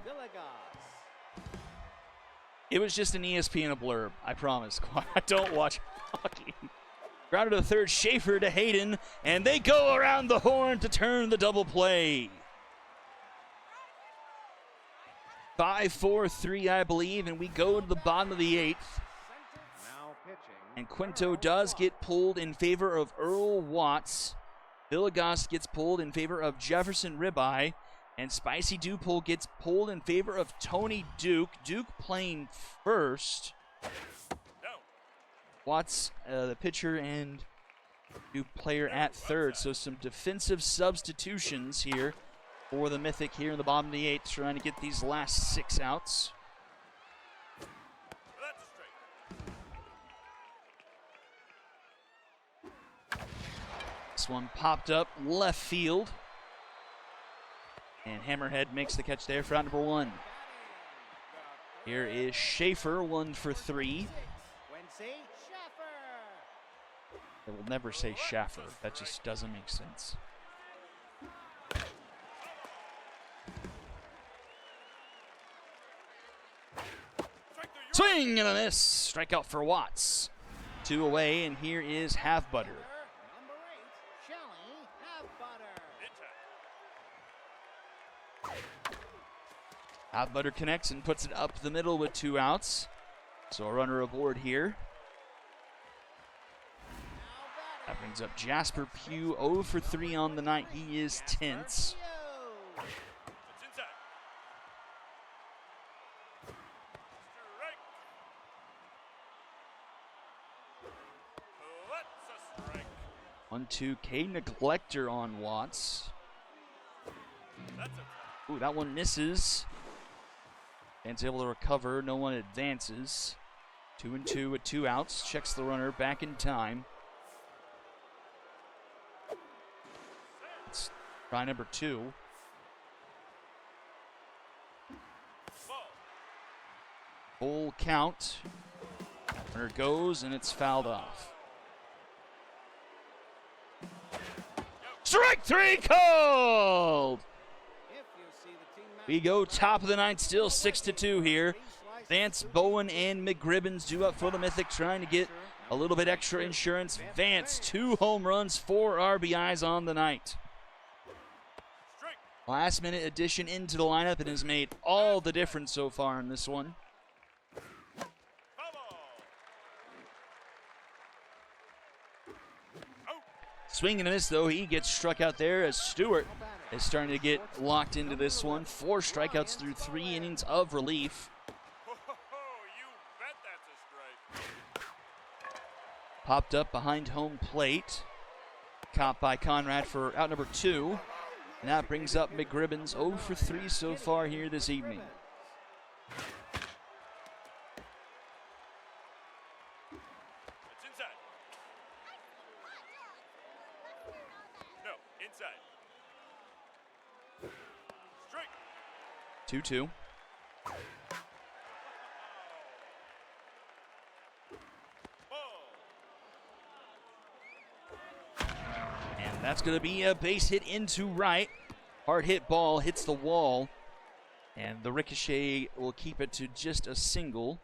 It was just an ESPN blurb, I promise. I don't watch hockey. Grounded to third, Schaefer to Hayden, and they go around the horn to turn the double play. 5-4-3, I believe, and we go to the bottom of the 8th. And Quinto does get pulled in favor of Earl Watts. Villegas gets pulled in favor of Jefferson Ribeye. And Spicy Dupol gets pulled in favor of Tony Duke. Duke playing first. Watts, the pitcher, and Duke player at third. So some defensive substitutions here for the Mythic here in the bottom of the 8th, trying to get these last 6 outs. This one popped up left field. And Hammerhead makes the catch there for out number 1. Here is Schaefer, 1 for 3. I will never say Schaffer. That just doesn't make sense. Swing and a miss. Strikeout for Watts. 2 away, and here is Half Butter. Half Butter connects and puts it up the middle with 2 outs. So a runner aboard here. That brings up Jasper Pugh, 0 for 3 on the night. He is tense. One, 2, K Neglector on Watts. Ooh, that one misses. And able to recover. No one advances. 2-2 with 2 outs. Checks the runner back in time. It's try number 2. Full count. Runner goes and it's fouled off. Strike 3 called. If you see the team We go top of the ninth, still 6-2 here. Vance, Bowen, and McGribbons due up for the Mythic, trying to get a little bit extra insurance. Vance, 2 home runs, 4 RBIs on the night. Last minute addition into the lineup and has made all the difference so far in this one. Swing and a miss, though. He gets struck out there as Stewart is starting to get locked into this one. 4 strikeouts through 3 innings of relief. Popped up behind home plate. Caught by Conrad for out number 2. And that brings up McGribbons 0 for 3 so far here this evening. It's inside. No, inside. Strike. 2-2. And that's going to be a base hit into right. Hard hit ball hits the wall. And the ricochet will keep it to just a single.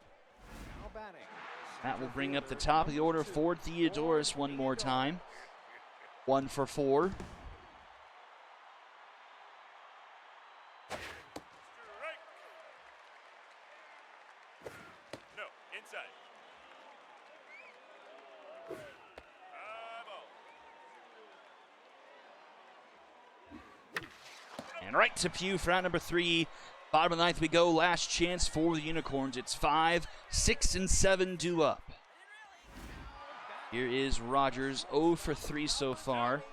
That will bring up the top of the order for Theodoris one more time. 1 for 4. Strike. No, inside. Ball. And right to Pew for out number 3. Bottom of the ninth we go. Last chance for the Unicorns. It's 5, 6, and 7 due up. Here is Rogers, 0 for 3 so far.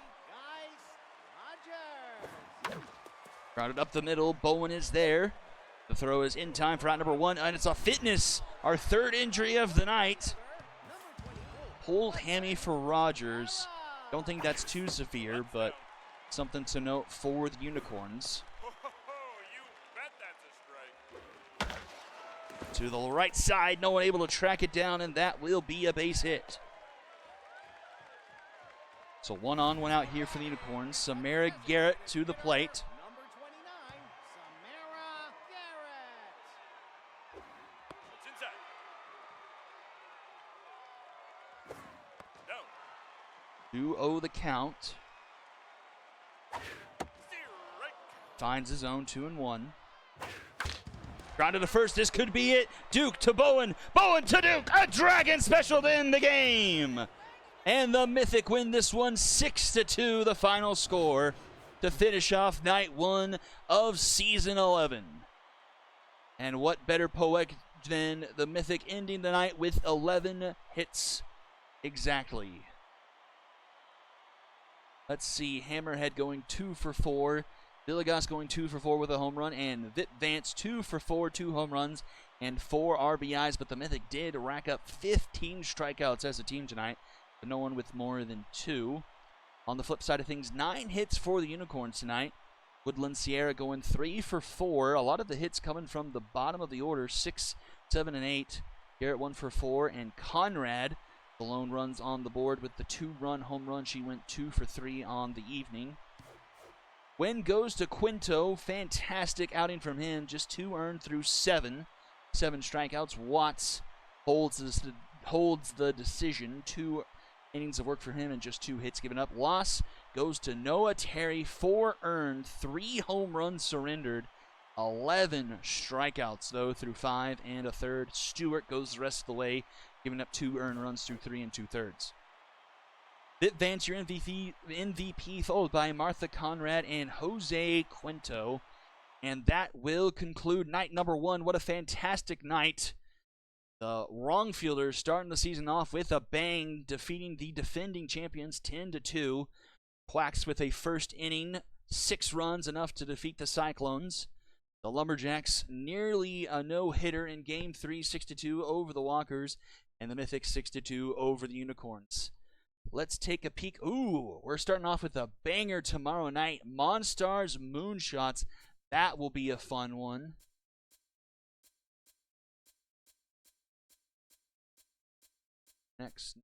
Grounded up the middle. Bowen is there. The throw is in time for out number 1, and it's a fitness. Our 3rd injury of the night. Pulled hammy for Rogers. Don't think that's too severe, but something to note for the Unicorns. You bet that's a strike. To the right side, no one able to track it down, and that will be a base hit. So 1 on, 1 out here for the Unicorns. Samara Garrett to the plate. Number 29, Samara Garrett. It's inside. Down. 2-0 the count. Strike. Finds his own 2-1. Grounded to first. This could be it. Duke to Bowen. Bowen to Duke. A Dragon special to end the game. And the Mythic win this one 6-2, the final score to finish off night 1 of season 11. And what better poetic than the Mythic ending the night with 11 hits exactly. Let's see, Hammerhead going 2 for 4. Villegas going 2 for 4 with a home run. And Vit Vance 2 for 4, 2 home runs and 4 RBIs. But the Mythic did rack up 15 strikeouts as a team tonight. But no one with more than 2. On the flip side of things, 9 hits for the Unicorns tonight. Woodland Sierra going 3 for 4. A lot of the hits coming from the bottom of the order, 6, 7, and 8. Garrett 1 for 4. And Conrad, the lone runs on the board with the 2-run home run. She went 2 for 3 on the evening. Win goes to Quinto. Fantastic outing from him. Just 2 earned through 7. 7 strikeouts. Watts holds the decision. 2 innings of work for him and just 2 hits given up. Loss goes to Noah Terry. 4 earned, 3 home runs surrendered, 11 strikeouts though through 5 and a third. Stewart goes the rest of the way, giving up 2 earned runs through 3 and 2/3. Vit Vance, your MVP, followed by Martha Conrad and Jose Quinto. And that will conclude night number 1. What a fantastic night. The Wrongfielders starting the season off with a bang, defeating the defending champions 10-2. Quacks with a first inning, 6 runs, enough to defeat the Cyclones. The Lumberjacks nearly a no-hitter in Game 3, 6-2 over the Walkers. And the Mythic 6-2 over the Unicorns. Let's take a peek. Ooh, we're starting off with a banger tomorrow night. Monstars Moonshots. That will be a fun one. Next.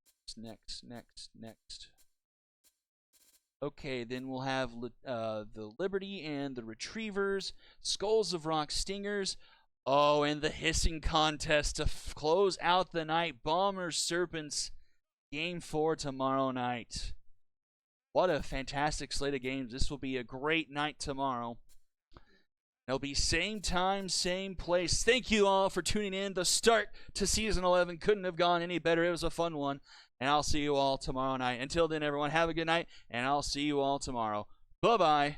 Okay, then we'll have the Liberty and the Retrievers, Skulls of Rock Stingers. Oh, and the hissing contest to close out the night. Bombers Serpents, Game 4 tomorrow night. What a fantastic slate of games. This will be a great night tomorrow. It'll be same time, same place. Thank you all for tuning in. The start to Season 11 couldn't have gone any better. It was a fun one. And I'll see you all tomorrow night. Until then, everyone, have a good night, and I'll see you all tomorrow. Bye-bye.